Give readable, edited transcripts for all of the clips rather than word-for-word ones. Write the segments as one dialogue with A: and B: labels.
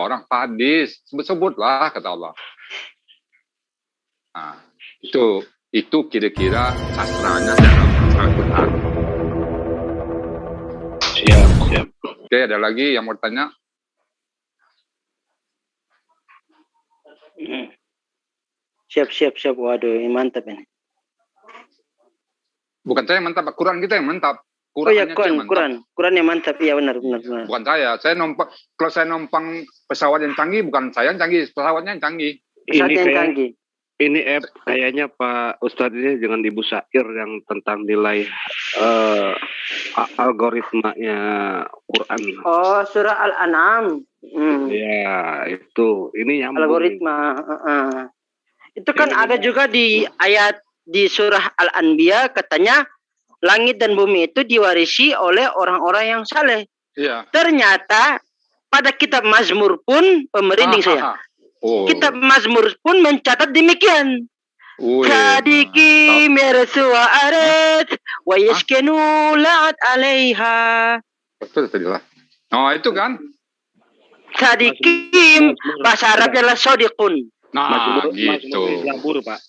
A: orang hadis, sebut-sebutlah kata Allah. Nah, itu kira-kira sastranya dalam Al-Quran.
B: Siap.
A: Oke, ada lagi yang mau tanya?
C: Siap. Waduh, ini mantap ini.
A: Bukan saya mantap, Quran kita yang mantap.
C: Quran yang mantap. Iya benar.
A: Bukan saya kalau saya numpang pesawat yang canggih, bukan saya yang canggih, pesawatnya yang canggih.
B: Ini app kayaknya Pak Ustadz ini dengan Ibu Syair yang tentang nilai algoritmanya Quran.
C: Oh, surah Al-An'am.
B: Ya, itu. Ini nyambung.
C: Algoritma. Itu kan ada juga di ayat di surah Al-Anbiya, katanya langit dan bumi itu diwarisi oleh orang-orang yang saleh.
A: Iya.
C: Ternyata pada kitab Mazmur pun, pemerinding saya. Kitab Mazmur pun mencatat demikian. Sadiqi mersuwa aret wa yashkenu la'at alaiha.
A: Betul lah. Oh, itu kan.
C: Sadiqim bahasa Arabnya adalah sodiqun.
A: Nah, gitu.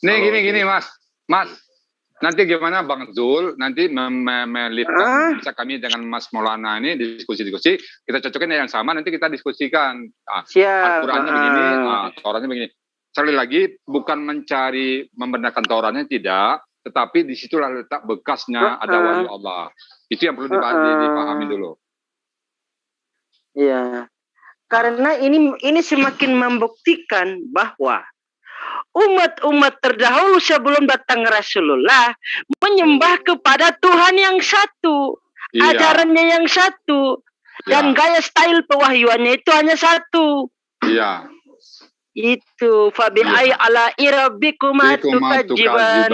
A: Nih gini Mas. Nanti gimana Bang Zul nanti melipkan bisa kami dengan Mas Maulana ini diskusi, kita cocokin yang sama, nanti kita diskusikan. Al-Qurannya begini, Tauratnya begini. Sekali lagi bukan mencari membenarkan Tauratnya, tidak, tetapi disitulah letak bekasnya ada wahyu Allah. Itu yang perlu dipahami dulu.
C: Iya. Karena ini semakin membuktikan bahwa umat-umat terdahulu sebelum datang Rasulullah menyembah kepada Tuhan yang satu, ajarannya yang satu, dan gaya style pewahyuannya itu hanya satu.
A: Iya.
C: Itu fabi'ai ala irabbikuma tukajiban.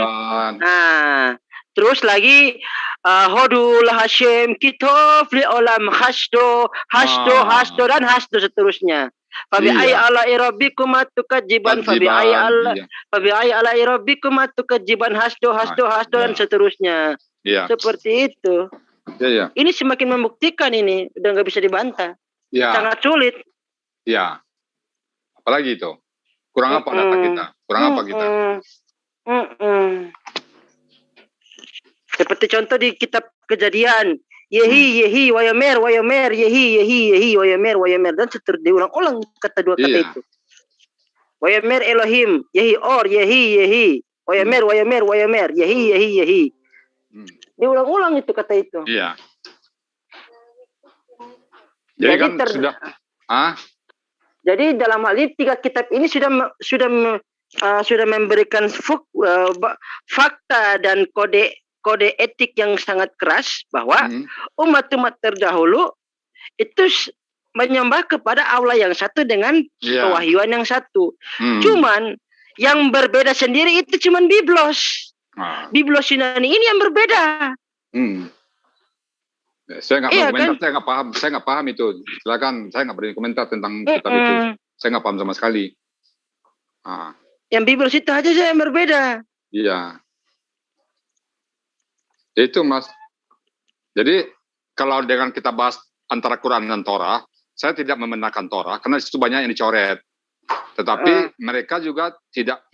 C: Nah, terus lagi hodul Hashim kitof li olam hasdo dan hasdo seterusnya. Fabi'ai ala irabbikuma tukajiban, fabi'ai ala irabbikuma tukajiban hasdo dan seterusnya. Seperti itu. Ini semakin membuktikan, ini udah nggak bisa dibantah. Sangat sulit.
A: Iya. Apalagi itu? Kurang apa data kita?
C: Seperti contoh di kitab Kejadian, Yehi wayamer Yehi wayamer, dan seterusnya diulang-ulang kata dua kata itu. Wayamer Elohim, Yehi wayamer Yehi. Diulang-ulang itu kata itu.
A: Iya. Jadi kan
C: Jadi dalam hal ini 3 kitab ini sudah memberikan fakta dan kode etik yang sangat keras bahwa umat-umat terdahulu itu menyembah kepada Allah yang satu dengan pewahyuan yang satu. Cuman yang berbeda sendiri itu cuman Biblos. Biblos Yunani ini yang berbeda.
A: Saya nggak komentar, saya nggak paham itu. Silakan, saya nggak berani komentar tentang kitab itu. Saya nggak paham sama sekali.
C: Yang Biblos itu aja yang berbeda.
A: Iya. Itu Mas. Jadi kalau dengan kita bahas antara Quran dan Torah, saya tidak membenarkan Torah karena itu banyak yang dicoret. Tetapi mereka juga tidak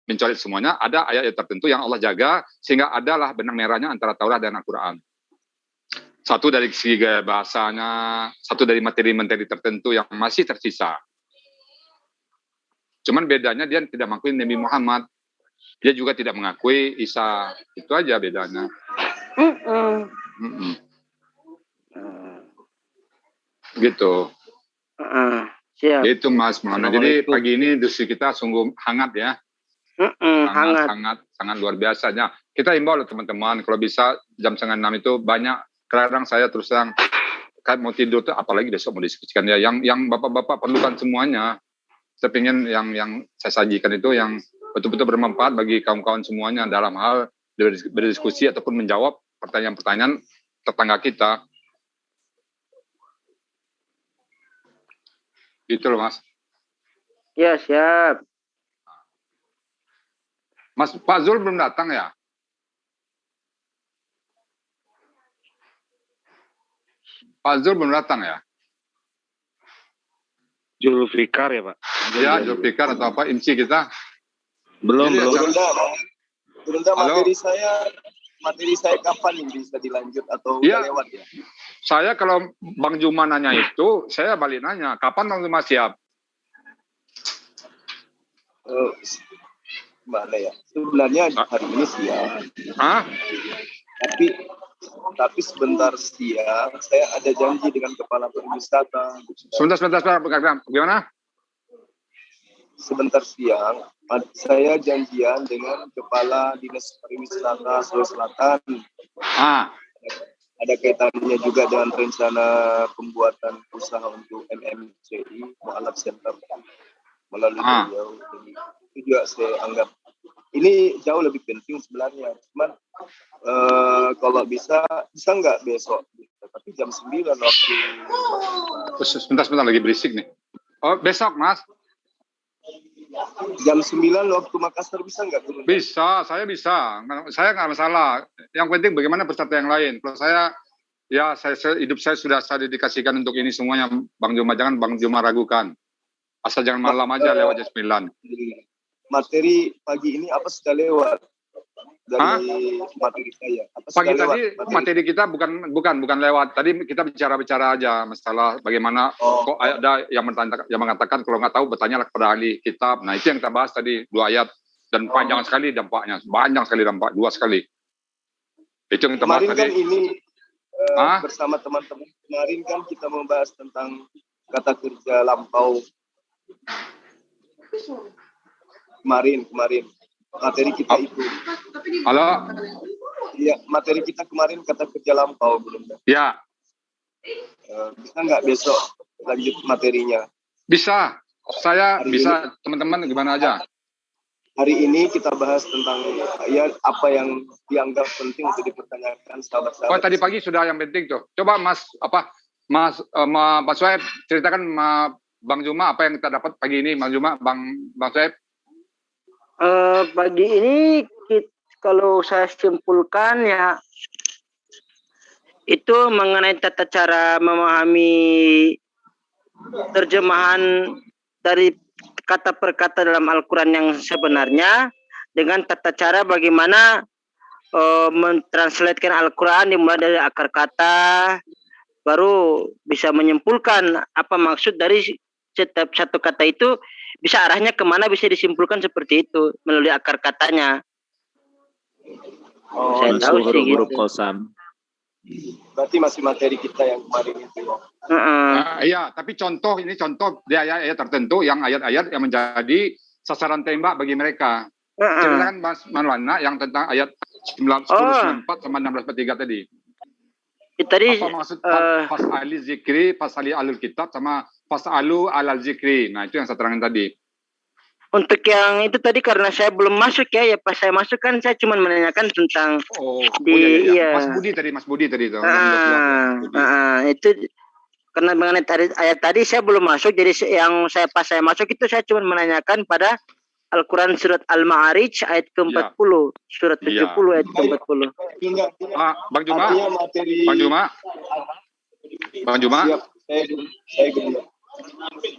A: mencoret semuanya. Ada ayat tertentu yang Allah jaga sehingga adalah benang merahnya antara Taurat dan Al-Quran. Satu dari segi gaya bahasanya, satu dari materi-materi tertentu yang masih tersisa. Cuman bedanya dia tidak mengakui Nabi Muhammad. Dia juga tidak mengakui Isa. Itu aja bedanya. Gitu. Gitu Mas Maulana. Jadi pagi ini diskusi kita sungguh hangat ya. Sangat luar biasanya. Kita imbau loh teman-teman, kalau bisa jam 5:30 itu banyak. Kadang saya terus terang mau tidur tuh, apalagi besok mau diskusikan ya. Yang bapak-bapak perlukan semuanya. Saya ingin yang saya sajikan itu yang betul-betul bermanfaat bagi kaum-kaum semuanya dalam hal berdiskusi ataupun menjawab pertanyaan-pertanyaan tetangga kita. Gitu loh Mas.
C: Ya siap.
A: Mas Pak Zul belum datang ya? Pak Zul belum datang ya?
B: Julfikar ya Pak?
A: Ya, Julfikar atau apa, inci kita.
B: Belum.
D: Gurunda, materi saya kapan ini bisa dilanjut atau udah lewat ya?
A: Saya kalau Bang Juma nanya itu, saya balik nanya, kapan Bang Juma siap?
D: Gimana ya? Sebenarnya hari ini siap. Tapi sebentar siang saya ada janji dengan kepala pariwisata.
A: Sebentar, gimana?
D: Sebentar siang saya janjian dengan kepala dinas pariwisata Sulawesi Selatan. Ada kaitannya juga dengan rencana pembuatan usaha untuk MMCI Mu'alaf Center melalui beliau. Itu juga saya anggap ini jauh lebih penting sebenarnya. Cuman kalau bisa nggak besok? Tapi jam 9 waktu.
A: Sebentar lagi berisik nih. Oh, besok Mas?
D: Jam 9 waktu Makassar bisa nggak?
A: Bisa, saya bisa. Saya nggak masalah. Yang penting bagaimana peserta yang lain. Kalau saya hidup saya sudah saya dedikasikan untuk ini semuanya, Bang Juma. Jangan Bang Juma ragukan. Asal jangan malam aja lewat jam 9.
D: Materi pagi ini apa sudah lewat? Dari materi saya.
A: Pagi tadi materi kita bukan lewat. Tadi kita bicara aja masalah bagaimana kok ada yang mengatakan kalau nggak tahu bertanyalah kepada ahli kitab. Nah itu yang kita bahas tadi 2 ayat dan panjang sekali dampaknya, banyak sekali dampak, 2 sekali. Itu yang kita bahas tadi. Kemarin kan ini
D: bersama teman-teman kemarin kan kita membahas tentang kata kerja lampau. Kemarin materi kita itu.
A: Halo?
D: Iya, materi kita kemarin kata kerja lampau belum.
A: Ya.
D: Bisa nggak besok lanjut materinya?
A: Bisa. Saya bisa, teman-teman gimana aja.
D: Hari ini kita bahas tentang apa yang dianggap penting untuk dipertanyakan sahabat-sahabat.
A: Oh, tadi pagi sudah yang penting tuh. Coba Mas Suhaib ceritakan Bang Juma apa yang kita dapat pagi ini, Bang Juma, Bang Suhaib.
C: Pagi ini kalau saya simpulkan ya itu mengenai tata cara memahami terjemahan dari kata per kata dalam Al-Quran yang sebenarnya dengan tata cara bagaimana mentranslatekan Al-Quran dimulai dari akar kata baru bisa menyimpulkan apa maksud dari setiap satu kata itu, bisa arahnya kemana bisa disimpulkan seperti itu melalui akar katanya. Saya tahu sih gitu.
E: Kosam.
D: Berarti masih materi kita yang kemarin itu.
A: Iya, tapi contoh di ayat-ayat tertentu yang ayat-ayat yang menjadi sasaran tembak bagi mereka. Ceritakan Mas Maulana yang tentang ayat 1094 sama 1643 tadi.
C: Tadi
A: apa maksud fasali zikri, fasali alul kitab sama fasalu alal zikri. Nah, itu yang saya terangkan tadi.
C: Untuk yang itu tadi karena saya belum masuk ya pas saya masuk kan saya cuma menanyakan tentang
A: Mas Budi tadi itu.
C: Itu karena mengenai ayat tadi saya belum masuk, jadi yang pas saya masuk itu saya cuma menanyakan pada Al-Quran surat Al-Ma'arij ayat ke-40, surat 70 ayat ke-40.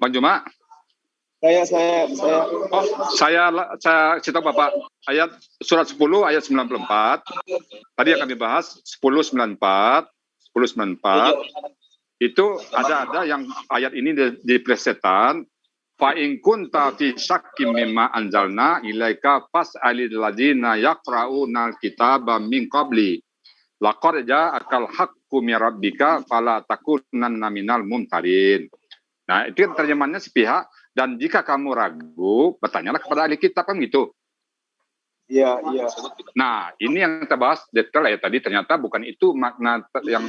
A: Bang Juma. Saya cerita Bapak ayat surat 10 ayat 94. Tadi yang kami bahas 1094 itu ada yang ayat ini di plesetan. Fa in kunta fi syakkim mimma anzalna ilaika fas'alil ladzina yaqra'una al-kitaba min qabli laqad ja'akal haqqu min rabbika fala takunanna minal mumtarin. Nah, itu terjemahannya sepihak, dan jika kamu ragu, bertanyalah kepada ahli kitab, kan gitu.
D: Iya.
A: Nah, ini yang kita bahas detail ya tadi, ternyata bukan itu makna yang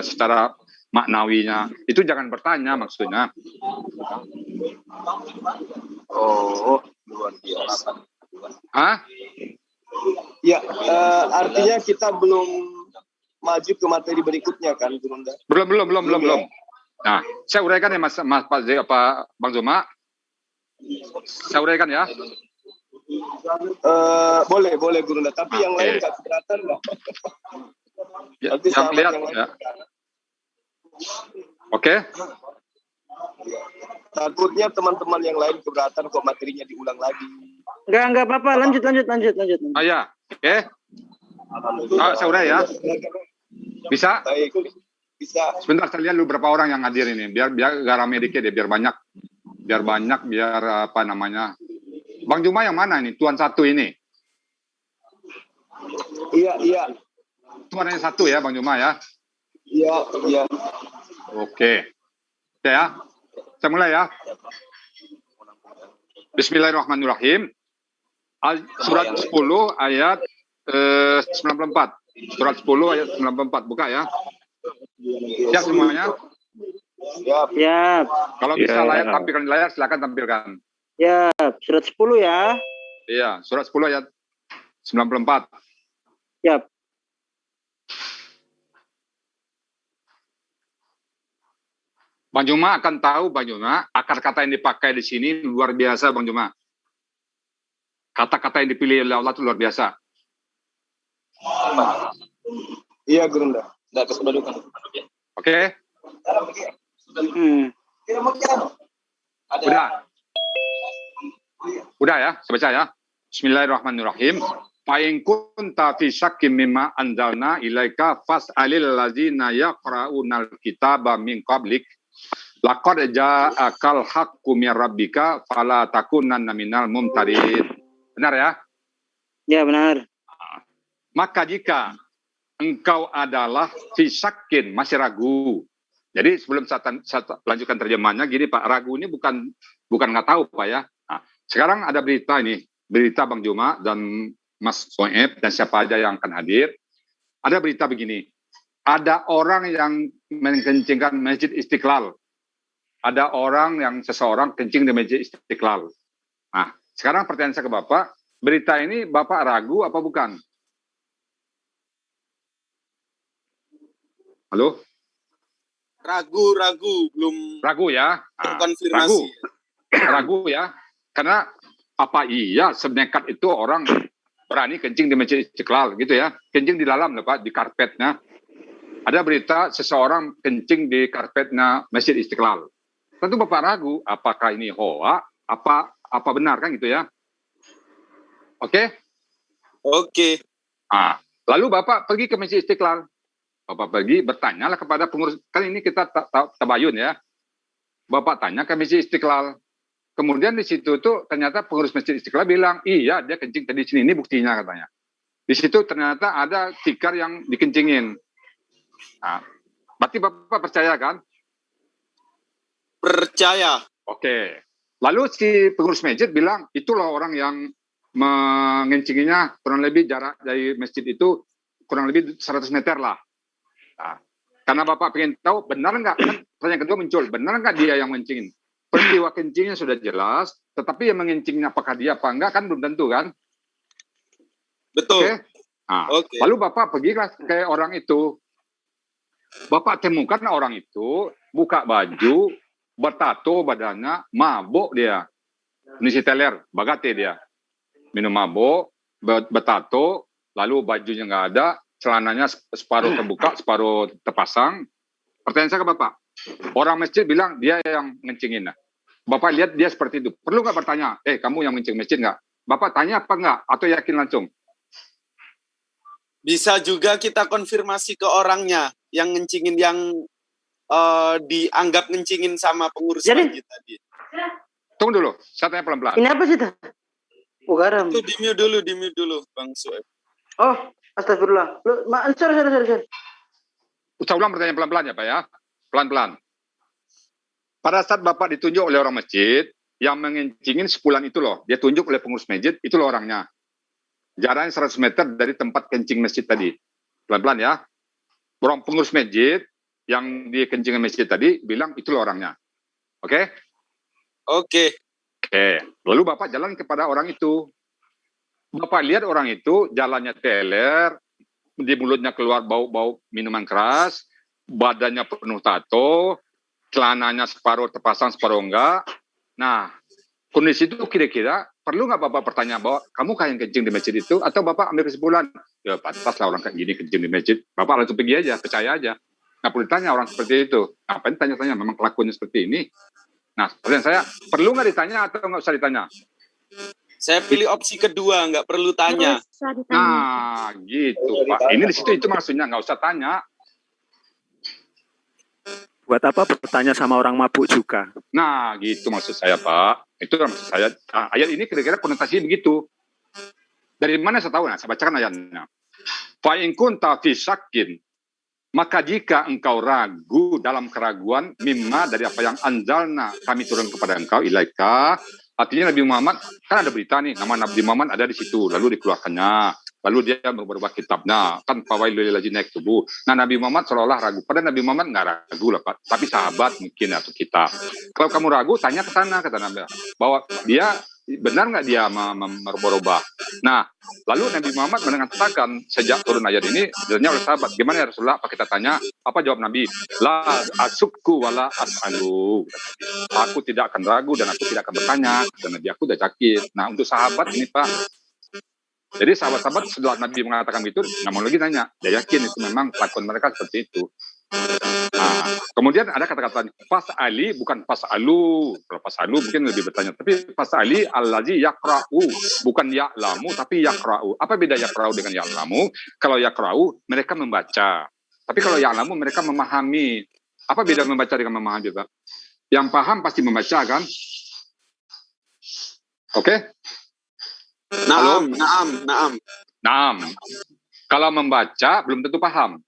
A: secara maknawinya. Itu jangan bertanya maksudnya.
D: Oh, luar biasa.
A: Ya,
D: artinya kita belum maju ke materi berikutnya kan, Gurunda?
A: Belum. Nah, saya uraikan ya Mas Bang Zuma. Saya uraikan ya.
D: Boleh Gurunda, tapi yang lain nggak keberatan nggak?
A: Yang lihat ya. Oke.
D: Takutnya teman-teman yang lain keberatan kok materinya diulang lagi.
C: Enggak apa-apa. Lanjut.
A: Oh ya, oke. Saudara ya. Bisa?
D: Baik, bisa.
A: Sebentar saya lihat dulu berapa orang yang hadir ini. Biar gak rame dikit ya, biar banyak, biar apa namanya. Bang Juma yang mana ini? Tuan satu ini.
D: Iya.
A: Tuan yang satu ya, Bang Juma ya.
D: Iya.
A: Oke. Oke ya. Saya mulai ya. Bismillahirrahmanirrahim. Surat 10 ayat 94. Surat 10 ayat 94. Buka ya. Siap semuanya?
C: Siap.
A: Kalau bisa layar tampilkan di layar, silakan tampilkan.
C: Siap. Surat 10 ya.
A: Iya, surat 10 ayat 94.
C: Siap.
A: Bang Juma akan tahu, Bang Juma, akar kata yang dipakai di sini luar biasa, Bang Juma. Kata-kata yang dipilih oleh Allah itu luar biasa.
D: Iya, Gurunda. Nggak kesebadukan.
A: Oke? Udah ya, saya baca ya. Bismillahirrahmanirrahim. Fa'in kunta fi syakkim mimma anzalna ilaika fas'alil ladzina yaqra'unal kitaba min qablik laqad ja'akal haqqu min rabbika fala takunanna minal mumtarin. Benar ya?
C: Ya, benar.
A: Maka jika engkau adalah fi syakkin, masih ragu. Jadi sebelum saya lanjutkan terjemahannya, gini Pak, ragu ini bukan nggak tahu Pak ya. Nah, sekarang ada berita ini, berita Bang Juma dan Mas Soeb dan siapa aja yang akan hadir. Ada berita begini, ada orang yang mengencingkan Masjid Istiqlal. Ada seseorang kencing di Masjid Istiqlal. Nah, sekarang pertanyaan saya ke Bapak, berita ini Bapak ragu apa bukan? Halo?
E: Ragu, belum
A: ragu ya.
E: terkonfirmasi.
A: Ragu ya. Karena apa iya senekat itu orang berani kencing di Masjid Istiqlal gitu ya. Kencing di dalam loh Pak, di karpetnya. Ada berita seseorang kencing di karpetnya Masjid Istiqlal. Tentu Bapak ragu apakah ini hoa, apa benar kan gitu ya. Oke?
E: Oke.
A: Nah, lalu Bapak pergi ke Masjid Istiqlal. Bapak pergi bertanyalah kepada pengurus, kan ini kita tabayun ya. Bapak tanya ke Masjid Istiqlal. Kemudian di situ tuh ternyata pengurus Masjid Istiqlal bilang, iya dia kencing tadi sini, ini buktinya katanya. Di situ ternyata ada tikar yang dikencingin. Nah, berarti Bapak percaya kan?
E: Percaya.
A: Oke. Lalu si pengurus masjid bilang, itulah orang yang mengencinginya kurang lebih jarak dari masjid itu kurang lebih 100 meter lah. Nah, karena Bapak pengen tahu benar nggak, kan pertanyaan kedua muncul, benar nggak dia yang mengencingin? Peristiwa kencingnya sudah jelas, tetapi yang mengencingnya apakah dia apa enggak kan belum tentu kan?
E: Betul.
A: Oke. Nah, lalu Bapak pergilah ke orang itu. Bapak temukan orang itu buka baju, bertato badannya, mabuk dia. Misi teler, bagate dia. Minum mabuk, bertato, lalu bajunya nggak ada, celananya separuh terbuka, separuh terpasang. Pertanyaan saya ke Bapak, orang masjid bilang dia yang ngencingin. Bapak lihat dia seperti itu. Perlu nggak bertanya, kamu yang ngencing masjid nggak? Bapak tanya apa nggak? Atau yakin langsung?
E: Bisa juga kita konfirmasi ke orangnya yang ngencingin, yang dianggap ngencingin sama pengurus masjid tadi.
A: Tunggu dulu, saya tanya pelan-pelan.
C: Ini apa sih tuh? Garam.
E: Itu di mute dulu, Bang Soeb.
C: Oh, astagfirullah. Sorry.
A: Saya ulang pertanyaan pelan-pelan ya Pak ya. Pelan-pelan. Pada saat Bapak ditunjuk oleh orang masjid, yang mengencingin sepulan itu loh. Dia tunjuk oleh pengurus masjid, itu loh orangnya. Jaraknya 100 meter dari tempat kencing masjid tadi. Pelan-pelan ya. Orang pengurus masjid, yang di kencingin masjid tadi, bilang itu loh orangnya. Oke?
E: Oke.
A: Lalu Bapak jalan kepada orang itu. Bapak lihat orang itu, jalannya teler, di mulutnya keluar bau-bau minuman keras, badannya penuh tato, celananya separuh terpasang, separuh enggak. Nah, kondisi itu kira-kira perlu nggak Bapak bertanya bahwa kamu kayak yang kencing di masjid itu, atau Bapak ambil kesimpulan, ya pantas lah orang kayak gini kencing di masjid. Bapak langsung pergi aja, percaya aja. Nggak perlu ditanya orang seperti itu. Ngapain tanya-tanya, memang kelakuannya seperti ini. Nah, pertanyaan saya, perlu nggak ditanya atau nggak usah ditanya?
E: Saya pilih opsi kedua, nggak perlu tanya.
A: Nah, gitu Pak. Ini di situ itu maksudnya nggak usah tanya.
F: Buat apa bertanya sama orang mabuk juga?
A: Nah, gitu maksud saya Pak. Itu maksud saya. Nah, ayat ini kira-kira konotasinya begitu. Dari mana saya tahu? Nah, saya bacakan ayatnya. Fa in kunta fi syakkin, maka jika engkau ragu dalam keraguan mimma dari apa yang anzalna kami turun kepada engkau ilaika, artinya Nabi Muhammad kan ada berita nih, nama Nabi Muhammad ada di situ, lalu dikeluarkannya, lalu dia berubah kitabnya, kan fawailul lillazina yaktubu. Nah, Nabi Muhammad seolah ragu, padahal Nabi Muhammad nggak ragu lah Pak, tapi sahabat mungkin atau kita. Kalau kamu ragu, tanya ke sana, kata Nabi, bahwa dia benar nggak dia merubah-ubah. Nah, lalu Nabi Muhammad mengatakan sejak turun ayat ini, ditanya oleh sahabat, gimana ya Rasulullah? Apa kita tanya? Apa jawab Nabi? La asukku wala as'alu. Aku tidak akan ragu dan aku tidak akan bertanya. Dan Nabi aku udah sakit. Nah, untuk sahabat ini Pak, jadi sahabat-sahabat setelah Nabi mengatakan itu, namun lagi nanya, dia yakin itu memang kelakuan mereka seperti itu. Nah, kemudian ada kata-kata fas'ali bukan fas'alu. Kalau fas'alu mungkin lebih bertanya, tapi fas'ali allazi yaqra'u, bukan ya'lamu tapi yaqra'u. Apa beda yaqra'u dengan ya'lamu? Kalau yaqra'u mereka membaca. Tapi kalau ya'lamu mereka memahami. Apa beda membaca dengan memahami, Pak? Yang paham pasti membaca kan? Oke? Naam. Kalau membaca belum tentu paham.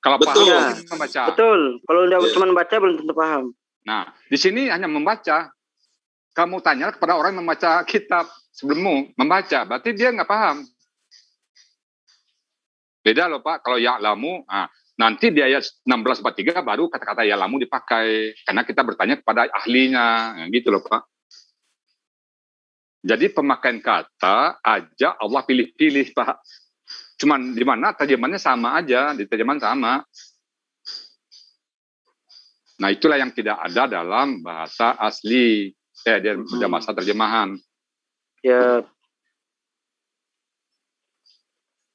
A: Kalau
E: betul.
A: Paham membaca.
C: Betul. Kalau udah cuma baca belum tentu paham.
A: Nah, di sini hanya membaca. Kamu tanya kepada orang yang membaca kitab sebelummu, membaca, berarti dia nggak paham. Beda loh Pak, kalau ya'lamu, nanti di ayat 1643 baru kata-kata ya'lamu dipakai. Karena kita bertanya kepada ahlinya, gitu loh Pak. Jadi pemakaian kata aja Allah pilih-pilih Pak. Cuman di mana terjemahannya sama aja, di terjemahan sama. Nah, itulah yang tidak ada dalam bahasa asli, dalam bahasa terjemahan.
C: Ya.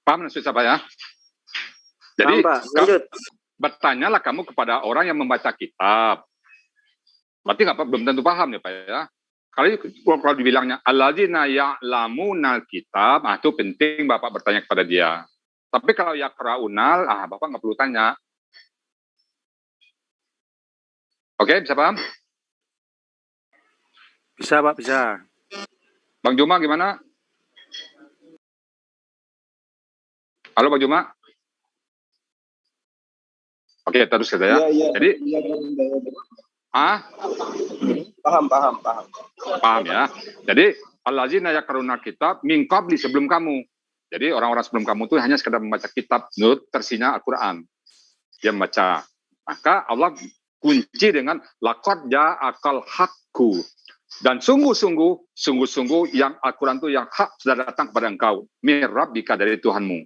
A: Paham maksud saya ya? Jadi,
C: Pak, lanjut.
A: Bertanyalah kamu kepada orang yang membaca kitab. Berarti belum tentu paham ya Pak ya. Kalau dibilangnya alladzina ya'lamunal kitab, itu penting Bapak bertanya kepada dia. Tapi kalau yaqra'unal, Bapak nggak perlu tanya. Oke, bisa paham?
F: Bisa Pak, bisa.
A: Bang Juma gimana? Halo Bang Juma? Oke, terus kita ya. Jadi, Paham ya. Jadi allazina yaqra'una kitab min qabli, sebelum kamu. Jadi orang-orang sebelum kamu itu hanya sekedar membaca kitab menurut versinya Al-Qur'an. Dia membaca. Maka Allah kunci dengan laqad ja'akal haqqu. Dan sungguh-sungguh yang Al-Quran itu yang hak sudah datang kepada engkau. Mir rabbika, dari Tuhanmu.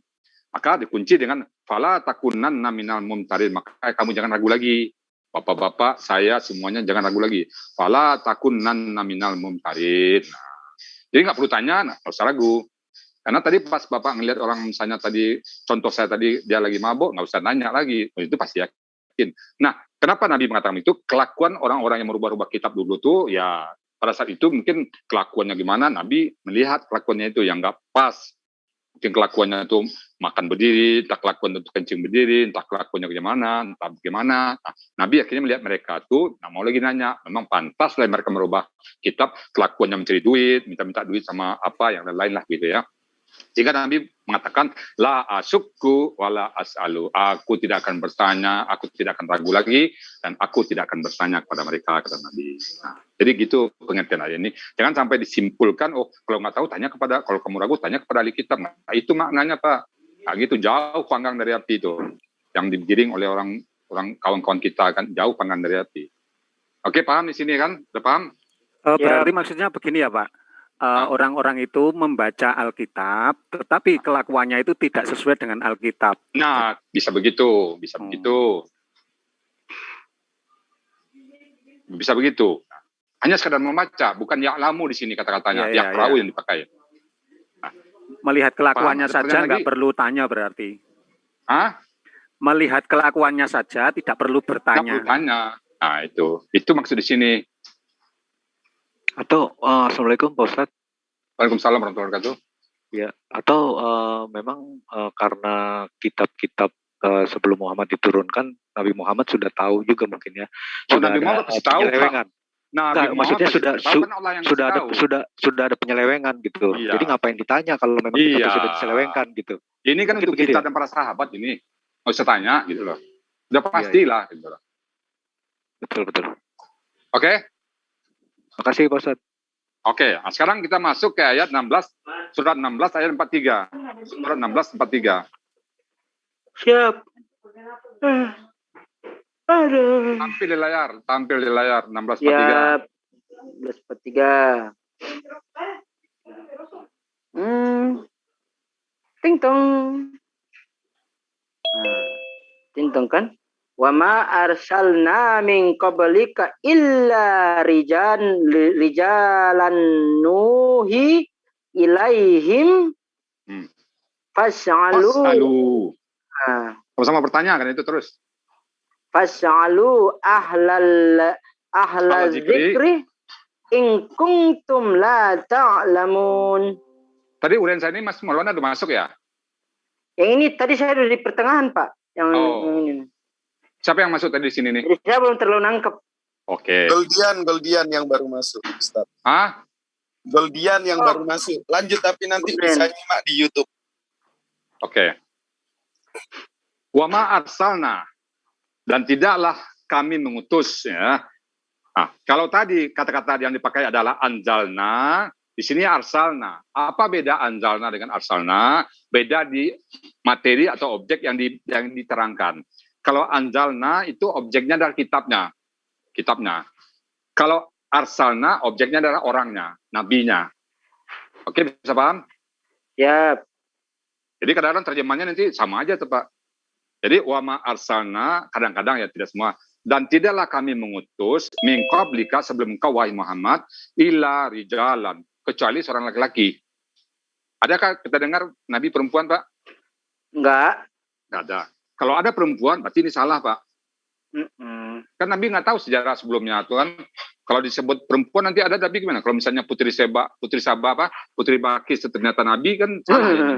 A: Maka dikunci dengan fala takunanna minal mumtarin. Maka kamu jangan ragu lagi. Bapak-bapak, saya semuanya jangan ragu lagi. Fala takunanna minal mumtarin. Nah, jadi nggak perlu tanya, nggak usah ragu. Karena tadi pas Bapak ngelihat orang misalnya tadi, contoh saya tadi dia lagi mabuk, nggak usah nanya lagi. Itu pasti yakin. Nah, kenapa Nabi mengatakan itu? Kelakuan orang-orang yang merubah-rubah kitab dulu tuh, ya pada saat itu mungkin kelakuannya gimana, Nabi melihat kelakuannya itu yang nggak pas. Mungkin kelakuannya itu makan berdiri, entah kelakuan itu kencing berdiri, entah kelakuannya gimana, entah bagaimana. Nah, Nabi akhirnya melihat mereka itu, mau lagi nanya, memang pantas lah mereka merubah kitab, kelakuannya mencari duit, minta-minta duit sama apa, yang lain-lain lah gitu ya. Jika Nabi mengatakan, la asukku wala as'alu, aku tidak akan bertanya, aku tidak akan ragu lagi, dan aku tidak akan bertanya kepada mereka, kata Nabi. Nah, jadi gitu pengertian ayat ini. Jangan sampai disimpulkan, kalau nggak tahu tanya kepada, kalau kamu ragu tanya kepada ahli kitab. Nah, itu maknanya Pak. Nah, gitu jauh panggang dari api itu, yang digiring oleh orang kawan-kawan kita kan, jauh panggang dari api. Oke, paham di sini kan? Udah paham?
F: Berarti maksudnya begini ya Pak. Orang-orang itu membaca Alkitab, tetapi kelakuannya itu tidak sesuai dengan Alkitab.
A: Nah, bisa begitu, begitu. Bisa begitu. Hanya sekadar membaca, bukan ya'lamu di sini kata-katanya, yaqra'u yang dipakai. Nah,
F: melihat kelakuannya saja nggak perlu tanya berarti.
A: Hah?
F: Melihat kelakuannya saja tidak perlu bertanya.
A: Nggak perlu tanya. Nah, itu maksud di sini.
F: Atau Assalamualaikum Pak Ustadz.
A: Waalaikumsalam warahmatullahi wabarakatuh.
F: Ya, atau memang karena kitab-kitab sebelum Muhammad diturunkan, Nabi Muhammad sudah tahu juga mungkin ya. Sudah
A: Nabi Muhammad pasti tahu,
F: penyelewengan.
A: Nah,
F: maksudnya sudah ada penyelewengan gitu.
A: Iya.
F: Jadi ngapain ditanya kalau memang kita sudah diselewengkan gitu.
A: Ini kan
F: mungkin
A: untuk kita dan para sahabat ini. Nggak usah tanya gitu loh. Udah pastilah gitu loh.
F: Betul.
A: Oke?
F: Makasih Pak Ustadz.
A: Oke, nah sekarang kita masuk ke ayat 16, surat 16 ayat 43. Surat 16 43.
C: Siap. Aduh.
A: Tampil di layar 16 43.
C: Siap. 16 43. Ting tong. Ting tong kan? Wa ma arsalna min qablika illa rijalan nuhi ilaihim fas'alu.
A: Sama-sama bertanya kan itu terus.
C: Fas'alu ahlal zikri in kuntum la ta'lamun.
A: Tadi ulen saya ini Mas Maulana udah masuk ya?
C: Yang ini tadi saya udah di pertengahan, Pak. Yang ini.
A: Siapa yang masuk tadi di sini nih?
C: Jadi saya belum terlalu nangkep.
A: Oke.
E: Goldian yang baru masuk, Ustaz.
A: Hah?
E: Goldian yang baru masuk. Lanjut tapi nanti bisa nyimak di YouTube.
A: Oke. Wa ma arsalna, dan tidaklah kami mengutus ya. Nah, kalau tadi kata-kata yang dipakai adalah anzalna, di sini arsalna. Apa beda anzalna dengan arsalna? Beda di materi atau objek yang diterangkan. Kalau anzalna itu objeknya adalah kitabnya. Kalau arsalna objeknya adalah orangnya, nabinya. Oke, bisa paham?
C: Ya.
A: Jadi kadang-kadang terjemahannya nanti sama aja tuh Pak. Jadi wama arsalna kadang-kadang ya tidak semua. Dan tidaklah kami mengutus min qablika sebelum engkau wahai Muhammad illa rijalan, kecuali seorang laki-laki. Adakah kita dengar nabi perempuan Pak?
C: Enggak
A: ada. Kalau ada perempuan berarti ini salah Pak. Kan Nabi nggak tahu sejarah sebelumnya tuh kan. Kalau disebut perempuan nanti ada Nabi gimana? Kalau misalnya Putri Balkis ternyata Nabi kan salah ya.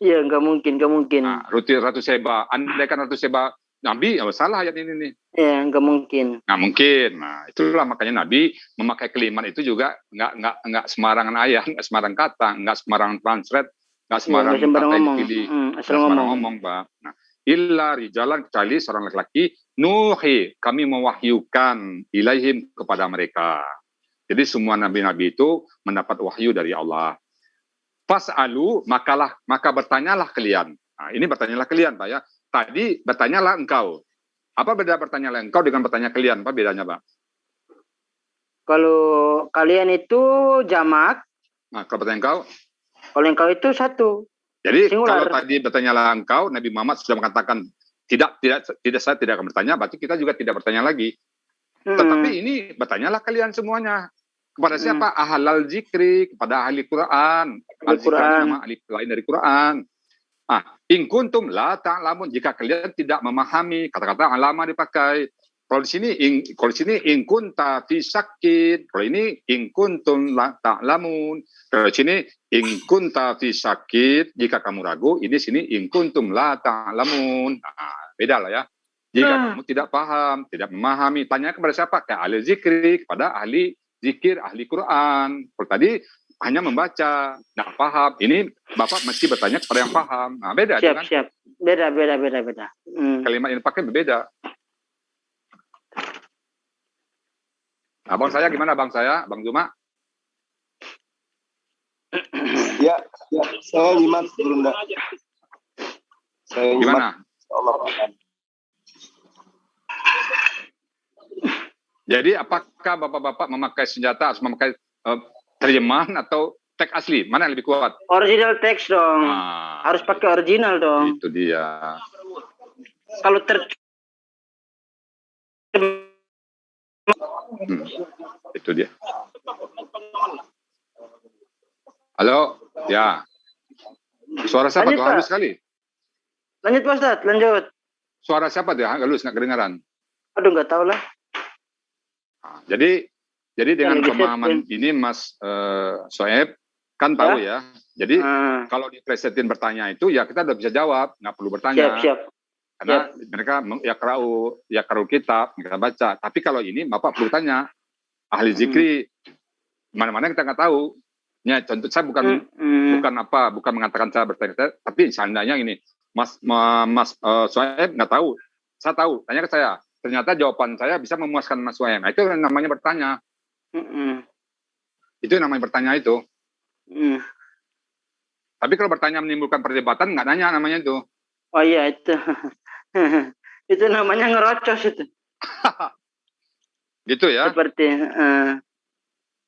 C: Iya nggak mungkin.
A: Nah, Ratu Seba, andai kan Ratu Seba Nabi, salah ayat ini nih.
C: Iya nggak mungkin.
A: Nggak mungkin. Nah itulah makanya Nabi memakai kalimat itu juga nggak semarangan ayat, nggak sembarang kata, nggak sembarangan translate, nggak sembarangan kata yang dipilih,
C: asal ngomong
A: Pak. Nah, illa rijalan kecuali seorang laki-laki nuhi kami mewahyukan ilaihim kepada mereka. Jadi semua nabi-nabi itu mendapat wahyu dari Allah. Fas'alu maka bertanyalah kalian. Nah, ini bertanyalah kalian Pak ya. Tadi bertanyalah engkau. Apa beda bertanyalah engkau dengan bertanya kalian? Apa bedanya Pak?
C: Kalau kalian itu jamak.
A: Nah, kalau bertanya engkau?
C: Kalau engkau itu satu.
A: Jadi
C: singular.
A: Kalau tadi bertanyalah engkau, Nabi Muhammad sudah mengatakan tidak saya tidak akan bertanya, berarti kita juga tidak bertanya lagi. Tetapi ini bertanyalah kalian semuanya. Kepada siapa? Ahlal zikri, kepada ahli Quran. Al-Quran nama ahli lain dari Quran. In kuntum la ta'lamun, jika kalian tidak memahami, kata-kata alama dipakai. Kalau di sini in kunta fi sakit, kalau ini in kuntum la ta'lamun. Kalau di sini in kunta fi sakit, jika kamu ragu, ini sini in kuntum la ta'lamun. Nah, beda lah ya. Jika kamu tidak paham, tidak memahami, tanya kepada siapa? Ke ahli zikri, kepada ahli zikir, ahli Quran. Kalau tadi hanya membaca, nggak paham. Ini Bapak mesti bertanya kepada yang paham. Nah, beda kan?
C: Siap. Beda.
A: Kalimat yang dipakai berbeda. Nah, Bang saya gimana Bang saya? Bang Zuma?
D: Ya, saya nyimak Bunda. Saya
A: gimana?
D: Allah.
A: Jadi apakah Bapak-bapak memakai senjata harus memakai terjemahan atjemahan teks asli? Mana yang lebih kuat?
C: Original teks dong. Harus pakai original dong.
A: Itu dia.
C: Kalau
A: itu dia. Halo, ya. Suara siapa tuh? Halus sekali.
C: Lanjut Pak Ustadz, lanjut.
A: Suara siapa tuh? Halus, nggak kedengaran.
C: Aduh, nggak tahu lah.
A: Nah, jadi dengan pemahaman ini Mas Soeb kan tahu ya. Jadi kalau di presetin bertanya itu ya kita udah bisa jawab, nggak perlu bertanya.
C: Siap.
A: Karena mereka ya kerau kitab, mereka baca. Tapi kalau ini Bapak perlu tanya, ahli zikri, mana-mana kita nggak tahu. Ya, contoh saya bukan mengatakan saya bertanya, tapi seandainya ini, Mas Soeb nggak tahu, saya tahu, tanya ke saya. Ternyata jawaban saya bisa memuaskan Mas Soeb. Nah, itu namanya bertanya. Itu namanya bertanya itu. Tapi kalau bertanya menimbulkan perdebatan, nggak nanya namanya itu.
C: Oh iya itu. Itu namanya ngerocos itu.
A: Gitu ya.
C: Seperti.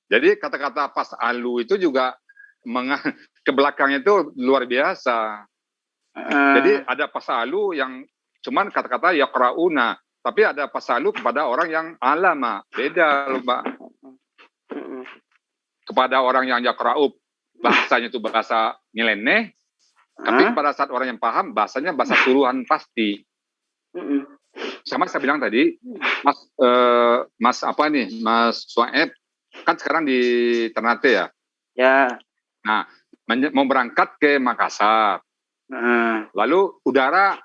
A: Jadi kata-kata pas alu itu juga ke belakang itu luar biasa. Jadi ada pas alu yang cuman kata-kata yakrauna, tapi ada pas alu kepada orang yang alama, beda loh, Mbak. Kepada orang yang yakra'u, bahasanya itu bahasa nyeleneh, tapi pada saat orang yang paham, bahasanya bahasa suruhan pasti. Sama saya bilang tadi, Mas Soeb, kan sekarang di Ternate ya?
C: Ya.
A: Nah, mau berangkat ke Makassar. Lalu udara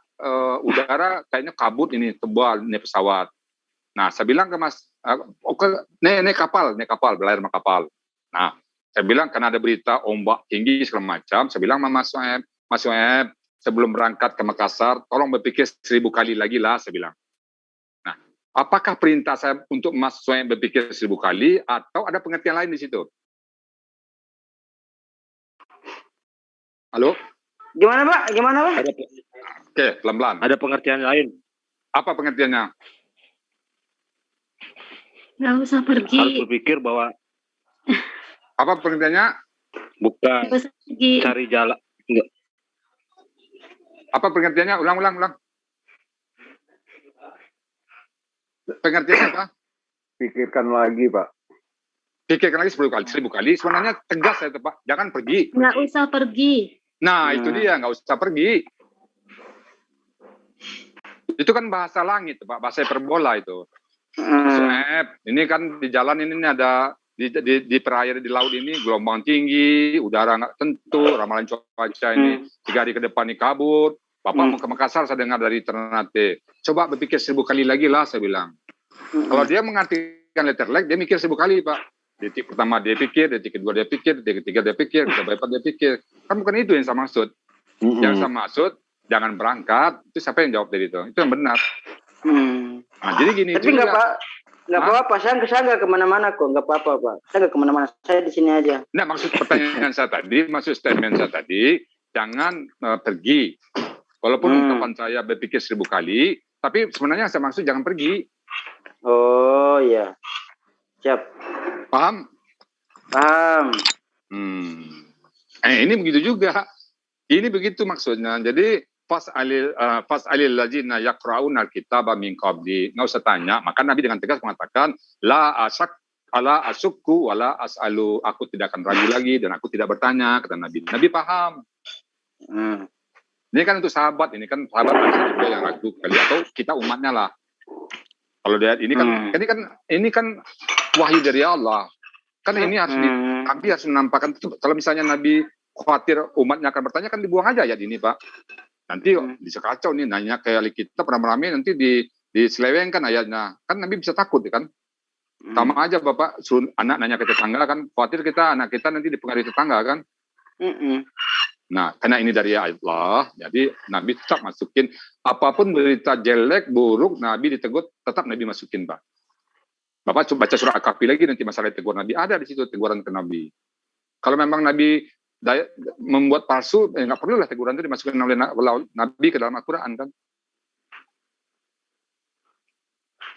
A: kayaknya kabut ini, tebal ini pesawat. Nah, saya bilang ke Mas, ini kapal, berlayar sama kapal. Nah, saya bilang karena ada berita ombak tinggi segala macam, saya bilang sama Mas Soeb, sebelum berangkat ke Makassar, tolong berpikir 1000 kali lagi lah, saya bilang. Nah, apakah perintah saya untuk Mas Soeb berpikir 1000 kali, atau ada pengertian lain di situ? Halo?
C: Gimana Pak?
A: Oke, pelan-pelan.
B: Ada pengertian lain.
A: Apa pengertiannya?
G: Nggak usah pergi.
B: Harus berpikir bahwa
A: apa pengertiannya?
B: Bukan cari jalan. Enggak.
A: Apa pengertiannya? Ulang. Pengertiannya apa?
H: Pikirkan lagi, Pak.
A: Pikirkan lagi 1000 kali. Sebenarnya tegas ya, Pak. Jangan pergi.
G: Nggak usah pergi.
A: Nah, itu dia. Nggak usah pergi. Itu kan bahasa langit, Pak. Bahasa hiperbola itu. Ini kan di jalan ini ada di perairan di laut ini gelombang tinggi, udara nggak tentu, ramalan cuaca ini 3 hari ke depan ini kabut. Bapak mau ke Makassar, saya dengar dari Ternate. Coba berpikir 1000 kali lagi lah, saya bilang. Kalau dia mengartikan letter leg, dia mikir 1000 kali, Pak. Detik pertama dia pikir, detik kedua dia pikir, detik ketiga dia pikir, detik keempat dia pikir. Kan bukan itu yang saya maksud. Yang saya maksud, jangan berangkat. Itu siapa yang jawab dari itu? Itu yang benar. Nah, jadi gini.
C: Tapi nggak apa-apa, saya nggak kemana-mana kok, nggak apa-apa Pak. Saya nggak kemana-mana, saya di sini aja.
A: Nah, maksud pertanyaan saya tadi, maksud statement saya tadi, jangan pergi. Walaupun ungkapan saya berpikir 1000 kali, tapi sebenarnya saya maksud jangan pergi.
C: Oh iya, siap.
A: Paham?
C: Paham.
A: Ini begitu juga. Ini begitu maksudnya. Jadi fas alil ladzina yaqra'una al-kitaba min qabli. Enggak usah tanya. Maka Nabi dengan tegas mengatakan la asukku wala as'alu. Aku tidak akan ragu lagi dan aku tidak bertanya, kata Nabi. Nabi paham. Ini kan untuk sahabat, ini kan sahabat juga yang ragu kali, atau kita umatnya lah. Kalau lihat ini kan wahyu dari Allah. Kan ini harus Nabi harus menampakkan. Kalau misalnya Nabi khawatir umatnya akan bertanya, kan dibuang aja ya ini, Pak. Nanti bisa kacau nih, nanya ke ahli kitab rame-rame, nanti diselewengkan ayatnya. Kan Nabi bisa takut kan. Sama aja Bapak suruh anak nanya ke tetangga kan, khawatir anak kita nanti dipengaruhi tetangga kan. Nah, karena ini dari Allah, jadi Nabi tetap masukin. Apapun berita jelek, buruk, Nabi ditegur, tetap Nabi masukin, Pak. Bapak coba baca surah Al-Kahfi lagi, nanti masalah tegur Nabi. Ada di situ teguran ke Nabi. Kalau memang Nabi membuat palsu, nggak perlu lah teguran itu dimasukkan oleh Nabi ke dalam Al-Quran, kan?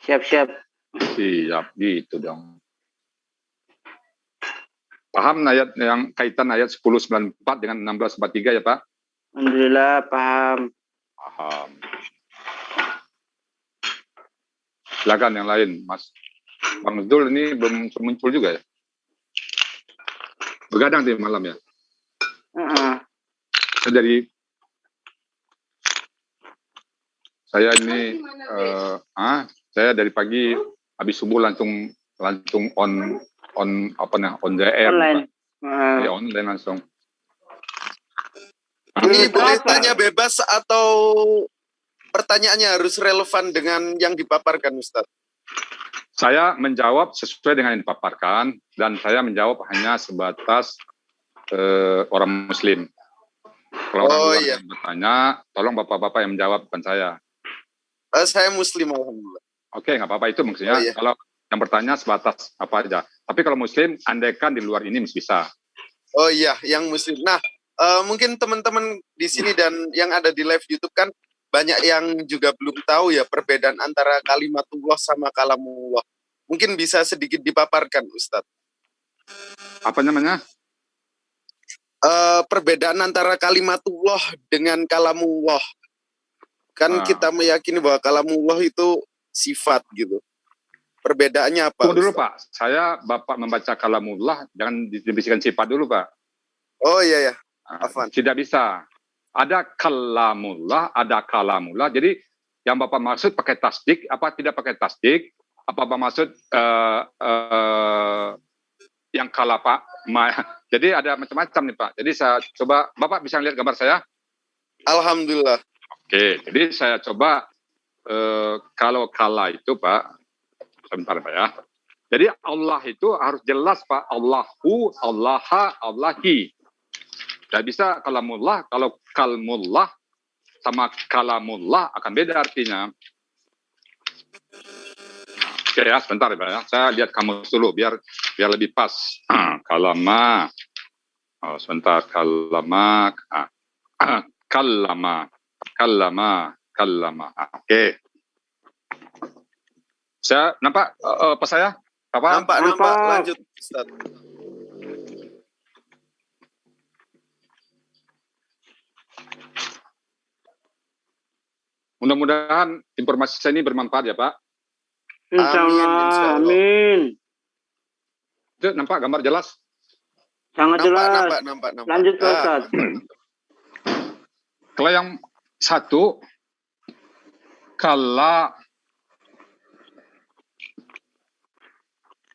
C: Siap.
A: Siap, gitu dong. Paham ayat yang kaitan ayat 1094 dengan 1643 ya Pak?
C: Alhamdulillah paham.
A: Silakan yang lain, Mas. Bang Zul ini belum muncul juga ya? Begadang di malam ya? Saya ini, saya dari pagi habis subuh langsung langsung on the air.
C: Online.
A: Ya, online langsung.
E: Ini boleh tanya bebas atau pertanyaannya harus relevan dengan yang dipaparkan, Ustadz?
A: Saya menjawab sesuai dengan yang dipaparkan, dan saya menjawab hanya sebatas orang Muslim. Kalau orang luar yang bertanya, tolong bapak-bapak yang menjawab, bukan saya.
E: Saya Muslim, alhamdulillah.
A: Oke, nggak apa-apa itu maksudnya. Kalau yang bertanya sebatas apa aja. Tapi kalau Muslim, andaikan di luar ini masih bisa.
E: Oh iya, yang Muslim. Nah, mungkin teman-teman di sini dan yang ada di live YouTube kan banyak yang juga belum tahu ya perbedaan antara kalimatullah sama kalamullah. Mungkin bisa sedikit dipaparkan, Ustadz.
A: Apa namanya?
E: Perbedaan antara kalimatullah dengan kalamullah. Kan kita meyakini bahwa kalamullah itu sifat gitu. Perbedaannya apa?
A: Tunggu dulu Pak, Bapak membaca kalamullah, jangan dibisikkan sifat dulu Pak.
E: Oh iya ya.
A: Tidak bisa. Ada kalamullah, ada kalamullah. Jadi yang Bapak maksud pakai tasdik, apa tidak pakai tasdik? Apa Bapak maksud yang kalapa? Jadi ada macam-macam nih Pak. Jadi saya coba, Bapak bisa lihat gambar saya?
E: Alhamdulillah.
A: Oke, jadi saya coba kalau kala itu Pak, sebentar Pak ya. Jadi Allah itu harus jelas Pak, Allahu, Allaha, Allahi. Tidak bisa kalamullah, kalau kalmullah sama kalamullah akan beda artinya. Oke ya, sebentar Pak ya. Saya lihat kamus dulu biar lebih pas. Kalama. Oh, sebentar, kalama. Kalama. Oke. Saya nampak apa saya? Apa?
E: Nampak. Lanjut, Ustaz.
A: Mudah-mudahan informasi saya ini bermanfaat ya Pak.
C: Insyaallah. Amin.
A: Itu nampak gambar jelas?
C: Sangat jelas.
E: Nampak.
C: Lanjut Ustaz.
A: Kalau yang satu,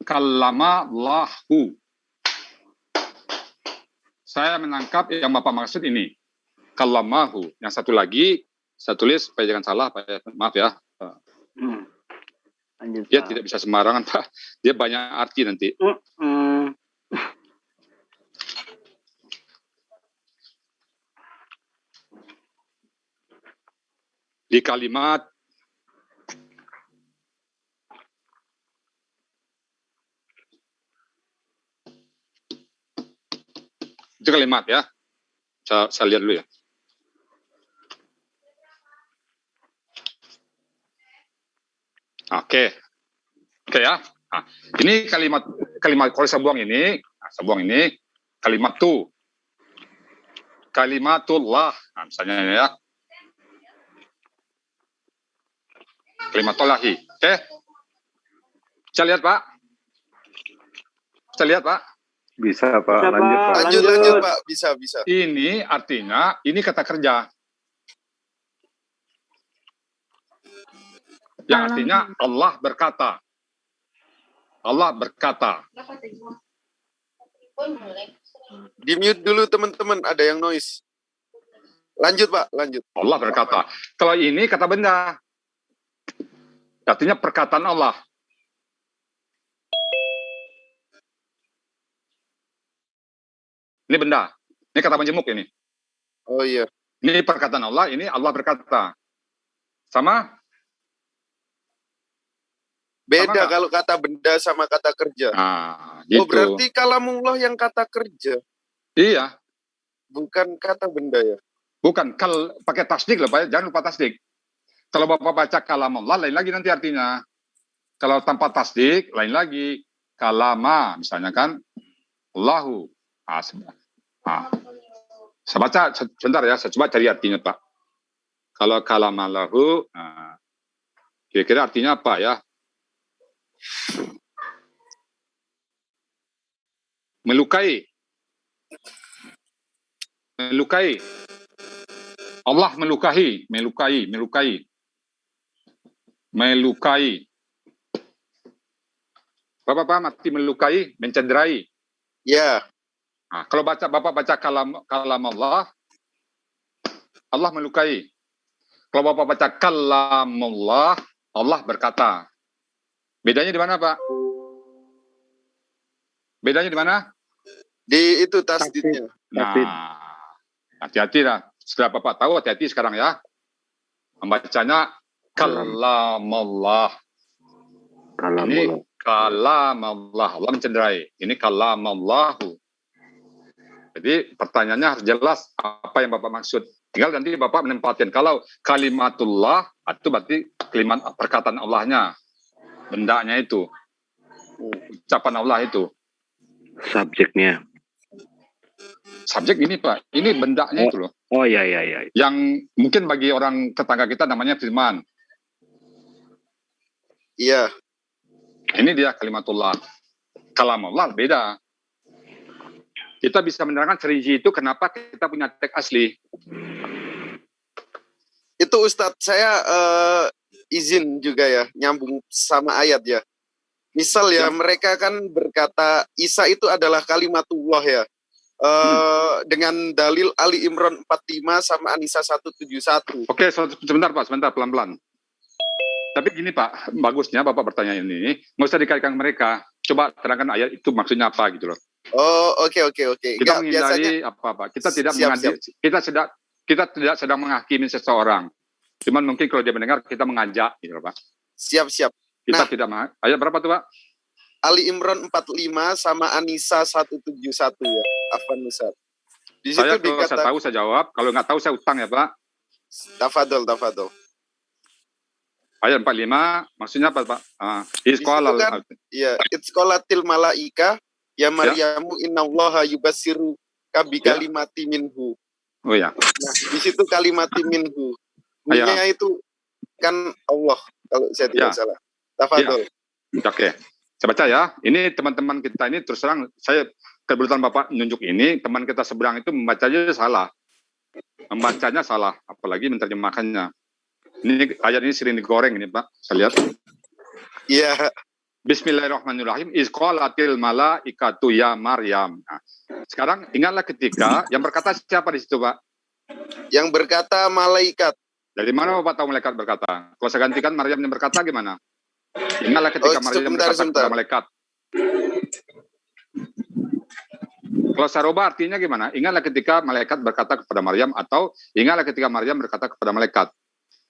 A: kalama lahu. Saya menangkap yang Bapak maksud ini. Kalamahu. Yang satu lagi, saya tulis supaya jangan salah, Pak. Maaf ya.
C: Lanjut,
A: dia
C: Pak.
A: Tidak bisa sembarangan, Pak. Dia banyak arti nanti. Di kalimat itu kalimat ya. Saya lihat dulu ya. Oke ya. Nah, ini kalimat kalau saya buang ini, kalimat tu, kalimatullah, nah, misalnya ini ya, kalimatullahi. Oke, bisa lihat Pak?
H: Bisa Pak, lanjut Pak.
E: Lanjut Pak, bisa.
A: Ini artinya, ini kata kerja. Yang artinya Allah berkata.
E: Di mute dulu teman-teman, ada yang noise. Lanjut Pak, lanjut.
A: Allah berkata. Kalau ini kata benda. Artinya perkataan Allah. Ini benda. Ini kata menjemuk ini.
E: Oh iya.
A: Ini perkataan Allah, ini Allah berkata. Sama?
E: Beda kalau kata benda sama kata kerja.
A: Nah, gitu.
E: Oh, berarti kalamullah yang kata kerja.
A: Iya.
E: Bukan kata benda ya.
A: Bukan, pakai tasdik loh Pak, jangan lupa tasdik. Kalau Bapak baca kalamullah, lain lagi nanti artinya. Kalau tanpa tasdik, lain lagi. Kalama, misalnya kan, Allahu. Saya baca, sebentar ya, saya coba cari artinya Pak. Kalau kalamalahu, kira-kira artinya apa ya? Melukai. Allah melukai. Bapak paham arti melukai, mencederai?
E: Ya.
A: Nah, kalau Bapak baca kalam Allah, Allah melukai. Kalau Bapak baca kalamullah, Allah berkata. Bedanya di mana, Pak? Bedanya di mana?
E: Di itu tasdidnya.
A: Nah, hati-hati lah. Setelah Bapak tahu, hati-hati sekarang ya. Membacanya kalamullah. Ini kalamullah. Allah mencederai. Ini kalamallahu. Jadi pertanyaannya harus jelas apa yang Bapak maksud. Tinggal nanti Bapak menempatkan. Kalau kalimatullah, itu berarti kalimat perkataan Allahnya. Bendanya itu. Ucapan Allah itu.
B: Subjeknya.
A: Subjek ini Pak. Ini bendanya itu loh.
B: Oh iya.
A: Yang mungkin bagi orang tetangga kita namanya firman.
E: Iya.
A: Ini dia kalimatullah. Kalamullah beda. Kita bisa menerangkan serinci itu kenapa kita punya teks asli.
E: Itu Ustadz, saya izin juga ya, nyambung sama ayat ya. Misal ya, mereka kan berkata Isa itu adalah kalimatullah ya. Dengan dalil Ali Imran 45 sama An-Nisa 171.
A: Oke, sebentar Pak, sebentar pelan-pelan. Tapi gini Pak, bagusnya Bapak bertanya ini, nggak usah dikaitkan mereka. Coba terangkan ayat itu maksudnya apa gitu loh.
E: Oh, oke.
A: Kita menghindari apa-apa. Kita tidak kita tidak sedang menghakimi seseorang. Cuman mungkin kalau dia mendengar kita mengajak gitu loh, Pak.
E: Siap.
A: Kita tidak ayat berapa tuh, Pak?
E: Ali Imran 45 sama An-Nisa 171 ya. Afwan Ustaz. Di situ
A: Kalau saya tahu saya jawab, kalau nggak tahu saya utang ya, Pak.
E: Tafadol.
A: Ayat 45 maksudnya apa, Pak?
E: Itzqalatil malaika ya Maryamu innallaha yubassiru kabi kalimati minhu.
A: Oh ya.
E: Nah, di situ kalimati minhu. Bunyinya itu kan Allah kalau saya tidak salah. Tafadol.
A: Oke. Saya baca ya. Ini teman-teman kita ini terus terang saya kebetulan Bapak nunjuk ini, teman kita seberang itu membacanya salah. Membacanya salah, apalagi menerjemahkannya. Ini ayat ini sering digoreng ini, Pak. Saya lihat.
E: Iya.
A: Bismillahirrahmanirrahim. Izqalatil malaikatu ya Maryam. Nah, sekarang ingatlah ketika yang berkata siapa di situ, Pak?
E: Yang berkata malaikat.
A: Dari mana Bapak tahu malaikat berkata? Kalau saya gantikan Maryam yang berkata gimana? Ingatlah ketika Maryam berkata kepada malaikat. Kalau saroba artinya gimana? Ingatlah ketika malaikat berkata kepada Maryam atau ingatlah ketika Maryam berkata kepada malaikat.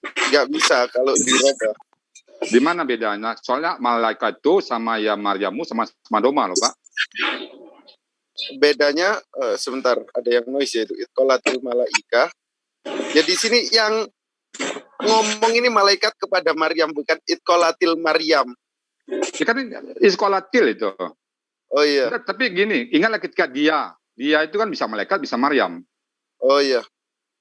E: Nggak bisa kalau dirubah.
A: Di mana bedanya? Soalnya malaikat itu sama ya Maryamu sama doma loh, Pak.
E: Bedanya sebentar, ada yang noise ya itu. Itzqalatil malaika. Ya di sini yang ngomong ini malaikat kepada Maryam, bukan Itzqalatil Maryam.
A: Ya kan Itzqalatil itu.
E: Oh iya.
A: Tapi gini, ingatlah ketika dia itu kan bisa malaikat, bisa Maryam.
E: Oh iya.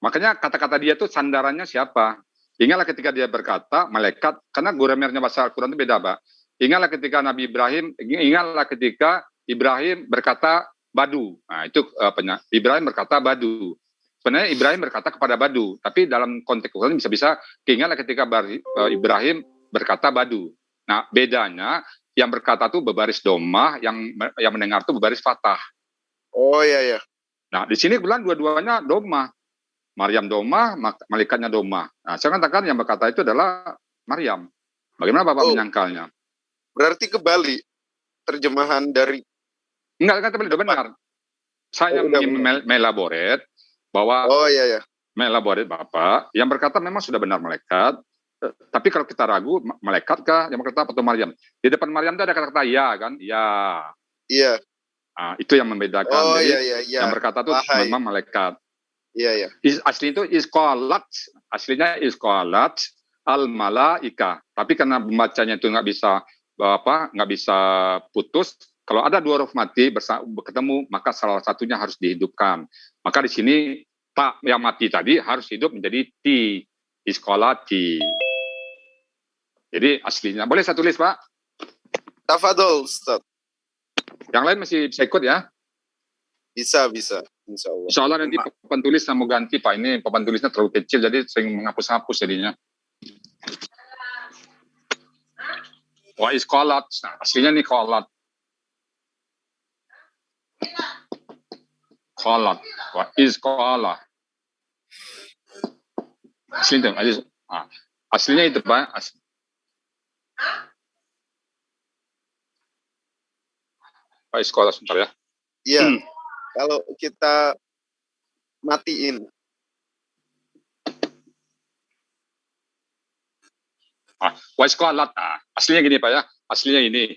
A: Makanya kata-kata dia itu sandarannya siapa? Ingatlah ketika dia berkata malaikat, karena gramernya bahasa Al-Quran itu beda, Pak. Ingatlah ketika Nabi Ibrahim, ingatlah ketika Ibrahim berkata badu. Nah, itu Ibrahim berkata badu. Sebenarnya Ibrahim berkata kepada badu, tapi dalam konteks Quran bisa-bisa ingatlah ketika Ibrahim berkata badu. Nah, bedanya yang berkata itu berbaris domah, yang mendengar itu berbaris fathah.
E: Oh iya.
A: Nah, di sini kebetulan dua-duanya domah. Maryam domah, malaikatnya domah. Nah, saya katakan yang berkata itu adalah Maryam. Bagaimana Bapak menyangkalnya?
E: Berarti kebalik terjemahan dari...
A: Enggak benar. Saya melaborate bahwa...
E: Oh iya.
A: Melaborate Bapak, yang berkata memang sudah benar malaikat, tapi kalau kita ragu, malaikat kah yang berkata atau Maryam? Di depan Maryam itu ada kata-kata ya, kan? Ya.
E: Iya.
A: Nah, itu yang membedakan.
E: Oh
A: jadi,
E: iya.
A: Yang berkata itu memang malaikat.
E: Iya.
A: Asli itu aslinya isqalat al malaika. Tapi karena pembacanya itu nggak bisa putus. Kalau ada dua huruf mati ketemu, maka salah satunya harus dihidupkan. Maka di sini tak yang mati tadi harus hidup menjadi ti, isqalati. Jadi aslinya boleh saya tulis, Pak?
E: Tafadol, Ustaz.
A: Yang lain masih bisa ikut ya?
E: Bisa. Insya Allah
A: nanti papan tulis saya mau ganti, Pak. Ini papan tulisnya terlalu kecil, jadi sering menghapus-hapus jadinya. Wa is qalat. Nah, aslinya nih qalat. Qalat. Wa is qala. Aslinya, aslinya itu Pak. Wa is qala sebentar ya.
E: Iya. Kalau kita matiin.
A: Wa is qalat. Aslinya gini Pak ya. Aslinya ini.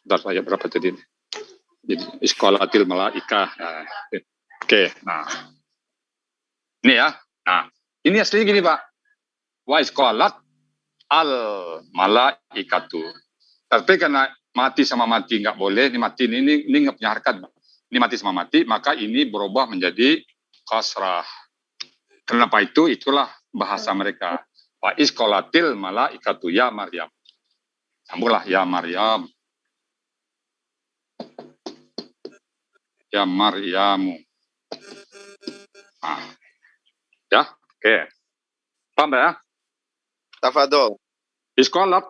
A: Bentar saya berapa tadi ini? Jadi isqalatil malaikah. Oke, nah. Ini ya. Nah, ini aslinya gini, Pak. Wa isqalat al malaikatu. Tapi karena mati sama mati nggak boleh, ini mati ini nggak punya harkat. Ini mati sama mati, maka ini berubah menjadi kasrah. Kenapa itu? Itulah bahasa mereka. Wa isqalatil malaikatu ya Maryam. Sambunglah ya Maryam. Ya Maryamu. Ya, oke. Paham ya?
E: Tafadol.
A: Isqalat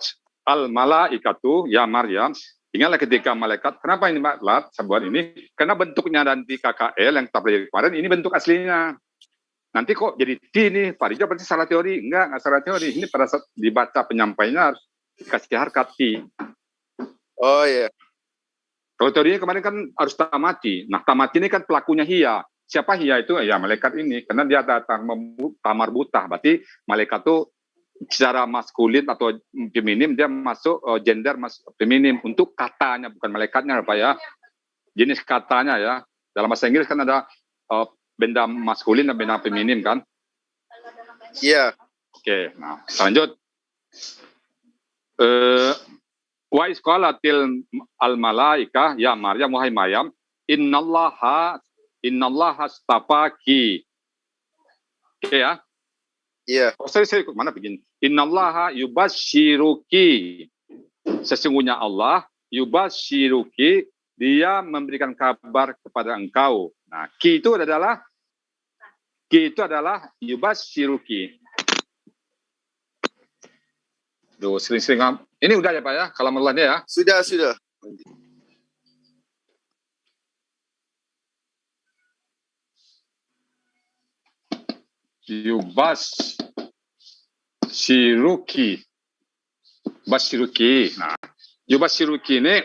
A: al malaikatu ya Maryam. Ingatlah ketika malaikat. Kenapa ini Mbak sebuah ini? Karena bentuknya nanti KKL yang kita pelajari kemarin ini bentuk aslinya. Nanti kok jadi T nih, Pak Rijal berarti salah teori. Enggak salah teori. Ini pada saat dibaca penyampaiannya harus dikasih harkat T.
E: Oh iya.
A: Kalau teorinya kemarin kan harus tamati. Nah, tamati ini kan pelakunya Hiya. Siapa Hiya itu? Ya malaikat ini. Karena dia datang tamar butah. Berarti malaikat itu secara maskulin atau feminim dia masuk gender feminim untuk katanya, bukan malaikatnya Pak ya. Jenis katanya ya. Dalam bahasa Inggris kan ada benda maskulin dan benda feminim kan?
E: Iya.
A: Oke, nah lanjut. Wa isqalatil al malaikah ya Maryam wahai Maryam innallaha astafaki. Oke ya.
E: Iya.
A: Oh, saya mana begini. Innallaha yubasyiruki. Sesungguhnya Allah yubasyiruki, dia memberikan kabar kepada engkau. Nah, ki itu adalah yubasyiruki. Duh, sering-sering. Ini udah ya Pak ya, kalau mulanya ya.
E: Sudah.
A: Yubasyiruki. Nah, yubasyiruki ini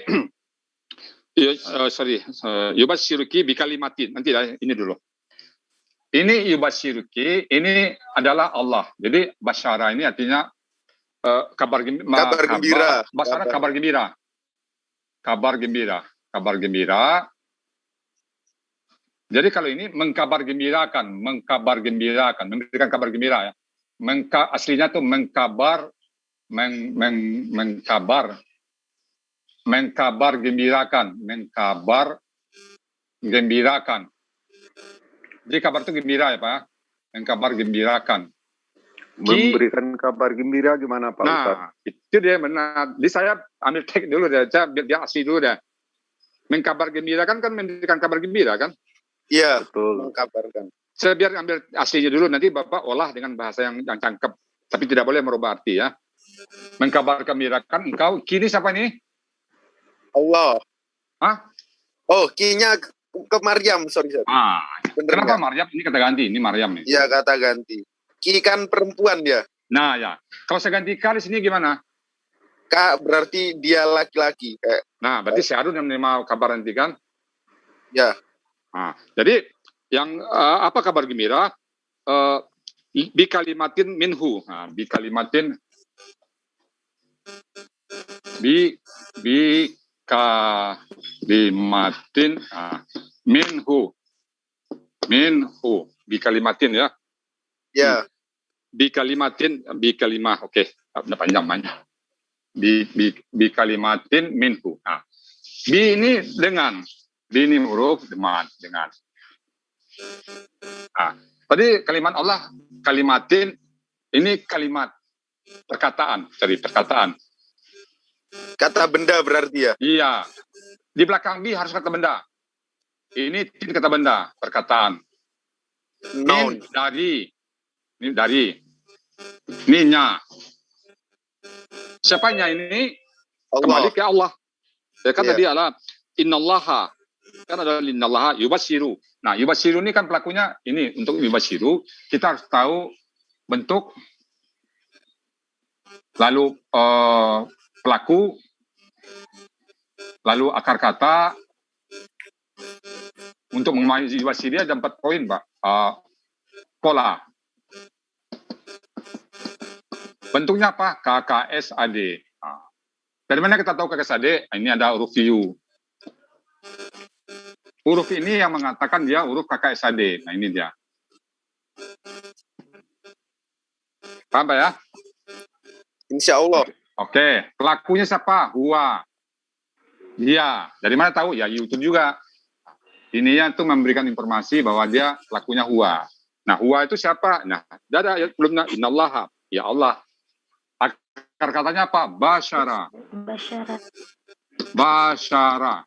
A: yubasyiruki bikalimatin. Nanti ya, ini dulu. Ini yubasyiruki, ini adalah Allah. Jadi basyara ini artinya kabar gembira. Bahasa kabar gembira. Kabar gembira. Jadi kalau ini mengkabar gembirakan, memberikan kabar gembira ya. Aslinya tuh mengkabar gembirakan. Jadi kabar itu gembira ya Pak. Mengkabar gembirakan.
H: Memberikan kabar gembira gimana Pak Ustaz?
A: Nah, itu dia benar. Jadi saya ambil tag dulu deh, biar dia asli dulu deh. Mengkabar gembira kan memberikan kabar gembira kan?
E: Iya,
H: betul.
E: Mengkabarkan.
A: Saya biar ambil aslinya dulu, nanti Bapak olah dengan bahasa yang cangkep. Tapi tidak boleh merubah arti ya. Mengkabar gembirakan engkau, kini siapa nih?
E: Allah.
A: Hah?
E: Oh, kinya ke Maryam, sorry.
A: Kenapa Maryam? Ini kata ganti, ini Maryam nih.
E: Iya, kata ganti. Ki kan perempuan dia.
A: Nah ya, kalau saya ganti kali sini gimana?
E: Kak berarti dia laki-laki.
A: Nah, berarti si Harun yang menerima kabar nanti kan?
E: Ya.
A: Nah, jadi yang apa kabar gembira? Bikalimatin minhu. Nah, bikalimatin minhu. Bikalimatin ya.
E: Ya.
A: Bikalimah. Oke, udah panjang banyak. Bikalimatin minhu. Nah, bi ini dengan. Bi ini huruf dengan. Nah, tadi kalimat Allah, kalimatin, ini kalimat perkataan, cari perkataan.
E: Kata benda berarti ya?
A: Iya. Di belakang bi harus kata benda. Ini tin kata benda, perkataan.
E: Noun.
A: Dari. Ini dari. Ninya. Siapanya ini? Kembali ke Allah. Ya kan tadi Allah innallaha. Kan ada innallaha yubasyiru. Nah, yubasyiru ini kan pelakunya ini untuk yubasyiru kita harus tahu bentuk lalu pelaku lalu akar kata. Untuk mengamati yubasyiru ada 4 poin, Pak. Pola. Bentuknya apa? KKSAD. Dari mana kita tahu KKSAD? Ini ada huruf U. Huruf ini yang mengatakan dia huruf KKSAD. Nah, ini dia. Paham, Pak ya?
E: Insya Allah.
A: Oke. Pelakunya siapa? Huwa. Dia. Dari mana tahu? Ya, YouTube juga. Ini yang tuh memberikan informasi bahwa dia pelakunya Huwa. Nah, Huwa itu siapa? Nah, ada ayat sebelumnya innallaha. Ya Allah. Akar katanya apa? Basyara. Basyara.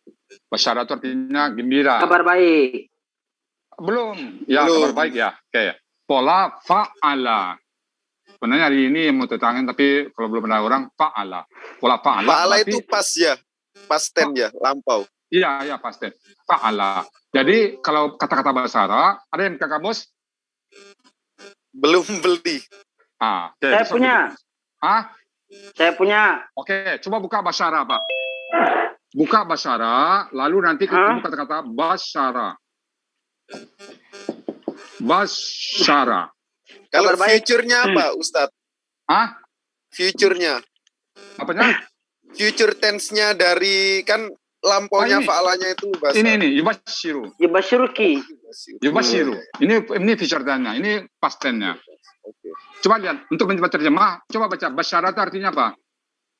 A: Basyara itu artinya gembira.
C: Kabar baik.
A: Belum. Ya, kabar baik ya. Oke. Pola fa'ala. Sebenarnya hari ini mau tetangin, tapi kalau belum ada orang, fa'ala. Pola fa'ala.
E: Fa'ala
A: berarti,
E: itu pas ya. Pas ten ya, lampau.
A: Iya, ya pasti. Fa'ala. Jadi kalau kata-kata bahasa Arab, ada yang ke kamus?
E: Belum beli.
C: Saya punya. Saya punya.
A: Oke, coba buka basyara, Pak. Buka basyara, lalu nanti ketemu kata-kata basyara. Basyara.
E: Kalau future-nya apa, Ustadz? Future-nya.
A: Apanya?
E: Future tense-nya dari kan lampaunya fa'alanya itu bahasa.
A: Ini yubasyiru. Yubasyiru. Ini future tense-nya, ini past tense-nya. Coba lihat untuk mencoba terjemah, coba baca basyara itu artinya apa?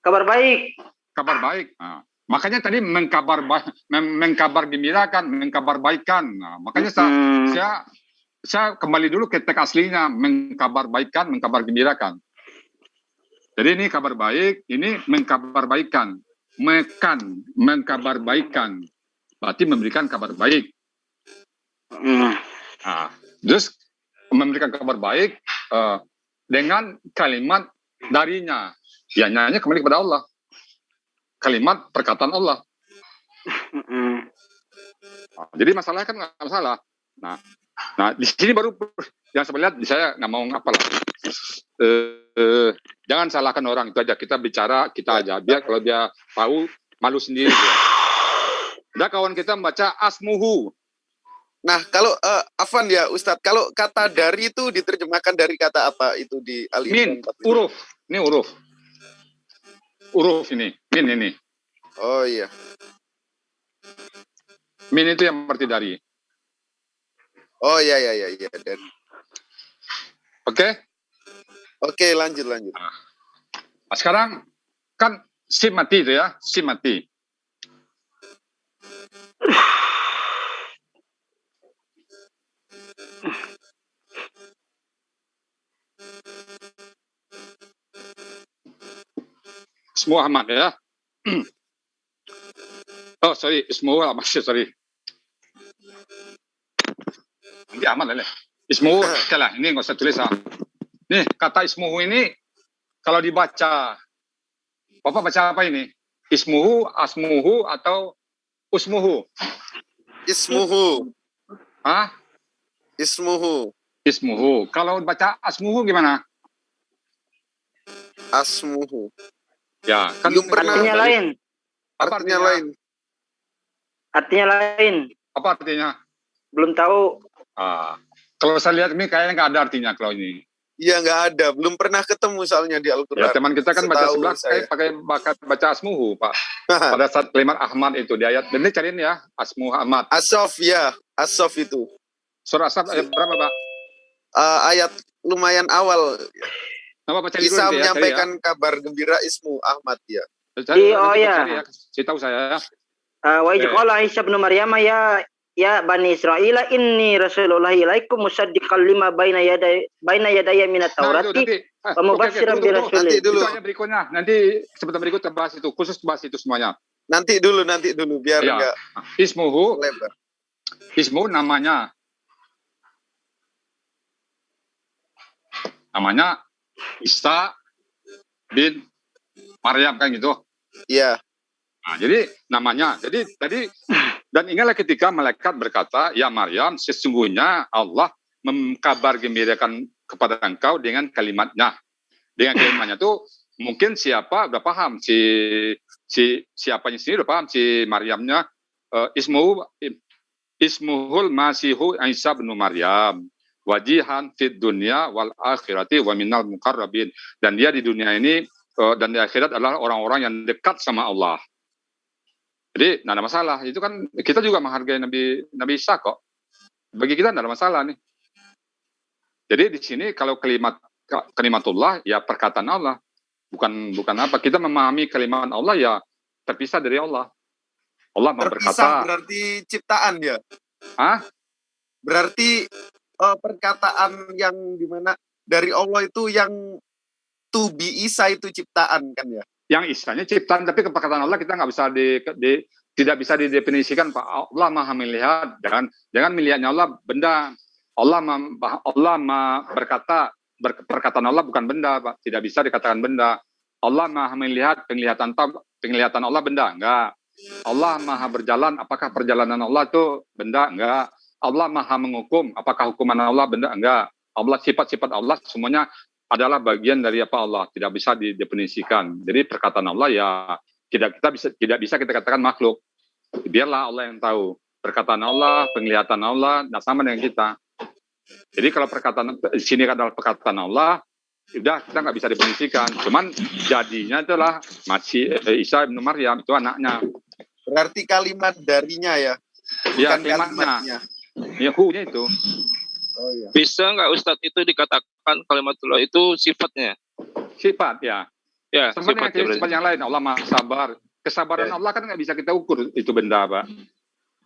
C: Kabar baik.
A: Kabar baik. Nah, makanya tadi mengkabar gembirakan, mengkabar baikkan. Nah, makanya saya kembali dulu ke teks aslinya, mengkabar baikkan, mengkabar gembirakan. Jadi ini kabar baik, ini mengkabar baikkan. Mengkabar baikkan. Berarti memberikan kabar baik. Nah, terus memberikan kabar baik dengan kalimat darinya. Ya, nyanyi kembali kepada Allah. Kalimat perkataan Allah. Jadi masalahnya kan nggak masalah. Nah, di sini baru yang saya lihat, saya nggak mau ngapal. Jangan salahkan orang, itu aja. Kita bicara, kita aja. Biar kalau dia tahu, malu sendiri. Ya. Ada kawan kita membaca asmuhu.
E: Nah, kalau Afwan ya Ustadz, kalau kata dari itu diterjemahkan dari kata apa itu di
A: Min, huruf. Ini huruf. Huruf ini. Min ini.
E: Oh iya.
A: Min itu yang berarti dari.
E: Oh iya. Dan. Oke, lanjut.
A: Nah, sekarang kan si mati itu ya, si mati. Ismu Ahmad ya. Oh sorry, Ismu Ahmad, sorry. Nanti Ahmad lah. Ismu, kalah. Ini nggak usah tulis. Nih kata ismuhu ini kalau dibaca, Bapak baca apa ini? Ismuhu, asmuhu atau usmuhu?
E: Ismuhu. Ismuhu.
A: Kalau baca asmuhu gimana?
E: Asmuhu.
A: Ya, kan
C: belum pernah. Artinya lain.
A: Apa artinya lain?
C: Artinya lain.
A: Apa artinya?
C: Belum tahu.
A: Kalau saya lihat ini kayaknya nggak ada artinya kalau ini.
E: Iya, nggak ada. Belum pernah ketemu soalnya di Al-Quran.
A: Ya, teman kita kan baca sebelah pakai baca asmuhu, Pak. Pada saat kalimat Ahmad itu di ayat. Dan ini cariin ya, asmuhu Ahmad.
E: Asof ya, Asof itu.
A: Surah Asaf ayat berapa, Pak?
E: Ayat lumayan awal. Isa
A: dulu,
E: menyampaikan kabar gembira ismu Ahmad ya.
C: Ya.
A: Saya tahu saya.
C: Wa qala Isa bin Maryam ya Bani Israel inni rasulullah ilaikum musaddiqan lima baina yadayya minat taurati wa mubasysyiran bi rasulin.
A: Nanti dulu. Itu hanya berikutnya. Nanti sebentar berikut bahas itu, khusus bahas itu semuanya.
E: Nanti dulu biar enggak
A: ismuhu
E: lebar.
A: Ismu namanya Isa bin Maryam kan gitu.
E: Iya.
A: Nah, jadi namanya. Jadi tadi dan ingatlah ketika malaikat berkata, ya Maryam, sesungguhnya Allah mengkabar gembirakan kepada engkau dengan kalimatnya. Dengan kalimatnya itu mungkin siapa udah paham siapanya sendiri udah paham si Maryamnya ismuhul masihu Isa bin Maryam wajihan fid dunya wal akhirati wa minal muqarrabin, dan dia di dunia ini dan di akhirat adalah orang-orang yang dekat sama Allah. Jadi tidak ada masalah. Itu kan kita juga menghargai Nabi Isa kok. Bagi kita tidak ada masalah nih. Jadi di sini kalau kalimatullah ya perkataan Allah, bukan apa. Kita memahami kalimat Allah ya terpisah dari Allah. Allah mau berkata.
E: Berarti ciptaan ya?
A: Hah?
E: Berarti perkataan yang dimana dari Allah itu yang to be Isa itu ciptaan kan ya?
A: Yang Isanya ciptaan, tapi perkataan Allah kita nggak bisa tidak bisa didefinisikan Pak. Allah Maha melihat, jangan melihatnya Allah benda. Allah berkata, perkataan Allah bukan benda, Pak. Tidak bisa dikatakan benda. Allah Maha melihat, penglihatan Allah benda, enggak. Allah Maha berjalan, apakah perjalanan Allah itu benda, enggak. Allah Maha menghukum, apakah hukuman Allah benda, enggak. Allah, sifat-sifat Allah semuanya adalah bagian dari apa Allah, tidak bisa didefinisikan. Jadi perkataan Allah ya tidak bisa kita katakan makhluk. Biarlah Allah yang tahu. Perkataan Allah, penglihatan Allah, tidak sama dengan kita. Jadi kalau perkataan di sini adalah perkataan Allah, sudah kita nggak bisa definisikan. Cuman jadinya itulah masih Isa bin Maryam itu anaknya.
E: Berarti kalimat darinya ya?
A: Bukan ya, kalimatnya. Ya, hu-nya itu.
E: Oh, iya.
I: Bisa nggak Ustadz itu dikatakan kalimatullah itu sifatnya?
A: Sifat ya.
I: Ya,
A: sama dengan sifat yang lain. Allah Maha sabar. Kesabaran Allah kan nggak bisa kita ukur itu benda, Pak.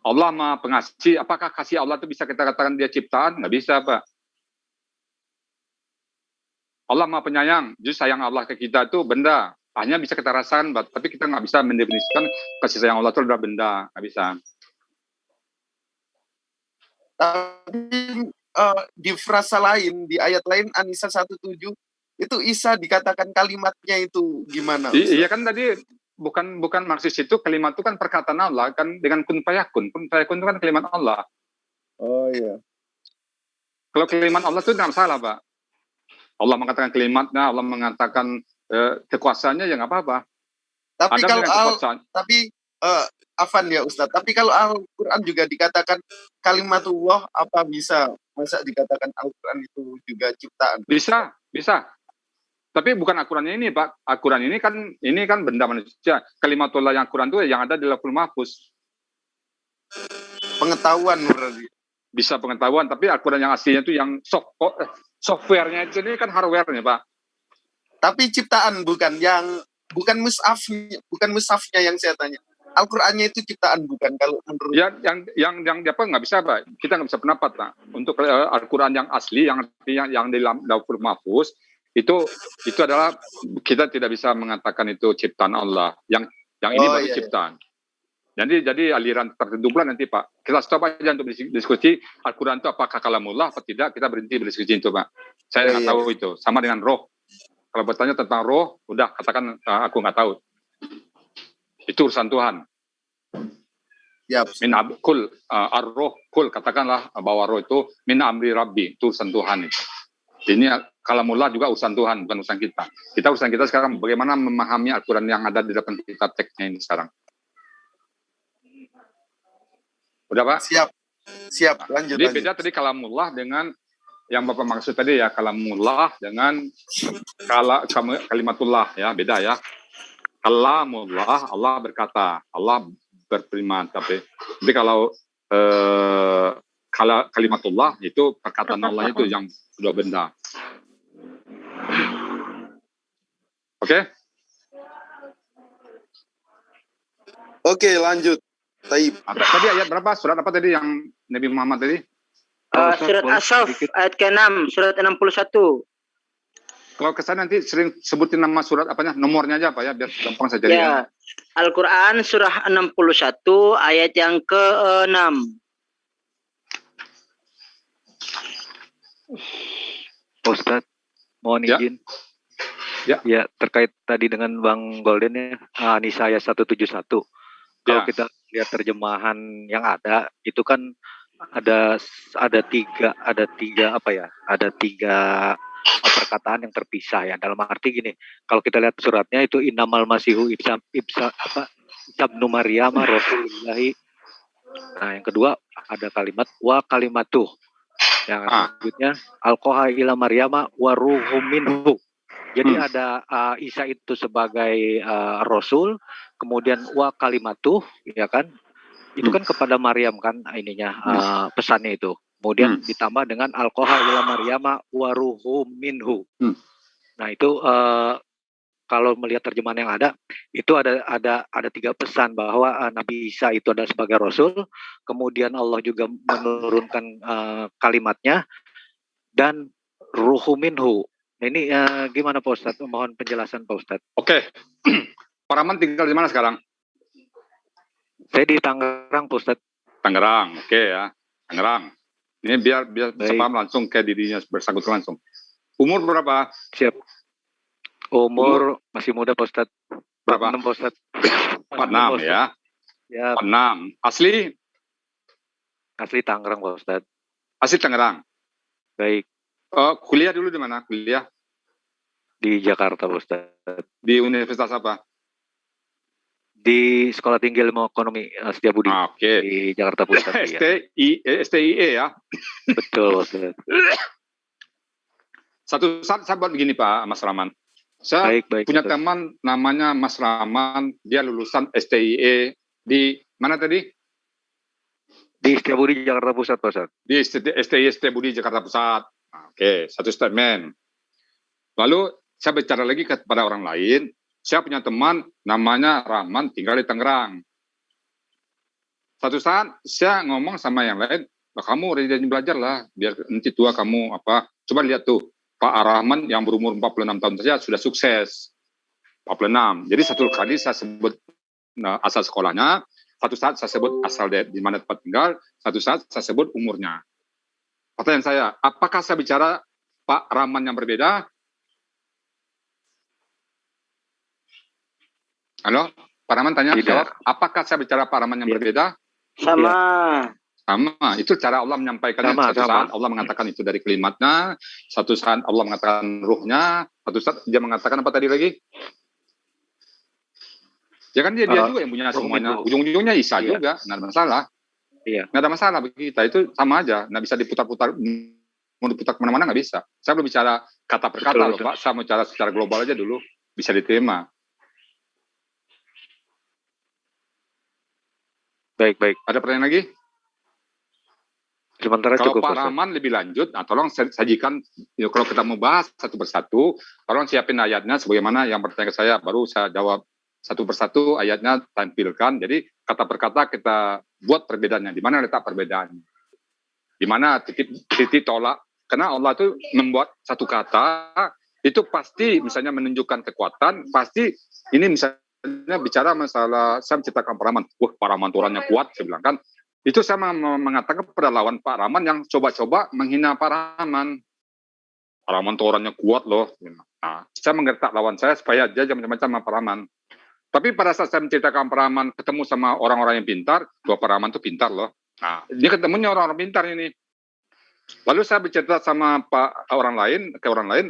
A: Allah Maha pengasih. Apakah kasih Allah itu bisa kita katakan dia ciptaan? Nggak bisa, Pak. Allah Maha penyayang. Justru sayang Allah ke kita itu benda. Hanya bisa kita rasakan, Pak. Tapi kita nggak bisa mendefinisikan kasih sayang Allah itu adalah benda. Nggak bisa.
E: Tapi di frasa lain, di ayat lain An-Nisa 17 itu Isa dikatakan kalimatnya itu gimana?
A: Iya kan tadi bukan marxis itu kalimat itu kan perkataan Allah kan dengan kun fayakun. Kun fayakun itu kan kalimat Allah.
E: Oh iya.
A: Kalau kalimat Allah itu tidak salah, Pak. Allah mengatakan kalimatnya, Allah mengatakan kekuasaannya ya nggak apa-apa.
E: Tapi Afan ya Ustadz, tapi kalau Al-Quran juga dikatakan kalimatullah, apa bisa masa dikatakan Al-Quran itu juga ciptaan?
A: Bisa. Tapi bukan Al-Qurannya ini, Pak. Al-Quran ini kan benda manusia. Kalimatullah yang Al-Quran itu yang ada di Lauhul Mahfuz.
E: Pengetahuan berarti.
A: Bisa pengetahuan, tapi Al-Quran yang aslinya itu yang softwarenya itu ini kan hardwarenya, Pak.
E: Tapi ciptaan bukan mushafnya yang saya tanya. Al-Qur'annya itu ciptaan bukan kalau menurut
A: ya yang apa nggak bisa, Pak. Kita nggak bisa pendapat, Pak. Untuk Al-Qur'an yang asli yang di Lauhul Mahfuz itu adalah kita tidak bisa mengatakan itu ciptaan Allah. Yang ini baru ciptaan. Jadi aliran tertentu pula nanti, Pak. Kita stop aja untuk diskusi Al-Qur'an itu apakah kalamullah atau tidak, kita berhenti berdiskusi itu, Pak. Saya nggak tahu itu. Sama dengan roh. Kalau bertanya tentang roh, udah katakan aku nggak tahu. Itu urusan Tuhan.
E: Ya.
A: Min kul ar-roh kul, katakanlah bahwa roh itu min amri rabbi, itu urusan Tuhan itu. Ini kalamullah juga urusan Tuhan, bukan urusan kita. Urusan kita sekarang bagaimana memahami Al-Qur'an yang ada di depan kita teksnya ini sekarang. Udah, Pak?
E: Siap. Lanjut.
A: Jadi beda tadi kalamullah dengan yang Bapak maksud tadi ya, kalamullah dengan kalimatullah ya, beda ya. Kalamullah, Allah berkata, Allah berfirman, tapi kalau kalimatullah itu perkataan Allah itu yang sudah benda.
E: Oke, lanjut. Taib.
A: Tadi ayat berapa? Surat apa tadi yang Nabi Muhammad tadi?
C: Surat As-Saff ayat ke-6, surat 61.
A: Kalau kesan nanti sering sebutin nama surat apanya, nomornya aja Pak ya, biar gampang saja.
C: Ya, Al-Quran surah 61 ayat yang ke-6.
F: Ustaz, mohon izin. Ya, terkait tadi dengan Bang Golden ya, Nisa ayat 171. Kalau kita lihat terjemahan yang ada, itu kan ada tiga perkataan yang terpisah ya. Dalam arti gini, kalau kita lihat suratnya itu innamal masihu ibnu Maryam rasulillahi. Nah, yang kedua ada kalimat wa kalimatuh. Yang selanjutnya alqaha ila Maryama wa ruhum minhu. Jadi ada Isa itu sebagai rasul, kemudian wa kalimatuh, ya kan? Itu kan kepada Maryam kan ininya pesannya itu. Kemudian ditambah dengan alqaha ila Maryama wa ruhum minhu. Nah, itu kalau melihat terjemahan yang ada, itu ada 3 pesan bahwa Nabi Isa itu adalah sebagai rasul, kemudian Allah juga menurunkan kalimatnya dan ruhu minhu. Nah, ini gimana Pak Ustadz? Mohon penjelasan Pak Ustadz.
A: Oke. Pak Rahman tinggal di mana sekarang?
F: Saya di Tangerang Pak Ustadz.
A: Tangerang, oke ya. Tangerang. Ini biar bisa paham langsung ke dirinya bersangkutan langsung. Umur berapa?
F: Siap. Umur masih muda Pak Ustadz.
A: Berapa?
F: 46 Pak Ustadz.
A: 46 ya.
F: Ya.
A: 46. Asli?
F: Asli Tangerang Pak Ustadz.
A: Asli Tangerang.
F: Baik.
A: Kuliah dulu di mana? Kuliah?
F: Di Jakarta Pak Ustadz.
A: Di universitas apa?
F: Di Sekolah Tinggi Ilmu Ekonomi Setiabudi.
A: Oke.
F: Di Jakarta Pusat.
A: STIE ya?
F: Betul Ustadz.
A: Satu saat saya buat begini Pak Mas Rahman. Saya punya teman namanya Mas Rahman, dia lulusan STIE di mana tadi?
F: Di Setiabudi Jakarta Pusat Pak Ustadz.
A: Di STIE Setiabudi Jakarta Pusat. Oke, satu statement. Lalu saya bicara lagi kepada orang lain. Saya punya teman namanya Rahman, tinggal di Tangerang. Satu saat saya ngomong sama yang lain, kamu rajin belajar lah, biar nanti tua kamu apa. Coba lihat tuh, Pak Rahman yang berumur 46 tahun saja sudah sukses. 46. Jadi satu kali saya sebut asal sekolahnya, satu saat saya sebut asal di mana tempat tinggal, satu saat saya sebut umurnya. Pertanyaan saya, apakah saya bicara Pak Rahman yang berbeda? Halo, Pak Rahman tanya, jawab, apakah saya bicara Pak Rahman yang berbeda?
C: Sama.
A: Sama, itu cara Allah menyampaikannya. Satu saat Allah mengatakan itu dari kalimatnya, satu saat Allah mengatakan ruhnya, satu saat dia mengatakan apa tadi lagi? Ya kan dia juga yang punya semuanya. Ujung-ujungnya Isa juga, nggak ada masalah. Nggak ada masalah bagi kita, itu sama aja, nggak bisa diputar-putar, mau diputar kemana-mana nggak bisa. Saya belum bicara kata per kata loh Pak, saya mau bicara secara global aja dulu, bisa diterima.
F: Baik.
A: Ada pertanyaan lagi?
F: Sementara
A: kalau
F: cukup,
A: Pak Rahman lebih lanjut, tolong sajikan, kalau kita mau bahas satu persatu, tolong siapin ayatnya sebagaimana yang bertanya ke saya, baru saya jawab satu persatu ayatnya tampilkan. Jadi kata per kata kita buat perbedaannya, di mana letak perbedaannya, di mana titik tolak. Karena Allah itu membuat satu kata itu pasti misalnya menunjukkan kekuatan, pasti ini misalnya bicara masalah saya menciptakan Pak Rahman, Pak Rahman orangnya kuat, saya bilang kan. Itu saya mengatakan kepada lawan Pak Rahman yang coba-coba menghina Pak Rahman. Pak Rahman itu orangnya kuat loh. Nah, saya menggertak lawan saya supaya dia jangan macam-macam sama Pak Rahman. Tapi pada saat saya menceritakan Pak Rahman ketemu sama orang-orang yang pintar, Pak Rahman itu pintar loh. Nah, dia ketemunya orang-orang pintar ini. Lalu saya bercerita sama orang lain,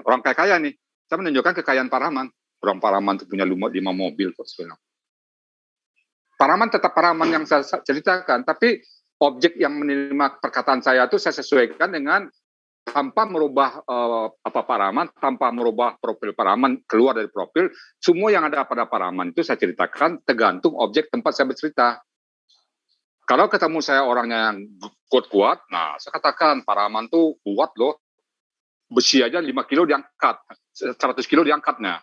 A: orang kaya-kaya nih. Saya menunjukkan kekayaan Pak Rahman. Orang Pak Rahman itu punya 5 mobil kok sebenarnya. Pak Rahman tetap Pak Rahman yang saya ceritakan, tapi objek yang menerima perkataan saya itu saya sesuaikan dengan tanpa merubah Pak Rahman, tanpa merubah profil Pak Rahman keluar dari profil. Semua yang ada pada Pak Rahman itu saya ceritakan tergantung objek tempat saya bercerita. Kalau ketemu saya orangnya yang kuat-kuat, nah saya katakan Pak Rahman tuh kuat loh, besi aja 5 kilo diangkat, 100 kilo diangkatnya.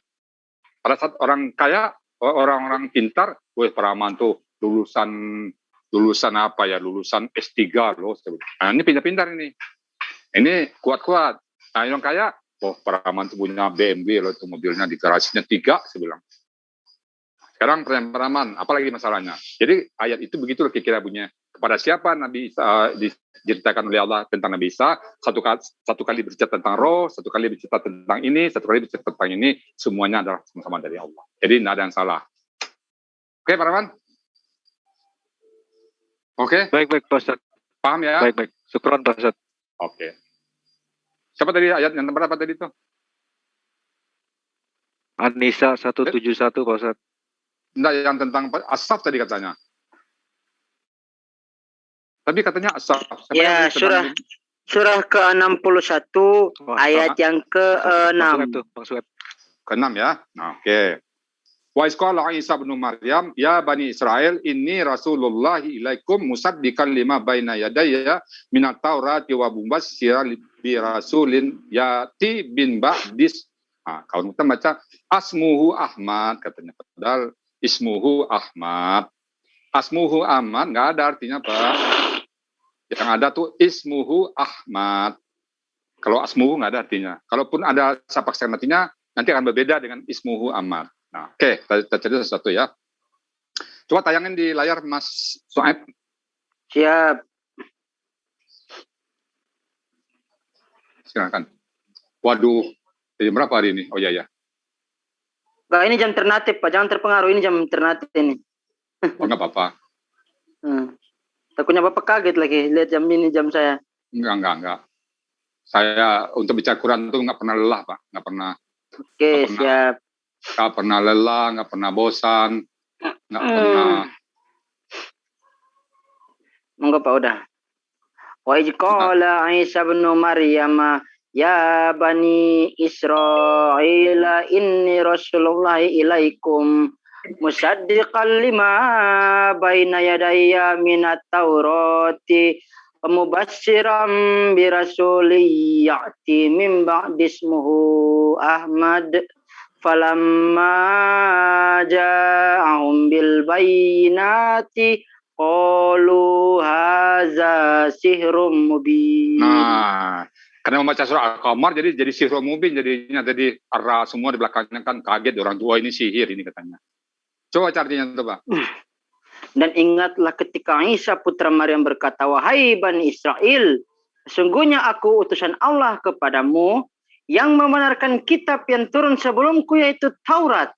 A: Pada saat orang kaya, orang-orang pintar, Pak Rahman tuh lulusan apa ya, lulusan S3 loh. Nah, ini pintar-pintar ini. Ini kuat-kuat. Nah, yang kaya, Pak Rahman tuh punya BMW loh, itu mobilnya di garasinya 3, saya bilang. Sekarang pertanyaan Pak Rahman, apalagi masalahnya? Jadi ayat itu begitu kira-kira bunyinya. Kepada siapa Nabi Isa diceritakan oleh Allah tentang Nabi Isa? Satu kali bercerita tentang roh, satu kali bercerita tentang ini, satu kali bercerita tentang ini. Semuanya adalah sama-sama dari Allah. Jadi tidak ada yang salah. Oke, Pak Rahman? Oke?
F: Baik, Pak Ustaz.
A: Paham ya?
F: Baik. Syukron, Pak Ustaz.
A: Oke. Siapa tadi ayat yang berapa tadi itu?
F: An-Nisa 171, Pak Ustaz.
A: Enggak, yang tentang As-Saff tadi katanya. Tapi katanya As-Saff.
C: Ya, surah ke-61 ayat yang ke-6.
A: Ke-6 ya. Nah, oke. Wa isqala Isa bin Maryam ya bani Israel inni rasulullah ilaikum musaddiqan lima baina yadayya minat taurati wa mubassyiran bi rasulin yati bin ba'dis. Nah, kalau kita baca asmuhu Ahmad katanya, padahal ismuhu Ahmad. Asmuhu Ahmad nggak ada artinya, Pak. Yang ada tuh ismuhu Ahmad. Kalau asmuhu nggak ada artinya. Kalaupun ada sapak artinya nanti akan berbeda dengan ismuhu Ahmad. Nah, oke, kita cerita sesuatu ya. Coba tayangin di layar Mas Soeb.
C: Siap.
A: Silakan. Waduh, jam berapa hari ini? Oh iya.
C: Nah, ini jam alternatif, Pak. Jangan terpengaruh, ini jam alternatif ini.
A: Oh, nggak apa-apa.
C: Takutnya Bapak kaget lagi, lihat jam ini, jam saya.
A: Enggak. Saya untuk bicara Quran itu nggak pernah lelah, Pak. Nggak pernah.
C: Oke, siap.
A: Nggak pernah lelah, nggak pernah bosan, nggak pernah.
C: Monggo Pak, udah. Wa ijqala Isa bin Maryam ya bani Israil inni rasulullah ilaikum musaddiqan lima baina yadayya minat taurati mubassiran bi rasulin ya'ti min ba'di ismuhu Ahmad falamma ja'ahum bil bayyinati qalu hadza sihrum mubin.
A: Nah, karena membaca surah Al-Qamar jadi sihrum mubin jadinya, jadi arah semua di belakangnya kan kaget orang tua, ini sihir ini katanya. Coba artinya itu, Pak.
C: Dan ingatlah ketika Isa putra Maryam berkata, wahai Bani Israel, sesungguhnya aku utusan Allah kepadamu yang membenarkan kitab yang turun sebelumku yaitu Taurat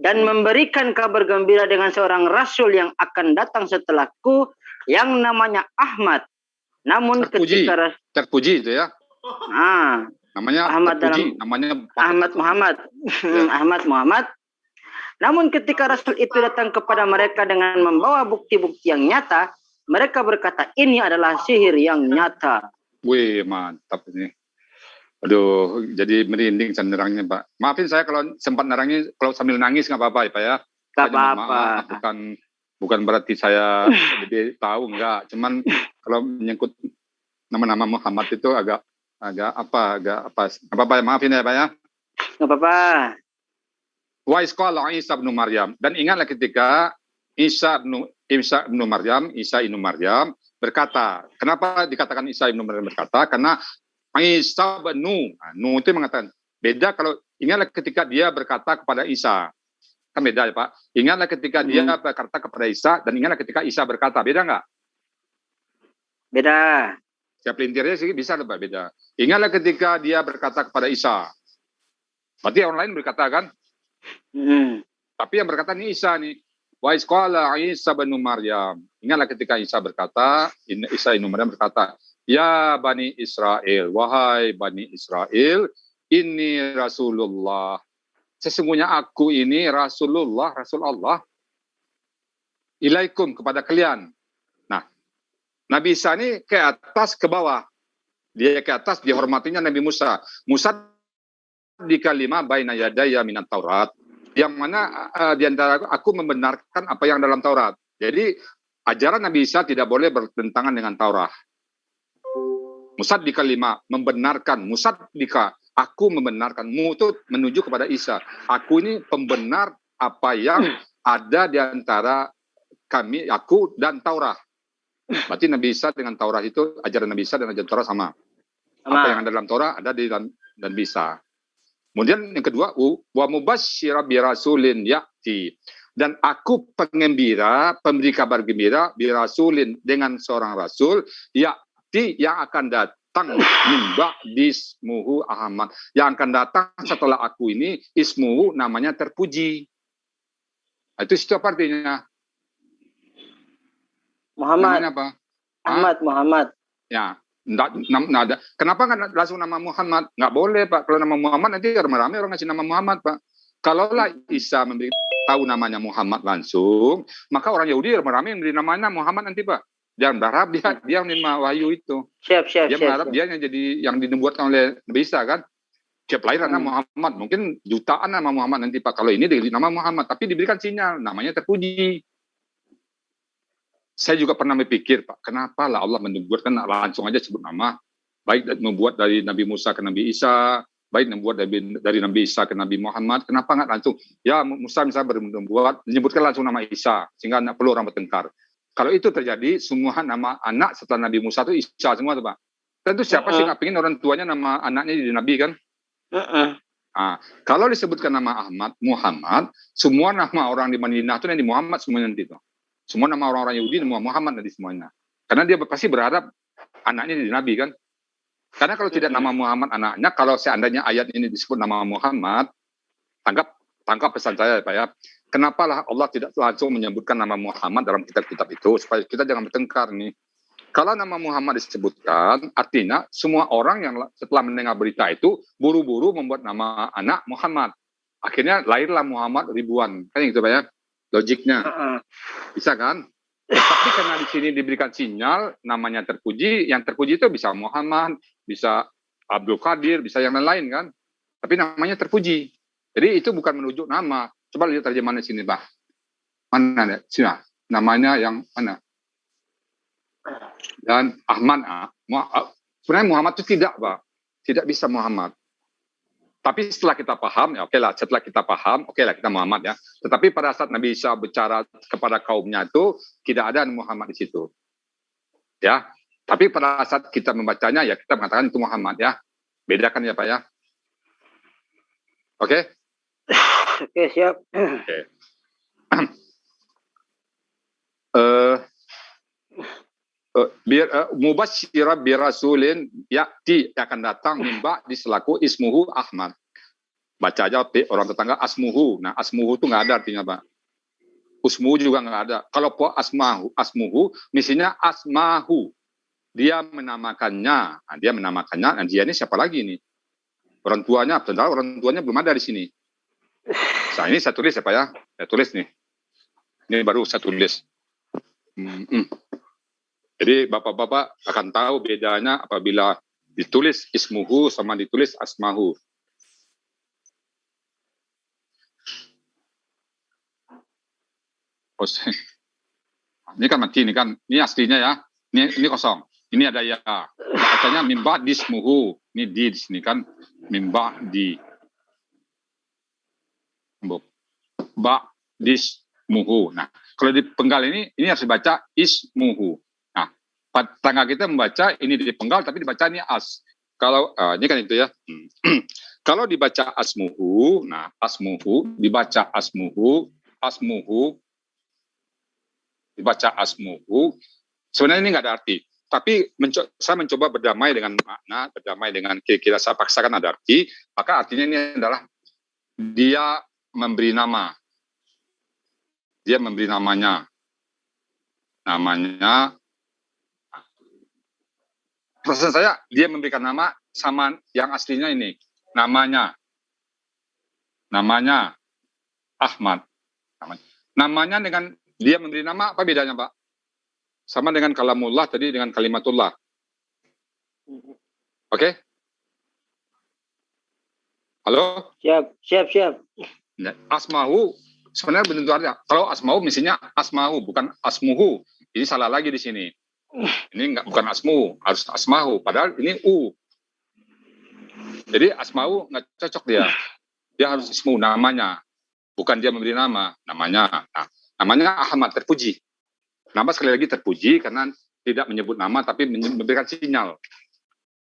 C: dan memberikan kabar gembira dengan seorang rasul yang akan datang setelahku yang namanya Ahmad. Namun
A: terpuji itu ya.
C: Nah,
A: namanya
C: Ahmad
A: terpuji, namanya
C: Ahmad Muhammad. Ahmad Muhammad. Namun ketika rasul itu datang kepada mereka dengan membawa bukti-bukti yang nyata, mereka berkata ini adalah sihir yang nyata.
A: Wih, mantap ini. Aduh, jadi merinding saya nerangnya, Pak. Maafin saya kalau sempat nerangnya, kalau sambil nangis nggak apa-apa ya, Pak ya.
C: Nggak apa-apa.
A: Bukan berarti saya lebih tahu, enggak. Cuman kalau menyangkut nama-nama Muhammad itu agak apa ya, maafin ya, Pak ya.
C: Nggak apa-apa.
A: Wa isqala Isa bin Maryam, dan ingatlah ketika Isa bin Maryam berkata. Kenapa dikatakan Isa bin Maryam berkata? Karena Isa bin Nuh itu mengatakan beda. Kalau ingatlah ketika dia berkata kepada Isa, kan beda ya Pak. Ingatlah ketika dia berkata kepada Isa dan ingatlah ketika Isa berkata, beda nggak?
C: Beda.
A: Siap pelintirnya sih bisa Pak, beda. Ingatlah ketika dia berkata kepada Isa. Berarti orang lain berkata kan? Tapi yang berkata ini Isa nih. Wa isqala Isa bin Maryam. Ingatlah ketika Isa berkata, Isa bin Maryam berkata, ya Bani Israel, wahai Bani Israel, ini Rasulullah. Sesungguhnya aku ini Rasulullah, Rasul Allah. Ilaikum, kepada kalian. Nah, Nabi Isa ini ke atas, ke bawah. Dia ke atas, dihormatinya Nabi Musa. Musa di kalimah baina yadaya minat Taurat. Yang mana di antara aku membenarkan apa yang dalam Taurat. Jadi, ajaran Nabi Isa tidak boleh bertentangan dengan Taurat. Musaddiqa lima, membenarkan. Musaddiqa, aku membenarkan. Mu itu menuju kepada Isa. Aku ini pembenar apa yang ada di antara kami, aku dan Taurat. Berarti Nabi Isa dengan Taurat itu, ajaran Nabi Isa dan ajaran Taurat sama. Apa yang ada dalam Taurat ada di dalam Nabi Isa. Kemudian yang kedua, wa mubasysyira bi rasulin ya'ti. Dan aku pengembira, pemberi kabar gembira, birasulin dengan seorang rasul, yakti yang akan datang mimba dismuhu Ahmad. Yang akan datang setelah aku ini, ismuhu namanya terpuji. Itu apa artinya?
C: Muhammad.
A: Namanya apa?
C: Muhammad.
A: Ya. Nada. Kenapa nggak langsung nama Muhammad? Nggak boleh, Pak. Kalau nama Muhammad nanti ramai orang ngasih nama Muhammad, Pak. Kalaulah Isa memberi tahu namanya Muhammad langsung, maka orang Yahudi ramai yang beri namanya Muhammad nanti, Pak. Jangan berharap dia menerima wahyu itu.
C: Siap.
A: Dia berharap dia yang jadi yang dinubuatkan oleh Nabi Isa kan. Siap lahir nama Muhammad, mungkin jutaan nama Muhammad nanti, Pak. Kalau ini nama Muhammad, tapi diberikan sinyal namanya terpuji. Saya juga pernah berpikir, Pak, kenapa lah Allah menubuatkan langsung aja sebut nama, baik membuat dari Nabi Musa ke Nabi Isa, baik membuat dari Nabi Isa ke Nabi Muhammad, kenapa nggak langsung? Ya Musa misalnya membuat, menyebutkan langsung nama Isa, sehingga nggak perlu orang bertengkar. Kalau itu terjadi, semua nama anak setelah Nabi Musa itu Isa semua, tuh, Pak. Tentu siapa sih nggak pengen orang tuanya nama anaknya jadi Nabi kan? Nah, kalau disebutkan nama Ahmad, Muhammad, semua nama orang di Madinah itu yang di Muhammad semuanya nanti tuh. Semua nama orang-orang Yahudi nama Muhammad nanti semuanya. Karena dia pasti berharap anaknya jadi Nabi kan? Karena kalau tidak nama Muhammad anaknya, kalau seandainya ayat ini disebut nama Muhammad, tangkap pesan saya Pak ya. Kenapa lah Allah tidak langsung menyebutkan nama Muhammad dalam kitab-kitab itu, supaya kita jangan bertengkar nih. Kalau nama Muhammad disebutkan, artinya semua orang yang setelah mendengar berita itu, buru-buru membuat nama anak Muhammad. Akhirnya lahirlah Muhammad ribuan. Kan gitu Pak ya? Logiknya. Bisa kan? Tapi karena di sini diberikan sinyal, namanya terpuji, yang terpuji itu bisa Muhammad, bisa Abdul Qadir, bisa yang lain kan? Tapi namanya terpuji. Jadi itu bukan menunjuk nama. Coba lihat terjemahan di sini, Pak. Mana ya? Sini. Namanya yang mana? Dan Ahmad. Sebenarnya Muhammad itu tidak, Pak. Tidak bisa Muhammad. Tapi setelah kita paham, ya oke lah. Setelah kita paham, oke lah kita Muhammad ya. Tetapi pada saat Nabi Isa bicara kepada kaumnya itu, tidak ada Muhammad di situ. Ya. Tapi pada saat kita membacanya, ya kita mengatakan itu Muhammad ya. Bedakan ya Pak ya. Oke?
C: Oke, siap.
A: Oke. Mubasyira birasulin yakti akan datang mimba di selaku ismuhu Ahmad. Baca aja orang tetangga asmuhu. Nah asmuhu itu nggak ada artinya Pak. Usmuhu juga nggak ada. Kalau po asmuhu misinya asmahu. Dia menamakannya. Nah, dia menamakannya. Nah, dia ini siapa lagi nih? Orang tuanya. Padahal orang tuanya belum ada di sini. Nah ini saya tulis ya Pak ya. Saya tulis nih. Ini baru saya tulis. Jadi bapak-bapak akan tahu bedanya apabila ditulis ismuhu sama ditulis asmahu. Ini kan mati, ini kan, ini aslinya ya. Ini kosong. Ini ada ya. Katanya mimba dismuhu. Ini di sini kan mimba di. Ba dismuhu. Nah, kalau di penggal ini harus dibaca ismuhu. Tangga kita membaca ini dipenggal tapi dibaca ini as. Kalau ini kan itu ya. Kalau dibaca asmuhu, nah asmuhu dibaca asmuhu, dibaca asmuhu. Sebenarnya ini nggak ada arti. Tapi saya mencoba berdamai dengan makna, berdamai dengan kira-kira saya paksakan ada arti. Maka artinya ini adalah dia memberi nama. Dia memberi namanya. Namanya. Perasaan saya, dia memberikan nama sama yang aslinya ini. Namanya Ahmad. Namanya dengan dia memberi nama, apa bedanya Pak? Sama dengan kalamullah tadi dengan kalimatullah. Oke? Halo?
C: Siap.
A: Asmahu, sebenarnya bentuk artinya. Kalau asmahu, mestinya asmahu, bukan asmuhu. Ini salah lagi di sini. Ini bukan asmu, harus asmahu. Padahal ini u. Jadi asmahu nggak cocok dia. Dia harus ismu namanya. Bukan dia memberi nama, namanya. Nah, namanya Ahmad terpuji. Nama sekali lagi terpuji karena tidak menyebut nama tapi memberikan sinyal.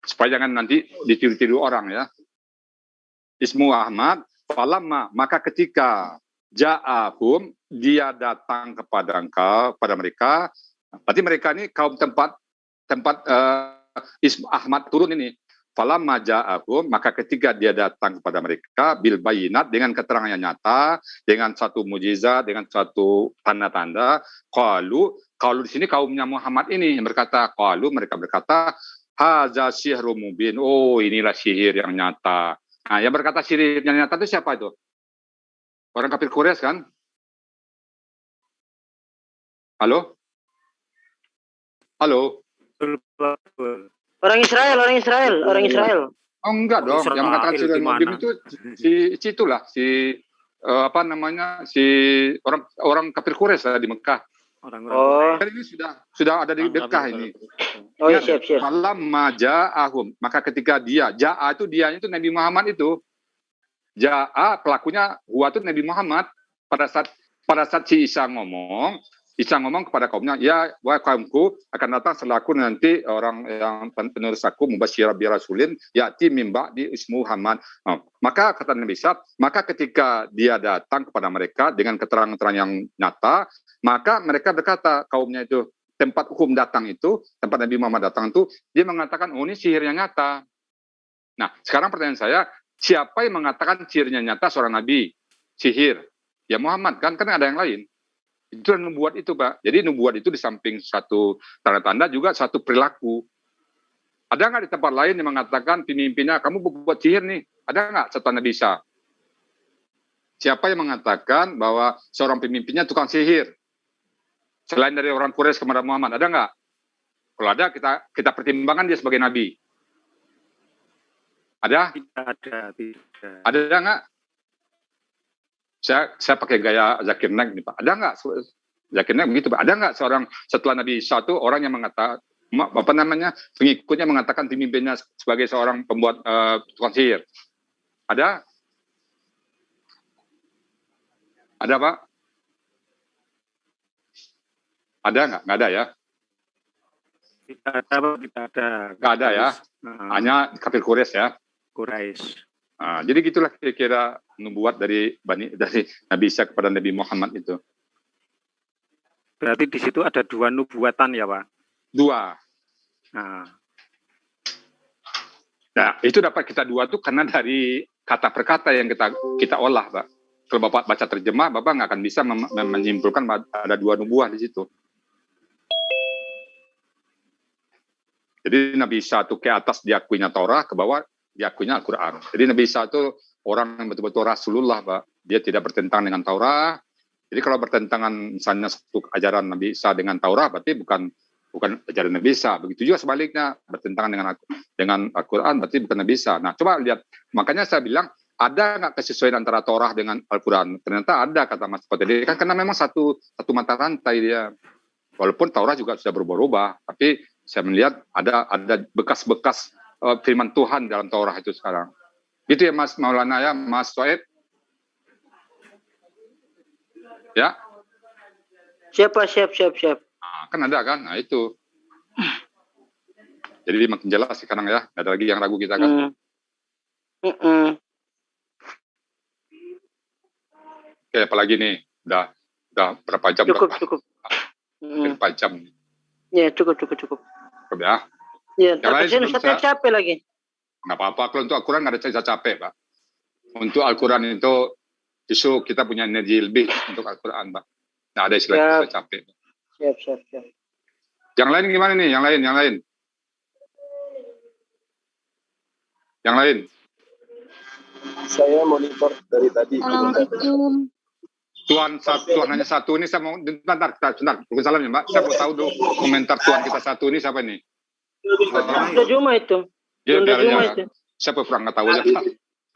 A: Supaya jangan nanti ditiru-tiru orang ya. Ismu Ahmad, falamma, maka ketika ja'ahum, dia datang kepada mereka. Berarti mereka ini kaum tempat Ahmad turun ini. Falamma ja'ahum, maka ketika dia datang kepada mereka bil bayinat, dengan keterangan yang nyata, dengan satu mujizat, dengan satu tanda-tanda, qalu di sini kaumnya Muhammad ini mereka berkata haza sihrum mubin. Oh, inilah sihir yang nyata. Nah, yang berkata sihir yang nyata itu siapa itu? Orang kafir Quraisy kan? Halo?
C: Orang Israel.
A: Oh, enggak dong.
J: Israel,
A: Yang mengatakan sihir mubin itu si orang kafir Quraisy di Mekah. Kan ini sudah ada di Mekah ini.
C: Oh iya, siap.
A: Falamma ja'ahum, maka ketika dia itu Nabi Muhammad itu. Ja'a pelakunya huwa itu Nabi Muhammad. Pada saat si Isa ngomong kepada kaumnya, ya wa kaumku akan datang selaku nanti orang yang penerus aku mubasyirah bi rasulin ya'ti min ba'di ismu Muhammad. Maka kata Nabi Isa, maka ketika dia datang kepada mereka dengan keterangan-keterangan yang nyata, maka mereka berkata, kaumnya itu, tempat tempat Nabi Muhammad datang itu, dia mengatakan, oh ini sihirnya nyata. Nah, sekarang pertanyaan saya, siapa yang mengatakan sihirnya nyata seorang Nabi? Sihir. Ya Muhammad, kan ada yang lain. Itu nubuat itu, Pak. Jadi nubuat itu di samping satu tanda-tanda juga satu perilaku. Ada nggak di tempat lain yang mengatakan pemimpinnya, kamu buat sihir nih? Ada nggak setelah Nabi Isa? Siapa yang mengatakan bahwa seorang pemimpinnya tukang sihir? Selain dari orang Quraisy kepada Muhammad, ada nggak? Kalau ada, kita pertimbangkan dia sebagai Nabi. Ada? Tidak. Ada nggak? Saya pakai gaya Zakir Naik nih, Pak. Ada nggak Zakir Naik begitu, Pak? Ada nggak seorang setelah Nabi Isa itu orang yang mengatakan pengikutnya mengatakan pemimpinnya sebagai seorang pembuat tukang sihir? Ada? Ada, Pak? Ada nggak? Nggak ada ya?
J: Tidak ada, Pak. Tidak ada.
A: Nggak ada ya? Hanya kafir Quraisy ya?
J: Quraisy.
A: Jadi gitulah kira-kira nubuat dari Nabi Isa kepada Nabi Muhammad itu.
J: Berarti di situ ada 2 nubuatan ya, Pak?
A: 2. Nah, itu dapat kita 2 tuh karena dari kata per kata yang kita olah, Pak. Kalau Bapak baca terjemah, Bapak nggak akan bisa menyimpulkan ada 2 nubuah di situ. Jadi Nabi Isa itu ke atas diakuinya Taurat, ke bawah diakuinya Al-Quran. Jadi Nabi Isa itu orang yang betul-betul Rasulullah, Pak. Dia tidak bertentangan dengan Taurat. Jadi kalau bertentangan misalnya satu ajaran Nabi Isa dengan Taurat, berarti bukan ajaran Nabi Isa. Begitu juga sebaliknya, bertentangan dengan Al-Quran, berarti bukan Nabi Isa. Nah, coba lihat. Makanya saya bilang, ada nggak kesesuaian antara Taurat dengan Al-Quran? Ternyata ada, kata Mas Potedi. Kan karena memang satu mata rantai dia. Walaupun Taurat juga sudah berubah-ubah, tapi saya melihat ada bekas-bekas firman Tuhan dalam Taurat itu sekarang. Gitu ya Mas Maulana ya, Mas Soeb? Ya?
C: Siap.
A: Kan ada kan? Nah itu. Jadi makin jelas sekarang ya, nggak ada lagi yang ragu kita kan. Oke, apalagi nih, udah berapa jam?
C: Cukup.
A: Berapa jam?
C: Ya, cukup.
A: Cukup ya.
C: Ya, tapi saya capek lagi.
A: Nggak apa-apa, kalau untuk Al-Quran nggak ada cerita capek, Pak. Untuk Al-Quran itu, justru kita punya energi lebih untuk Al-Quran, Pak. Nggak ada istilah kita capek.
C: Siap.
A: Yang lain gimana nih? Yang lain?
D: Saya monitor dari tadi.
G: Assalamualaikum.
A: Tuan hanya satu ini, saya mau bentar, salam ya Mbak. Saya mau tahu dulu komentar Tuan kita satu ini siapa nih?
C: Sudah Juma itu.
A: Ya, itu. Siapa kurang nggak tahu ya Pak.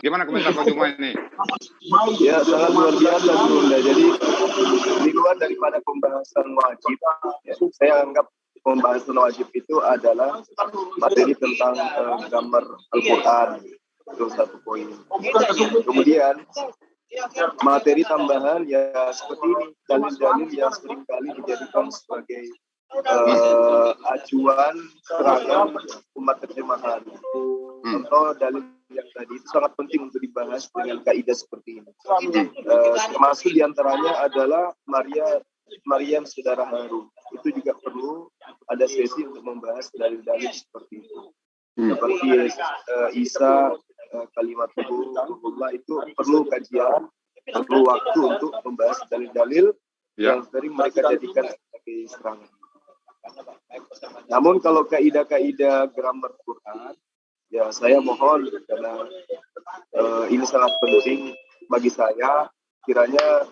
A: Gimana komentar Pak Juma ini?
D: Ya, sangat luar biasa Bunda. Jadi di luar daripada pembahasan wajib, ya, saya anggap pembahasan wajib itu adalah materi tentang gambar Al-Quran. Itu satu poin. Kemudian materi tambahan ya seperti ini, dalil-dalil yang seringkali dijadikan sebagai acuan seragam umat terjemahan. Contoh dalil yang tadi itu sangat penting untuk dibahas dengan kaidah seperti ini. Termasuk diantaranya adalah Maryam saudara Harun. Itu juga perlu ada sesi untuk membahas dalil-dalil seperti itu. Seperti Isa kalimatullah itu perlu kajian, perlu waktu untuk membahas dalil-dalil yang sering mereka jadikan sebagai serangan. Namun kalau kaidah-kaidah grammar Quran, ya saya mohon karena ini sangat penting bagi saya. Kiranya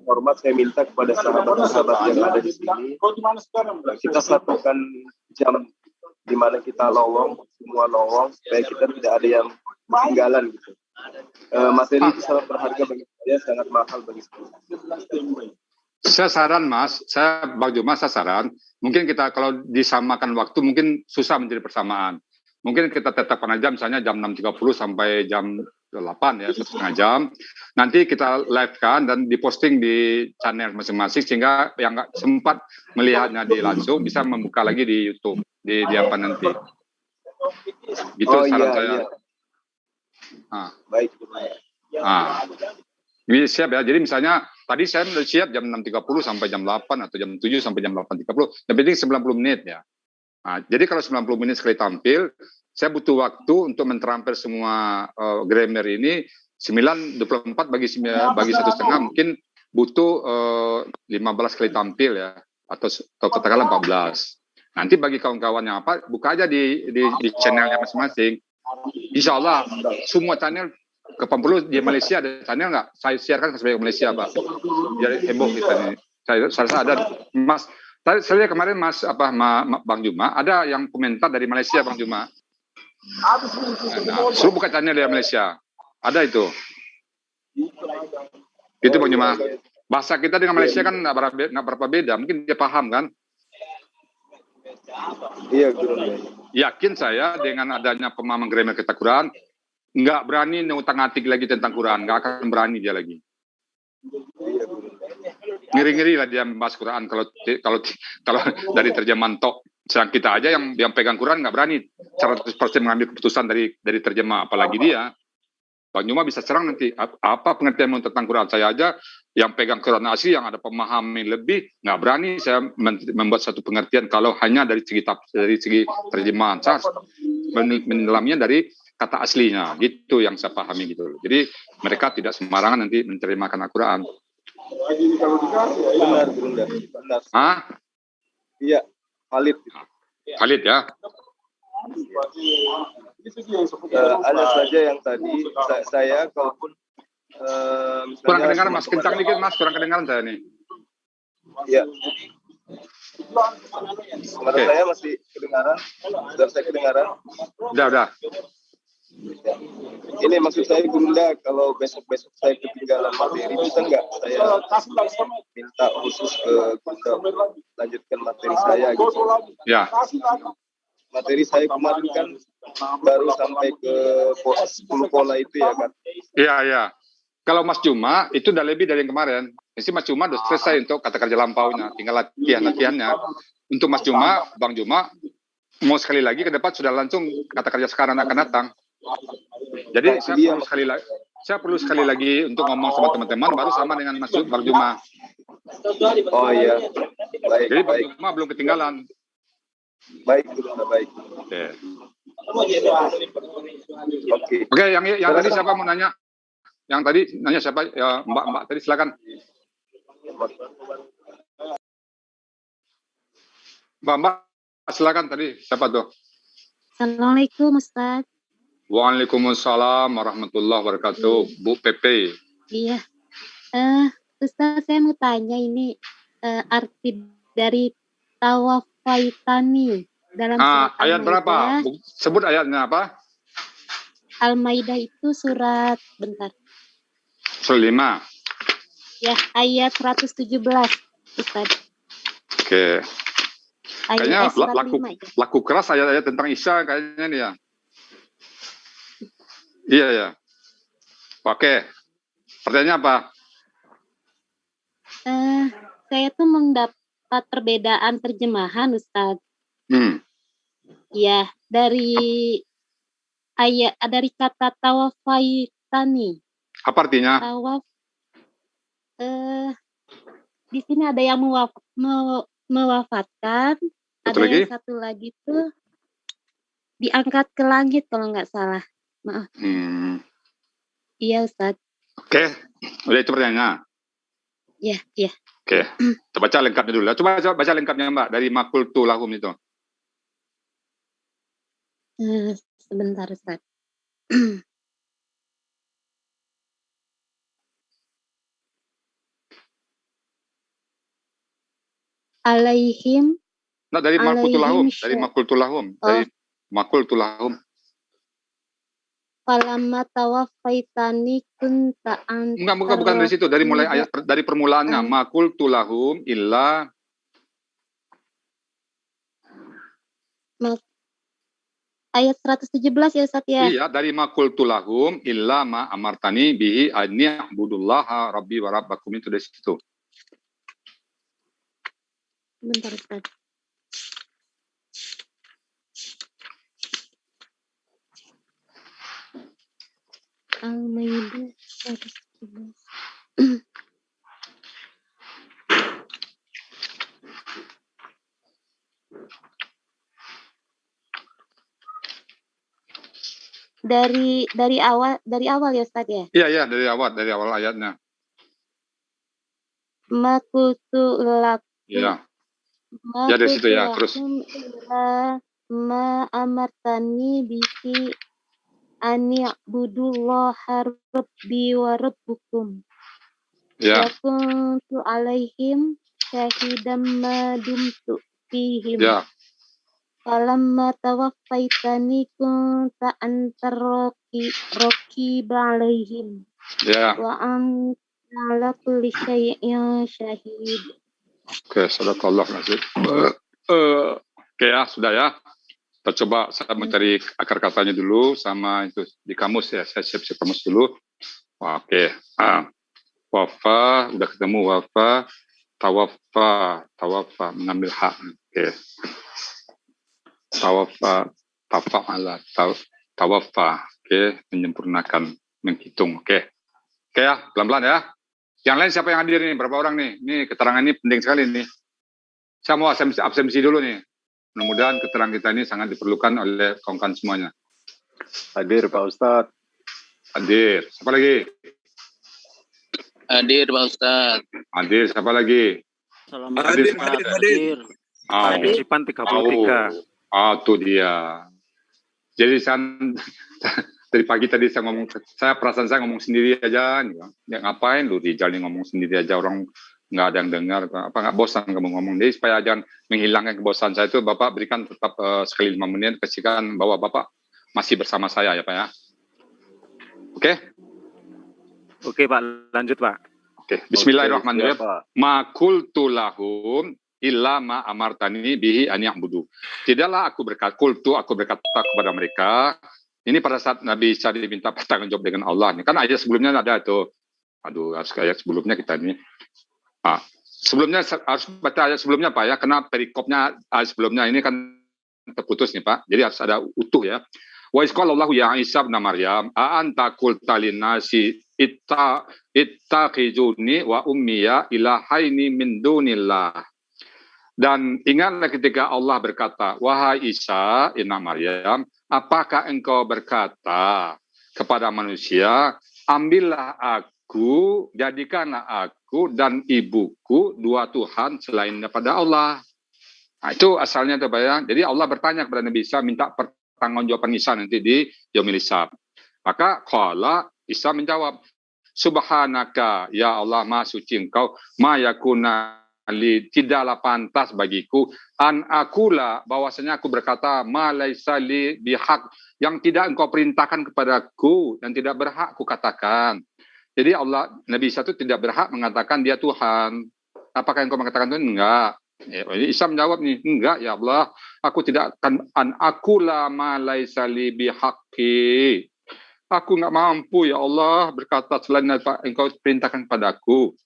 D: hormat saya minta kepada sahabat-sahabat yang ada di sini, kita satukan jam di mana kita lowong, semua lowong, supaya kita tidak ada yang ketinggalan gitu. Materi itu sangat berharga bagi saya, sangat mahal bagi saya.
A: Saya saran Mas, Bang Juma, saya saran, mungkin kita kalau disamakan waktu mungkin susah menjadi persamaan. Mungkin kita tetapkan aja misalnya jam 6.30 sampai jam 8 ya, 1,5 jam. Nanti kita live-kan dan diposting di channel masing-masing sehingga yang nggak sempat melihatnya di langsung bisa membuka lagi di YouTube, di apa nanti. Gitu saran saya. Iya.
D: Baik.
A: Ini siap ya. Jadi misalnya tadi saya sudah siap jam 6.30 sampai jam 8 atau jam 7 sampai jam 8.30. Yang penting 90 menit ya. Nah, jadi kalau 90 menit sekali tampil, saya butuh waktu untuk menterampil semua grammar ini 9.24 bagi 1,5 mungkin butuh 15 kali tampil ya, atau katakanlah 14. Nanti bagi kawan-kawan yang apa, buka aja di channelnya masing-masing. Insya Allah semua channel kapan perlu di Malaysia ada channel nggak? Saya siarkan ke sebagai Malaysia Pak. Biar heboh kita ini. Saya ada Mas. Saya lihat kemarin Mas Bang Juma ada yang komentar dari Malaysia Bang Juma. Nah, suruh buka channel dari Malaysia. Ada itu. Itu Bang Juma. Bahasa kita dengan Malaysia kan nggak berapa beda. Mungkin dia paham kan?
D: Iya.
A: Yakin saya dengan adanya pemahaman grammar kita Quran, nggak berani ngutang-atik lagi tentang Quran, nggak akan berani dia lagi. Ngeri-ngeri lah dia membahas Quran kalau dari terjemahan tok. Sedang kita aja yang pegang Quran nggak berani 100% mengambil keputusan dari terjemah, apalagi dia. Bang Juma bisa serang nanti apa pengertian tentang Quran. Saya aja yang pegang Quran asli yang ada pemahaman lebih nggak berani saya membuat satu pengertian kalau hanya dari segi terjemahan. Saya menyelamnya dari kata aslinya, gitu yang saya pahami gitu. Jadi mereka tidak sembarangan nanti menerjemahkan Al-Quran.
D: Benar. Iya, valid.
A: Valid ya.
D: Ada saja yang tadi saya kalaupun
A: kurang kedengaran Mas, kencang dikit Mas, kurang kedengaran saya nih.
D: Iya. Suara saya masih kedengaran? Sudah saya kedengaran?
A: Udah.
D: Ini maksud saya Gunda, kalau besok-besok saya ketinggalan materi, bisa nggak saya minta khusus ke Gunda lanjutkan materi saya gitu?
A: Ya.
D: Materi saya kemarin kan baru sampai ke 10 pola itu ya kan?
A: Iya. Kalau Mas Juma itu udah lebih dari yang kemarin. Jadi Mas Juma udah selesai untuk kata kerja lampaunya, tinggal latihannya. Untuk Mas Juma, Bang Juma mau sekali lagi ke depan sudah langsung kata kerja sekarang akan datang. Jadi saya perlu sekali lagi untuk ngomong sama teman-teman baru sama dengan Mas Bang Juma.
D: Oh iya. Baik.
A: Jadi Bang Juma belum ketinggalan.
D: Baik.
A: Oke, yang tadi siapa mau nanya? Yang tadi nanya siapa? Ya, Mbak tadi silakan. Mbak silakan tadi siapa tuh?
G: Assalamualaikum Ustaz.
A: Waalaikumsalam warahmatullahi wabarakatuh. Bu Pepe.
G: Iya. Ustaz, saya mau tanya ini arti dari tawafaitani dalam surat
A: ayat berapa? Sebut ayatnya apa?
G: Al-Maidah itu surat bentar.
A: Surat 5.
G: Ya, ayat 117, Ustaz.
A: Oke. Kayaknya laku keras ayat-ayat tentang Isa kayaknya nih ya. Iya ya. Oke. Pertanyaannya apa?
G: Saya tuh terdapat perbedaan terjemahan, Ustaz. Ya, dari kata tawafaitani.
A: Apa artinya?
G: Tawaf. Di sini ada yang mewafatkan, ada yang satu lagi tuh diangkat ke langit kalau nggak salah. Maaf. Iya, Ustaz.
A: Oke, udah itu pertanyaannya.
G: Iya.
A: Oke, kita baca lengkapnya dulu. Coba baca lengkapnya, Mbak, dari makultu lahum itu.
G: Sebentar, Ustaz. Alaihim.
A: Nah, dari makultu lahum, dari makultu lahum, dari makultu lahum.
G: Falamma tawaffaitani kunta anta.
A: Enggak, bukan dari situ, dari mulai ayat dari permulaannya. Makultu lahum illa
G: ayat 117 ya, Ustaz ya.
A: Iya, dari makultu lahum illa ma amartani bihi ani'budullaha rabbi wa rabbakum, itu dari situ.
G: Bentar, Ustaz. Al-Maidah 117. Dari awal ya, Ustaz ya?
A: Iya, dari awal ayatnya.
G: Makultu lakum.
A: Iya. Ya dari situ ya, terus.
G: Ma amartani bihi ani'budullaha rabbi wa rabbukum.
A: Ya.
G: Wa kuntu alaihim syahidan ma dumtu fihim.
A: Ya.
G: Falamma tawaffaitani kunta antar raqiba alaihim.
A: Ya.
G: Wa anta ala kulli syai'in syahid.
A: Oke, sadaqallahu azim. Oke ya, sudah ya. Kita coba saya mencari akar katanya dulu sama itu di kamus ya. Saya siap-siap kamus dulu. Oke. Wafa, udah ketemu wafa. Tawafa, mengambil hak. Oke. Tawafa. Oke, menyempurnakan, menghitung. Oke ya, pelan-pelan ya. Yang lain siapa yang hadir nih? Berapa orang nih? Ini keterangan ini penting sekali nih. Saya mau absensi dulu nih. Mudah-mudahan keterangan kita ini sangat diperlukan oleh kawan-kawan semuanya.
H: Hadir Pak Ustadz.
A: Hadir. Siapa lagi?
I: Hadir Pak Ustadz.
A: Hadir. Siapa lagi?
I: Hadir.
J: Partisipan 33.
A: Itu dia. Jadi dari pagi tadi perasaan saya ngomong sendiri aja. Ya, ngapain lu Rijal nih ngomong sendiri aja, orang nggak ada yang dengar, apa nggak bosan kamu ngomong. Jadi supaya jangan menghilangkan kebosanan saya itu, Bapak berikan tetap sekali 5 menit, pastikan bahwa Bapak masih bersama saya ya Pak ya. Oke?
J: Oke Pak, lanjut Pak.
A: Oke, bismillahirrahmanirrahim. Ma qultu lahum illa ma amartani bihi an ya'budu. Tidaklah aku berkata kepada mereka. Ini pada saat Nabi Isa diminta bertanggung jawab dengan Allah. Ini kan ayat sebelumnya ada itu. Harus ayat sebelumnya kita ini. Sebelumnya harus baca ayat sebelumnya Pak ya, karena perikopnya ayat sebelumnya ini kan terputus nih Pak. Jadi harus ada utuh ya. Wa isqalallahu ya Isa ibn Maryam a anta qulta linnasi ittaqizuni wa ummiya ilahaini min dunillah. Dan ingatlah ketika Allah berkata, wahai Isa ibn Maryam, apakah engkau berkata kepada manusia, ambillah aku, jadikanlah aku dan ibuku dua Tuhan selain daripada Allah. Nah, itu asalnya tuh Pak ya. Jadi Allah bertanya kepada Nabi Isa, minta pertanggungjawaban Isa nanti di Yaumil Hisab. Maka qala Isa menjawab, subhanaka ya Allah, maha suci engkau, ma yakuna li, tidaklah pantas bagiku an akula, bahwasanya aku berkata ma laisa li bihaq, yang tidak engkau perintahkan kepadaku dan tidak berhak ku katakan. Jadi Nabi Isa itu tidak berhak mengatakan dia Tuhan. Apakah engkau mengatakan Tuhan? Enggak. Isa menjawab nih, enggak ya Allah, aku tidak akan an akula ma laisa li bihaqqi. Aku enggak mampu ya Allah berkata selain apa engkau perintahkan padaku.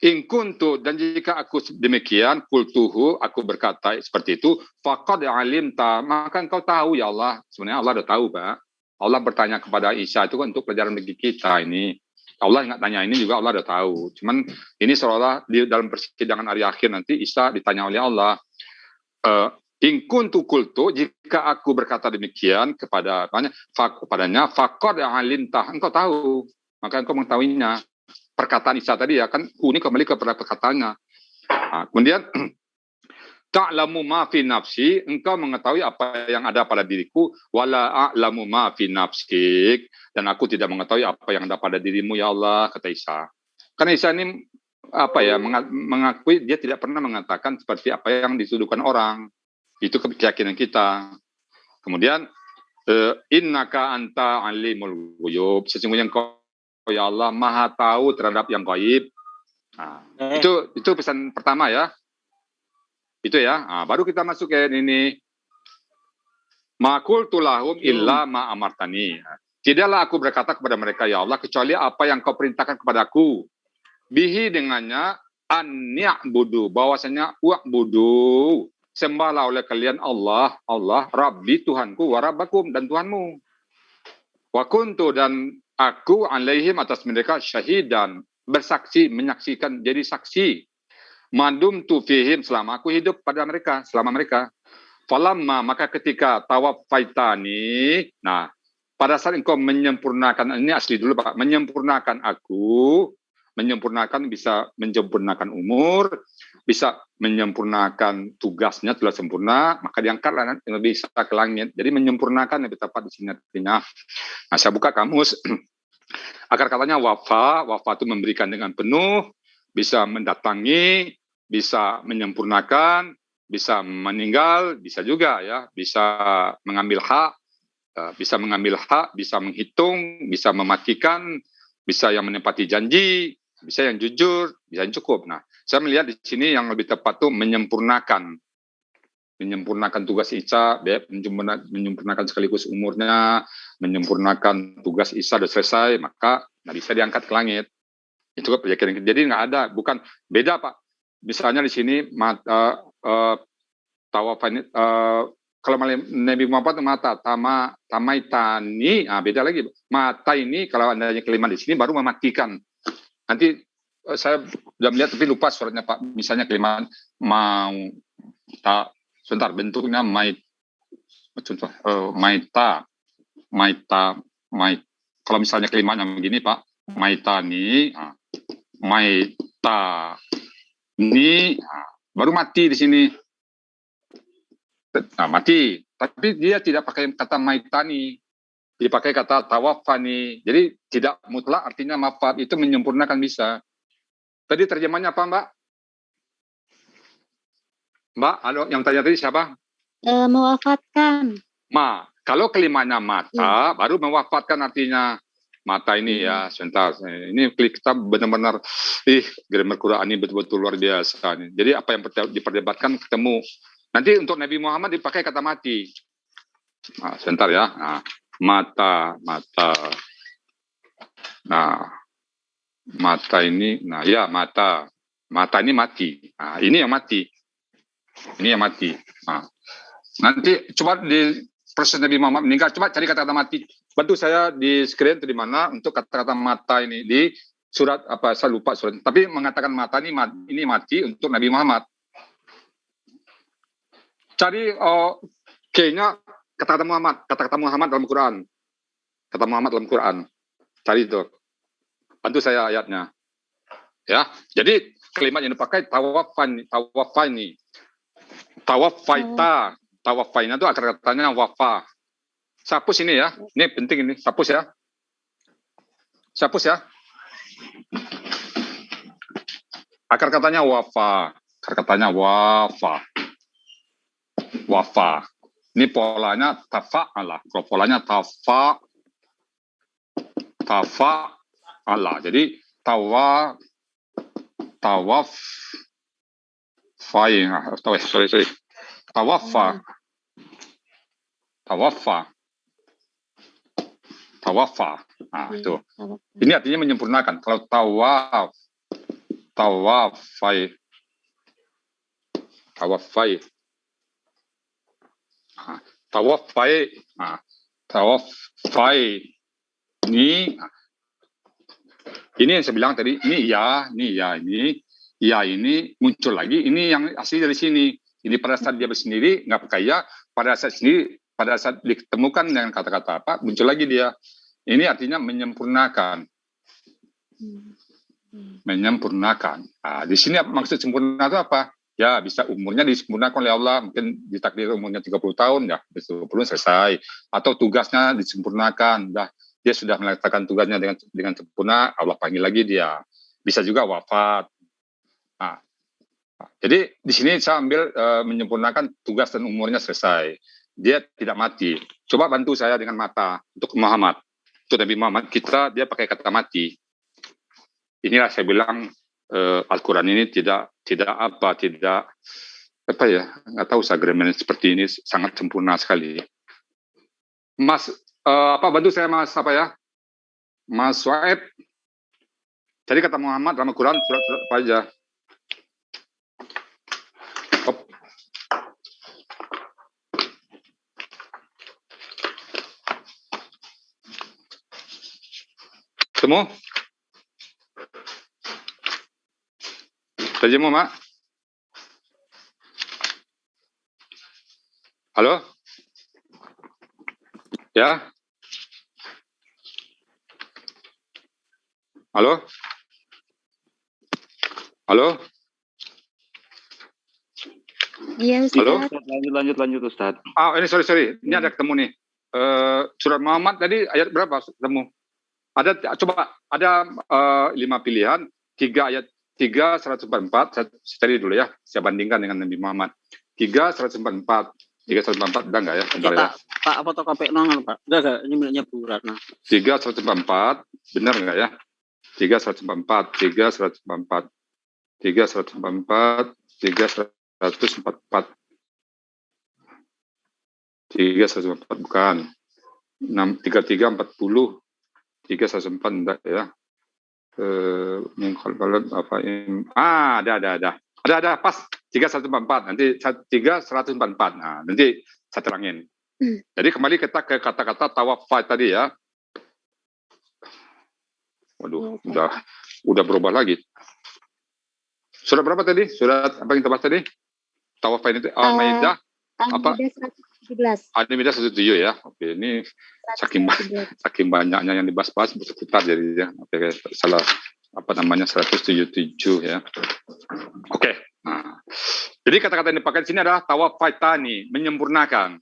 A: In kuntu, dan jika aku demikian, kultuhu, aku berkata seperti itu, faqad alimta, maka engkau tahu ya Allah. Sebenarnya Allah sudah tahu, Pak. Allah bertanya kepada Isa itu kan untuk pelajaran bagi kita ini. Allah nggak tanya ini juga Allah sudah tahu. Cuman ini seolah di dalam persidangan hari akhir nanti Isa ditanya oleh Allah. In kuntu kultu, jika aku berkata demikian kepadanya, faqad alimta, engkau tahu, maka engkau mengetahuinya. Perkataan Isa tadi ya kan ini kembali kepada perkataannya. Nah, kemudian ta'lamu ma fi nafsi, engkau mengetahui apa yang ada pada diriku, wala a'lamu ma fi nafsik, dan aku tidak mengetahui apa yang ada pada dirimu ya Allah, kata Isa. Karena Isa ini mengakui dia tidak pernah mengatakan seperti apa yang dituduhkan orang. Itu keyakinan kita. Kemudian innaka anta alimul ghuyub, sesungguhnya engkau ya Allah maha tahu terhadap yang gaib. Nah, itu pesan pertama ya. Itu ya. Nah, baru kita masuk ke ini. Ma qultu lahum illa ma amartani. Tidaklah aku berkata kepada mereka ya Allah kecuali apa yang kau perintahkan kepadaku. Bihi dengannya an ya'budu, bahwasanya wa'budu, sembahlah oleh kalian Allah, Rabbi Tuhanku, wa rabbakum, dan Tuhanmu. Wa kuntu, dan aku alaihim atas mereka syahidan, bersaksi, menyaksikan, jadi saksi. Madum tu fihim, selama aku hidup pada mereka, selama mereka. Falamma, maka ketika tawaffaitani, nah, pada saat engkau menyempurnakan, ini asli dulu Pak, menyempurnakan aku, menyempurnakan bisa menyempurnakan umur, bisa menyempurnakan tugasnya telah sempurna, maka diangkatlah bisa ke langit. Jadi menyempurnakan lebih tepat di sini artinya. Nah, saya buka kamus. Akar katanya wafa itu memberikan dengan penuh, bisa mendatangi, bisa menyempurnakan, bisa meninggal, bisa juga ya, bisa mengambil hak, bisa menghitung, bisa mematikan, bisa yang menepati janji, bisa yang jujur, bisa yang cukup. Nah, saya melihat di sini yang lebih tepat tuh menyempurnakan tugas Isa, menyempurnakan sekaligus umurnya, menyempurnakan tugas Isa sudah selesai, maka nggak bisa diangkat ke langit. Itu keyakinan. Jadi nggak ada, bukan beda Pak. Misalnya di sini tawafan, kalau Nabi Muhammad mata tamaitani, beda lagi. Mata ini kalau adanya kalimat di sini baru mematikan. Nanti saya sudah melihat tapi lupa suratnya Pak. Misalnya kalimat sebentar, bentuknya contoh maita. Kalau misalnya kalimatnya begini Pak, maitani, maita ini baru mati di sini. Nah, mati. Tapi dia tidak pakai kata maitani. Dipakai kata tawafani. Jadi tidak mutlak artinya mafat, itu menyempurnakan bisa. Tadi terjemahnya apa, Mbak? Mbak, halo, yang tanya tadi siapa?
G: Mewafatkan.
A: Kalau kalimatnya mata, baru mewafatkan artinya. Mata ini ya, sebentar. Ini kita benar-benar, grammar Quran ini betul-betul luar biasa. Jadi apa yang diperdebatkan ketemu. Nanti untuk Nabi Muhammad dipakai kata mati. Nah, sebentar ya. Nah, mata. Nah, mata ini, nah ya mata. Mata ini mati. Nah, ini yang mati. Nah, nanti coba di proses Nabi Muhammad meninggal, coba cari kata-kata mati. Bantu saya di screen itu di mana untuk kata-kata mata ini di surat apa, saya lupa surat. Tapi mengatakan mata ini mati untuk Nabi Muhammad. Cari kayaknya kata-kata Muhammad dalam Quran. Kata Muhammad dalam Quran. Cari itu. Bantu saya ayatnya. Ya. Jadi kalimat yang dipakai tawafani. Tawafaina itu akar katanya wafa. Sapus ini ya. Ini penting ini. Sapus ya. Akar katanya wafa. Wafa. Ini polanya tafa'ala. Kalau polanya tafa'ala. Jadi tawaf. Sorry. Tawafa. Nah, itu. Ini artinya menyempurnakan. Kalau tawaf tawafai. Tawafai. Ini yang saya bilang tadi, ini ini muncul lagi, ini yang asli dari sini. Ini pada saat dia bersendiri nggak pakai ya, pada saat ditemukan dengan kata-kata apa, muncul lagi dia. Ini artinya menyempurnakan. Menyempurnakan. Nah, di sini maksud sempurna itu apa? Ya, bisa umurnya disempurnakan oleh Allah, mungkin ditakdir umurnya 30 tahun, ya 30 selesai. Atau tugasnya disempurnakan, dia sudah melaksanakan tugasnya dengan sempurna, Allah panggil lagi dia. Bisa juga wafat. Nah, jadi di sini saya ambil menyempurnakan tugas dan umurnya selesai. Dia tidak mati. Coba bantu saya dengan mata untuk Muhammad. Untuk Nabi Muhammad, dia pakai kata mati. Inilah saya bilang Al-Quran ini tidak nggak tahu agreement seperti ini sangat sempurna sekali. Mas bantu saya Mas Mas Waib. Jadi kata Muhammad dalam Al-Quran surat apa aja? Temu? Terjemah, Mak. Halo? Ya? Halo? Halo?
G: Iya, Ustaz.
A: Halo?
J: Lanjut Ustaz.
A: Ini sorry. Ini ada ketemu nih. Surat Muhammad tadi ayat berapa ketemu? Ada 5 pilihan, 3 ayat 3 144. Saya cari dulu ya. Saya bandingkan dengan Nabi Muhammad. 3 144. 3 144 udah enggak ya? Bentar ya.
K: Pak fotokopi nongan, Pak. Enggak, ini miliknya Bu Ratna.
A: 3 144 benar enggak ya? 3 144, 3 144. 3 144, 3 144. 3 144 bukan. 6 33 40. 3 144 enggak ya? Ada pas 3144 nanti 3144. Nah, nanti saya terangin. Jadi kembali kita ke kata-kata tawafai tadi ya. Waduh, udah berubah lagi. Surat berapa tadi? Surat apa yang kita bahas tadi? Tawafai itu Al-Maidah apa? Al-Maidah 17 ya. Oke, ini saking banyaknya yang dibahas-bahas berseputar jadi ya. Oke, salah 177 ya. Oke. Nah, jadi kata-kata yang dipakai di sini adalah tawafaitani, menyempurnakan.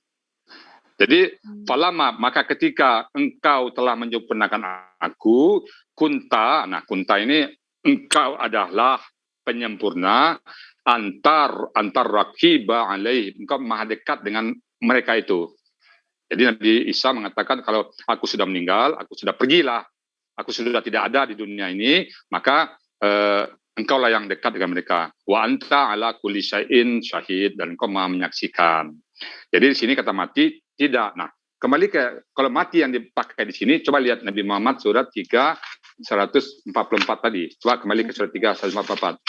A: Jadi falama, maka ketika engkau telah menyempurnakan aku, kunta ini engkau adalah penyempurna antar raqiba alaih, engkau maha dekat dengan mereka itu. Jadi Nabi Isa mengatakan kalau aku sudah meninggal, aku sudah pergilah, aku sudah tidak ada di dunia ini, maka engkaulah yang dekat dengan mereka. Wa anta ala kulli syai'in syahid, dan engkau maha menyaksikan. Jadi di sini kata mati tidak. Nah, kembali ke kalau mati yang dipakai di sini, coba lihat Nabi Muhammad surat 3 144 tadi. Coba kembali ke surat 3 144.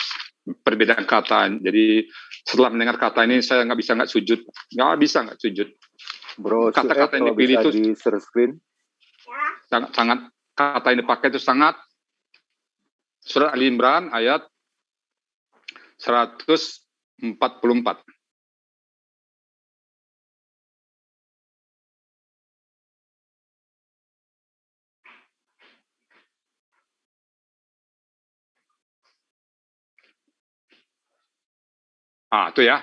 A: Perbedaan kata. Jadi setelah mendengar kata ini saya nggak sujud. Nggak bisa sujud.
H: Bro,
A: kata-kata yang dipilih itu
H: di share screen.
A: Sangat kata yang dipakai itu sangat. Surat Ali Imran ayat 144. Itu ya.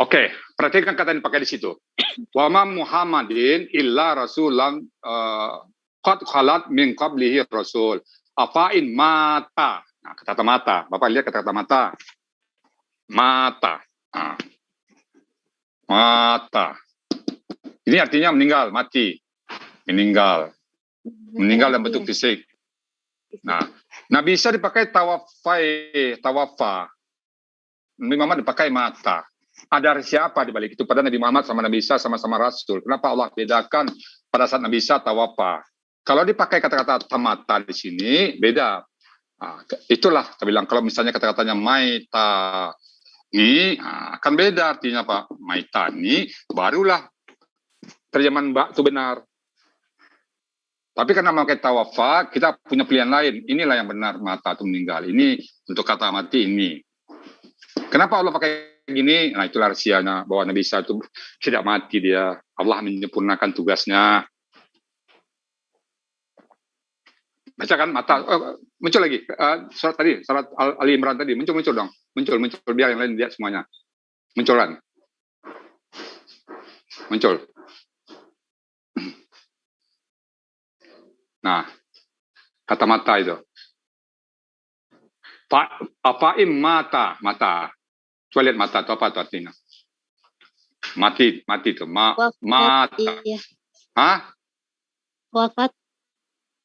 A: Oke, perhatikan kata yang dipakai di situ. Wa ma Muhammadin illa rasulan qad khalat min qablihi rasul. Afain mata. Nah, kata mata. Bapak lihat kata mata. Mata. Mata. Ini artinya meninggal, mati. Meninggal dalam bentuk fisik. Nah, bisa dipakai tawafa. Nabi Muhammad dipakai mata. Ada siapa di balik itu? Padahal Nabi Muhammad sama Nabi Isa sama-sama Rasul. Kenapa Allah bedakan pada saat Nabi Isa tawafa? Kalau dipakai kata-kata mata di sini, beda. Itulah saya bilang, kalau misalnya kata-katanya maita ini akan beda artinya Pak. Maita ini barulah terjemahan Mbak itu benar. Tapi karena pakai tawafa, kita punya pilihan lain. Inilah yang benar, mata itu meninggal. Ini untuk kata mati ini. Kenapa Allah pakai gini? Nah itulah rahasianya bahwa Nabi Isa itu tidak mati dia. Allah menyempurnakan tugasnya. Baca kan mata, muncul lagi surat tadi, surat Ali Imran tadi, muncul dong, muncul biar yang lain lihat semuanya, munculan, muncul. Nah, kata mata itu, apa mata, coba lihat mata itu apa itu artinya? Mati itu, mata,
G: iya.
A: Hah?
G: Wafat.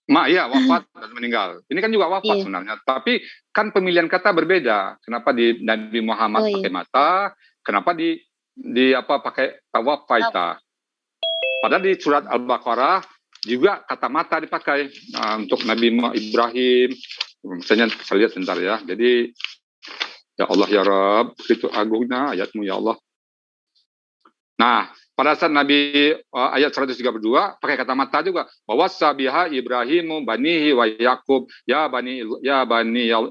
A: Iya, wafat dan meninggal. Ini kan juga wafat sebenarnya. Tapi kan pemilihan kata berbeda. Kenapa di Nabi Muhammad pakai mata? Kenapa di pakai tawafaita? Padahal di surat Al-Baqarah juga kata mata dipakai untuk Nabi Ibrahim. Misalnya saya lihat sebentar ya. Jadi ya Allah ya Rabb, begitu agungnya ayatmu ya Allah. Nah, pada saat Nabi ayat 132 pakai kata mata juga. Bahwa sabiha Ibrahimu banihi wa Yakub ya bani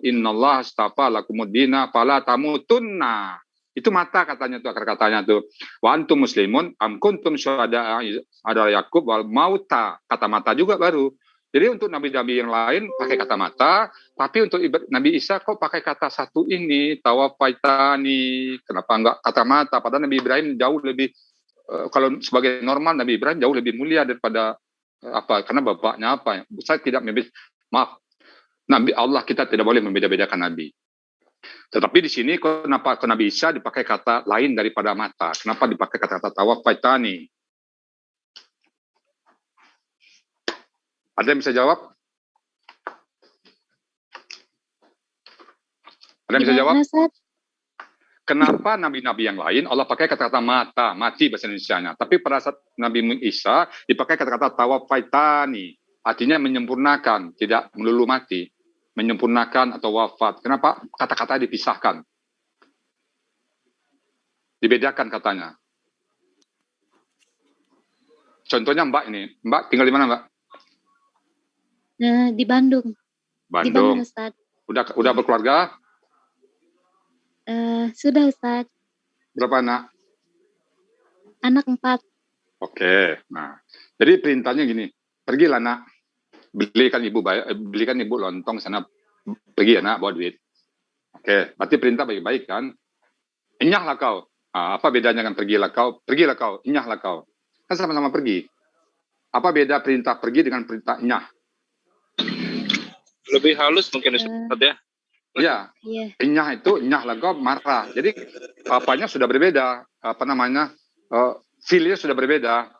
A: innallah astafa lakumuddina fala tamutunna. Itu mata katanya tuh, akar katanya tuh. Wa antum muslimun am kuntum syuhada ada Yakub wal mauta. Kata mata juga baru. Jadi untuk nabi-nabi yang lain pakai kata mata, tapi untuk Nabi Isa kok pakai kata satu ini, tawafaitani. Kenapa enggak kata mata? Padahal Nabi Ibrahim jauh lebih kalau sebagai normal Nabi Ibrahim jauh lebih mulia daripada karena bapaknya apa? Saya tidak maaf. Nabi Allah kita tidak boleh membeda-bedakan nabi. Tetapi di sini kenapa ke Nabi Isa dipakai kata lain daripada mata? Kenapa dipakai kata-kata tawafaitani? Ada yang bisa jawab? Ada yang bisa jawab? Kenapa nabi-nabi yang lain Allah pakai kata-kata mata, mati bahasa Indonesianya. Tapi pada saat Nabi Isa dipakai kata-kata tawafaitani. Artinya menyempurnakan, tidak melulu mati. Menyempurnakan atau wafat. Kenapa kata-kata dipisahkan? Dibedakan katanya. Contohnya Mbak ini. Mbak tinggal di mana Mbak?
G: Di Bandung.
A: Bandung.
G: Di Bandung, Ustaz.
A: Udah berkeluarga?
G: Sudah, Ustaz.
A: Berapa anak?
G: Anak 4.
A: Oke. Nah, jadi perintahnya gini. Pergilah nak. Belikan ibu lontong sana. Pergi ya nak, bawa duit. Oke. Berarti perintah baik-baik kan? Enyahlah kau. Apa bedanya kan pergilah kau? Pergilah kau. Enyahlah kau. Kan sama-sama pergi. Apa beda perintah pergi dengan perintah enyah?
I: Lebih halus mungkin Ustaz ya.
A: Iya. Enyah itu enyah kau marah. Jadi apanya sudah berbeda. Feel-nya sudah berbeda.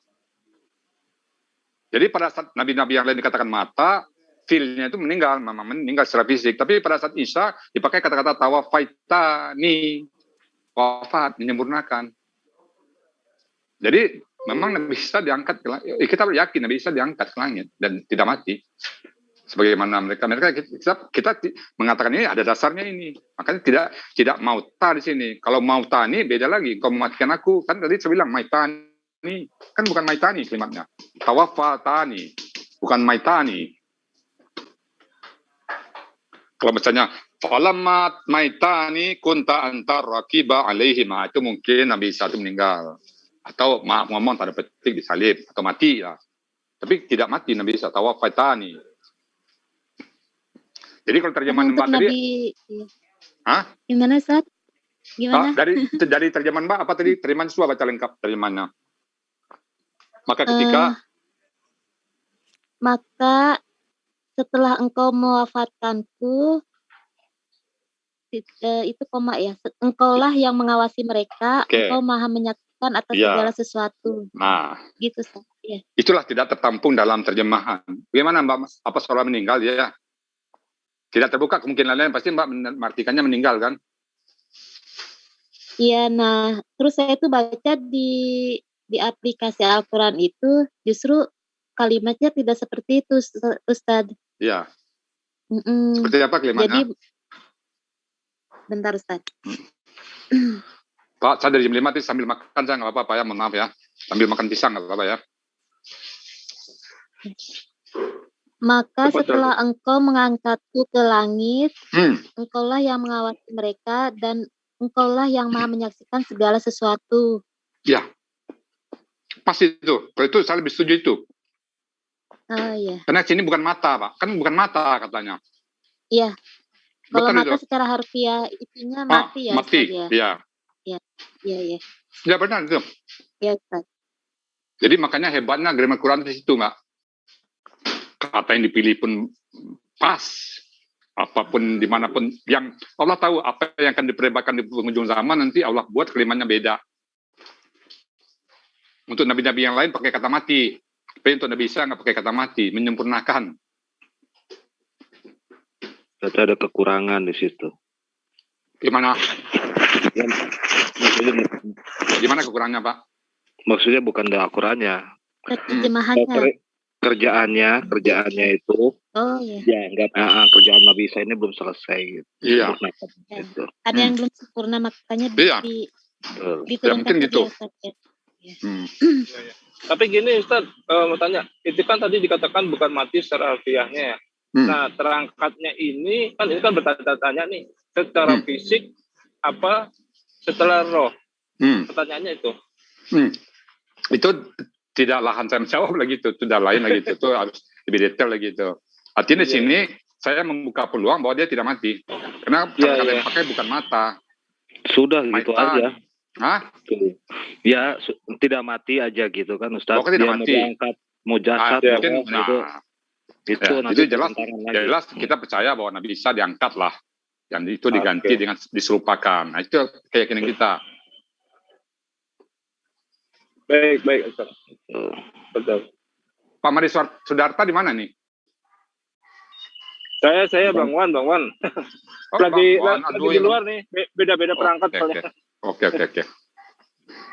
A: Jadi pada saat nabi-nabi yang lain dikatakan mata, feel-nya itu meninggal secara fisik. Tapi pada saat Isa dipakai kata-kata tawafaitani, wafat, menyempurnakan. Jadi memang Nabi Isa diangkat ke langit. Kita yakin Nabi Isa diangkat ke langit dan tidak mati. Sebagaimana mereka kita mengatakan ini ada dasarnya ini. Makanya tidak mauta di sini. Kalau mauta ini beda lagi. Kau mematikan aku, kan tadi saya bilang maitani, kan bukan maitani kalimatnya. Tawafatani, bukan maitani. Kalau misalnya falamat maitani kunta antar raqiba alaihim, itu mungkin Nabi Isa itu meninggal. Atau ngomong tanda petik disalib atau mati ya. Tapi tidak mati Nabi Isa, tawafatani. Jadi kalau terjemahan Mbak tadi,
G: gimana Ustaz? Gimana?
A: Dari terjemahan Mbak apa tadi? Terjemahan Sua baca lengkap terjemahannya.
G: Maka setelah engkau mewafatkanku, itu koma ya. Engkaulah yang mengawasi mereka. Engkau maha menyatukan atas segala sesuatu.
A: Nah,
G: gitu Ustaz. Ya.
A: Itulah tidak tertampung dalam terjemahan. Bagaimana Mbak? Apa seorang meninggal ya? Tidak terbuka kemungkinan lain, pasti Mbak mengartikannya meninggal kan?
G: Iya, nah terus saya itu baca di aplikasi Al-Quran itu justru kalimatnya tidak seperti itu Ustadz.
A: Iya. Seperti apa
G: Jadi,
A: kalimatnya?
G: bentar Ustaz.
A: Pak, saya dari jam 5 tadi sambil makan, saya nggak apa-apa ya, mohon maaf ya. Sambil makan pisang nggak apa-apa ya.
G: Maka
I: Cepat,
G: setelah engkau mengangkatku ke langit,
A: Hmm,
G: engkaulah yang mengawasi mereka dan engkaulah yang maha menyaksikan segala sesuatu.
A: ya, pasti itu. Kalau itu saya lebih setuju itu.
G: Oh iya,
A: Karena sini bukan mata, Pak. Kan bukan mata katanya.
G: iya. Kalau
A: Betul
G: mata
A: itu.
G: secara harfiah itunya
A: Ah,
G: mati ya
A: mati.
G: Ustaz ya.
A: Ya,
G: Iya, iya, iya.
A: ya benar itu.
G: Iya Ustaz.
A: Jadi makanya hebatnya grammar Quran di situ, Mbak. Kata yang dipilih pun pas. Apapun, dimanapun. Yang Allah tahu apa yang akan diperdebatkan di penghujung zaman, nanti Allah buat kalimatnya beda. Untuk nabi-nabi yang lain pakai kata mati. Tapi untuk Nabi Isa nggak pakai kata mati. Menyempurnakan.
B: Berarti ada kekurangan di situ.
A: Gimana?
B: Ya, maksudnya,
A: Gimana kekurangannya, Pak?
B: maksudnya bukan ada akurannya.
G: Terjemahannya.
B: Kerjaannya itu
G: Oh iya.
B: ya nggak kerjaan Nabi Isa ini belum selesai gitu.
A: Iya.
B: Gitu.
G: Ada yang belum sempurna makanya
A: Iya.
G: diturunkan
A: mungkin
G: ke
A: gitu.
G: dia Ustaz ya.
I: Tapi gini Ustaz, mau tanya, itu kan tadi dikatakan bukan mati secara harfiahnya ya. Nah, terangkatnya ini kan bertanya-tanya nih, secara fisik apa setelah roh? Pertanyaannya itu.
A: Itu tidak lahan saya menjawab lagi itu sudah lain lagi itu harus lebih detail lagi itu. Artinya di sini saya membuka peluang bahwa dia tidak mati. Karena kata-kata yang pakai bukan mata.
B: Sudah gitu aja.
A: Hah?
B: Ya tidak mati aja gitu kan Ustaz.
A: Pokoknya tidak
B: dia
A: mati.
B: mau diangkat, mau jasad,
A: mungkin,
B: itu
A: ya,
B: nanti
A: itu jelas kita percaya bahwa Nabi Isa diangkat lah. Dan itu diganti dengan diserupakan. Nah itu keyakinan kita.
I: Baik Ustaz. Betul.
A: Pak Mari Sudarta di mana nih?
I: Saya Bang Wan. lagi di luar nih, beda-beda perangkat soalnya.
A: Oke.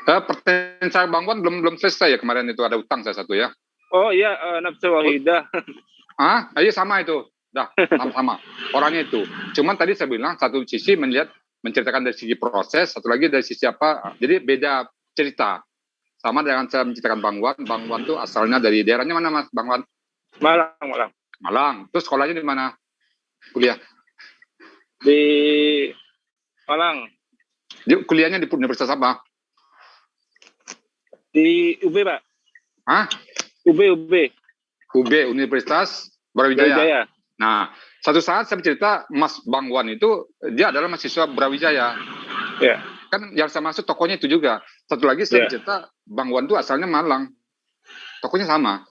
A: Pertanyaan saya Bang Wan belum selesai ya kemarin itu ada utang saya satu ya.
I: Oh iya, nafsu wahidah.
A: Iya sama itu. Dah, sama. Orangnya itu. Cuman tadi saya bilang satu sisi menceritakan dari sisi proses, satu lagi dari sisi apa. Jadi beda cerita. Sama dengan saya menceritakan Bang Wan. Bang Wan tuh asalnya dari daerahnya mana Mas Bang Wan? Malang. Terus sekolahnya di mana? Kuliah?
I: Di Malang.
A: Kuliahnya di Universitas apa?
I: Di UB, Pak.
A: Hah?
I: UB.
A: Universitas Brawijaya. Nah, satu saat saya bercerita Mas Bang Wan itu dia adalah mahasiswa Brawijaya.
I: Ya.
A: Kan yang saya maksud tokonya itu juga. Satu lagi saya bercerita Bang Wan itu asalnya Malang. Tokonya sama.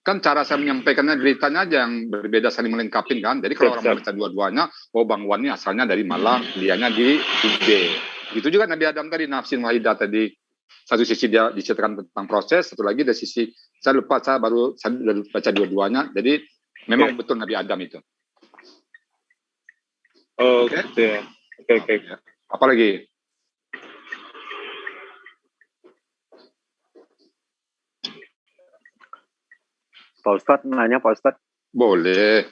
A: Kan cara saya menyampaikannya beritanya aja yang berbeda saling melengkapi kan. Jadi kalau orang membaca dua-duanya, Bang Wan ini asalnya dari Malang, dianya di UB. Itu juga Nabi Adam tadi, nafsin wahidah tadi. Satu sisi dia diceritakan tentang proses, satu lagi dari sisi saya baru baca dua-duanya. Jadi memang betul Nabi Adam itu.
I: Oke.
A: Apa lagi?
H: Pak Ustadz nanya, Pak Ustadz.
A: Boleh.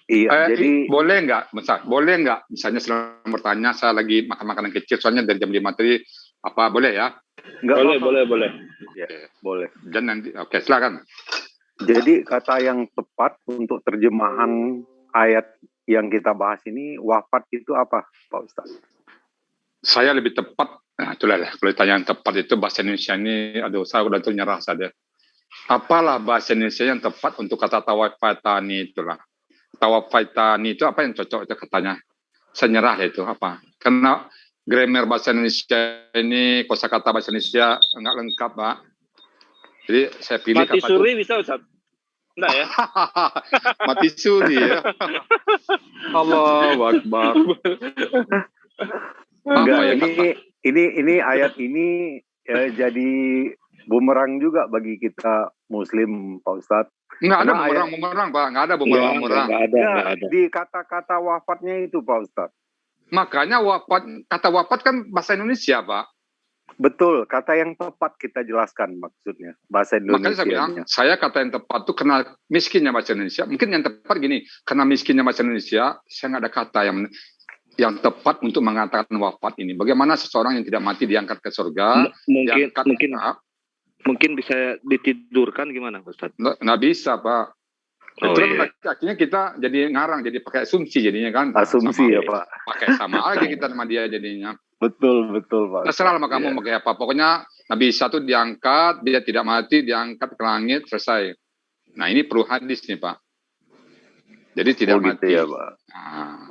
H: Iya, jadi
A: boleh nggak? Misalnya selama bertanya saya lagi makan makanan kecil, soalnya dari jam 5 tadi apa boleh ya?
I: Boleh.
H: Ya, boleh.
A: Dan nanti, oke, silakan.
H: Jadi kata yang tepat untuk terjemahan ayat yang kita bahas ini, wafat itu apa, Pak Ustadz?
A: Saya lebih tepat, nah itulah kalau ditanya yang tepat itu bahasa Indonesia ini, aduh saya udah nyerah saja. Apalah bahasa Indonesia yang tepat untuk kata tawafaitani itulah. Tawafaitani itu apa yang cocok itu katanya? Saya nyerah itu apa? Karena grammar bahasa Indonesia ini, kosakata bahasa Indonesia enggak lengkap, Pak. Jadi saya pilih
I: mati suri bisa Ustaz? Enggak ya?
A: Mati suri ya. Allahu Akbar.
H: Enggak, ini ayat ini jadi bumerang juga bagi kita Muslim, Pak Ustadz.
A: Nggak ada bumerang, Pak. Nggak ada bumerang.
B: Nggak ada.
H: Di kata-kata wafatnya itu, Pak Ustadz.
A: Makanya kata wafat kan bahasa Indonesia, Pak.
H: Betul, kata yang tepat kita jelaskan maksudnya bahasa Indonesia.
A: Makanya saya bilang, saya kata yang tepat itu karena miskinnya bahasa Indonesia. Mungkin yang tepat gini, karena miskinnya bahasa Indonesia, saya nggak ada kata yang tepat untuk mengatakan wafat ini. Bagaimana seseorang yang tidak mati diangkat ke surga?
B: Mungkin bisa ditidurkan gimana, Ustaz?
A: Nggak bisa, Pak. Akhirnya kita jadi ngarang, jadi pakai asumsi jadinya kan.
H: Asumsi ya, Pak.
A: Pakai sama aja kita sama dia jadinya.
H: Betul, Pak.
A: Terserah sama kamu mau kayak apa. Pokoknya Nabi Isa itu diangkat, dia tidak mati, diangkat ke langit, selesai. Nah, ini perlu hadis nih, Pak. Jadi tidak mati.
H: Gitu ya, Pak.
A: Nah.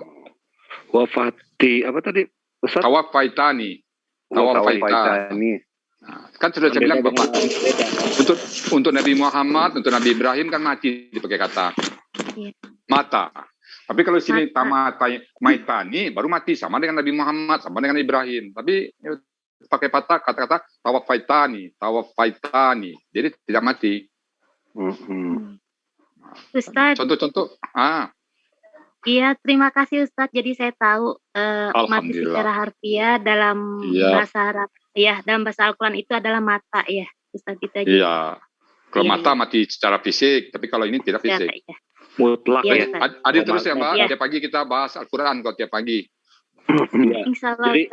B: Wafati, apa tadi? Ustaz?
A: Tawafaitani. Nah, kan sudah saya bilang Bapak, untuk Nabi Muhammad, untuk Nabi Ibrahim kan mati dipakai kata mata. Tapi kalau sini maitani baru mati, sama dengan Nabi Muhammad, sama dengan Ibrahim. Tapi pakai kata-kata tawafaitani. Jadi tidak mati.
G: Ustaz.
A: Contoh-contoh.
G: Iya, terima kasih Ustadz. Jadi saya tahu mati secara harfiah dalam bahasa Arab. Ya, dalam bahasa Al-Quran itu adalah mata ya, Ustadz kita.
A: Iya. Kalau mata mati secara fisik, tapi kalau ini tidak fisik.
G: Ya.
B: Mutlak ya.
A: Adit terus ya Mbak, tiap pagi kita bahas Al-Quran kok tiap pagi.
B: Jadi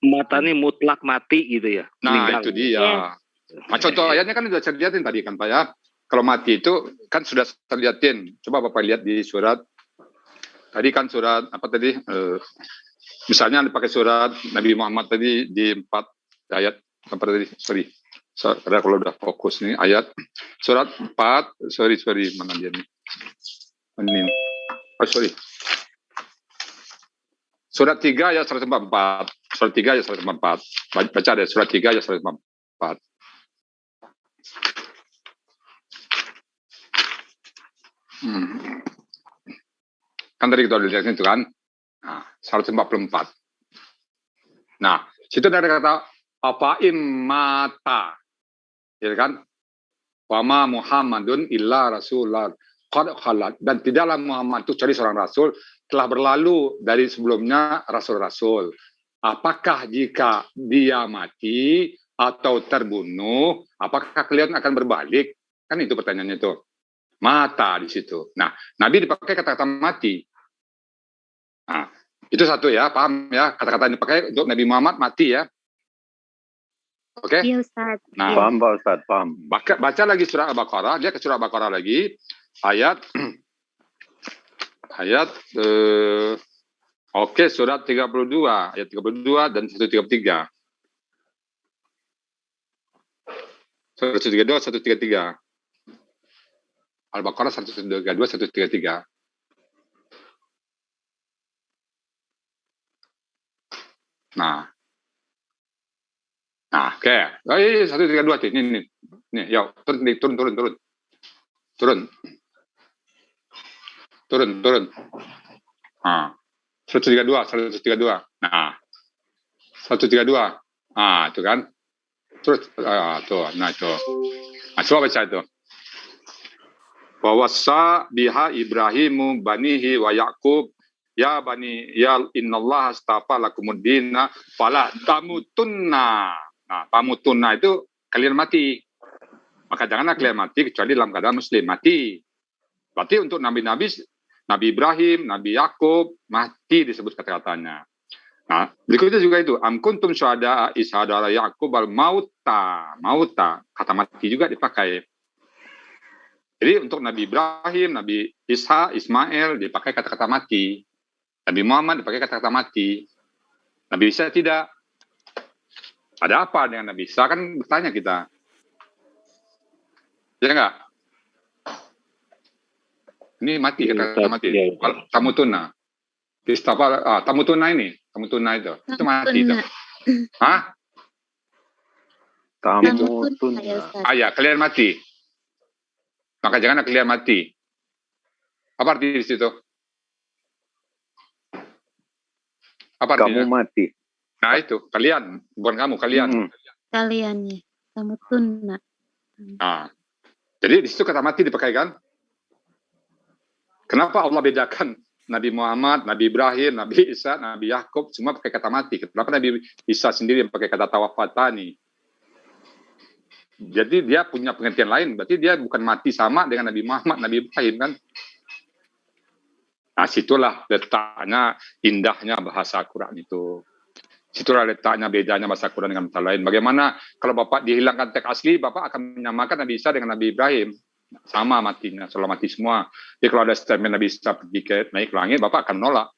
B: mata ini mutlak mati gitu ya.
A: Nah, itu dia. Nah, contoh ayatnya kan sudah saya lihatin tadi kan Pak ya. Kalau mati itu kan sudah saya lihatin. Coba Bapak lihat di surat. Tadi kan surat apa tadi? Misalnya dipakai surat Nabi Muhammad tadi di 4 ayat apa tadi? Sorry. Karena kalau udah fokus nih ayat surat 4, sorry mana dia nih? Ini. Sorry. Surat 3 ayat 144. Surat 3 ayat 144. Baca deh surat 3 ayat 144. Kan tadi kita udah lihat itu kan. Nah, 144. Nah, situ ada kata afaim mata. Ya kan? Wama Muhammadun illa rasulullah qad khalat, dan tidaklah Muhammad itu kecuali seorang rasul, telah berlalu dari sebelumnya rasul-rasul. Apakah jika dia mati atau terbunuh, apakah kalian akan berbalik? Kan itu pertanyaannya itu. Mata di situ. Nah, Nabi dipakai kata-kata mati. Nah, itu satu ya, paham ya? Kata-kata yang dipakai untuk Nabi Muhammad mati ya. Oke?
G: Iya, Ustaz.
A: Nah,
H: paham Pak Ustaz, paham.
A: Baca lagi surah Al-Baqarah, dia ke surah Al-Baqarah lagi, ayat surat 32, ayat 32 dan 133. Surat 132, 133. Al-Baqarah 132, 133. Nah, oke. Oh, iya, 132 ini. Nih, yuk, turun. Nah, 132. Nah, 132. Ah, itu kan. Terus, tuh, nah itu. Nah, coba baca itu. Wawassa biha Ibrahimu banihi wa Yaqub ya bani ya innallaha astafa lakumuddina fala tamutunna. Nah, tamutunna itu kalian mati. Maka janganlah kalian mati kecuali dalam keadaan muslim, mati. Berarti untuk nabi-nabi, Nabi Ibrahim, Nabi Yakub, mati disebut kata-katanya. Nah, berikutnya juga itu. Am kuntum syuhada ishadara Yakub al mauta. Kata mati juga dipakai. Jadi untuk Nabi Ibrahim, Nabi Isa, Ismail dipakai kata-kata mati. Nabi Muhammad dipakai kata-kata mati. Nabi Isa tidak. Ada apa dengan Nabi Isa? Kan bertanya kita. Ya enggak? Ini mati, kata mati. Tamutuna. Tamutuna ini. Tamutuna itu. Itu mati itu. Hah?
H: Tamutuna.
A: Ya, kalian mati. Maka janganlah kalian mati. Apa arti di situ? Apa artinya?
H: Kamu mati.
A: Nah itu, kalian. Bukan kamu, kalian.
G: Kaliannya. Tamutuna.
A: Nah, jadi di situ kata mati dipakai kan? Kenapa Allah bedakan Nabi Muhammad, Nabi Ibrahim, Nabi Isa, Nabi Yakub semua pakai kata mati? Kenapa Nabi Isa sendiri yang pakai kata tawafatani? Jadi dia punya pengertian lain. Berarti dia bukan mati sama dengan Nabi Muhammad, Nabi Ibrahim kan? Nah, situlah letaknya indahnya bahasa Quran itu. Situlah letaknya bedanya bahasa Quran dengan bahasa lain. Bagaimana kalau Bapak dihilangkan teks asli, Bapak akan menyamakan Nabi Isa dengan Nabi Ibrahim. Sama matinya, selalu mati semua. Jadi kalau ada statement Nabi Isa pergi ke naik ke langit, Bapak akan menolak.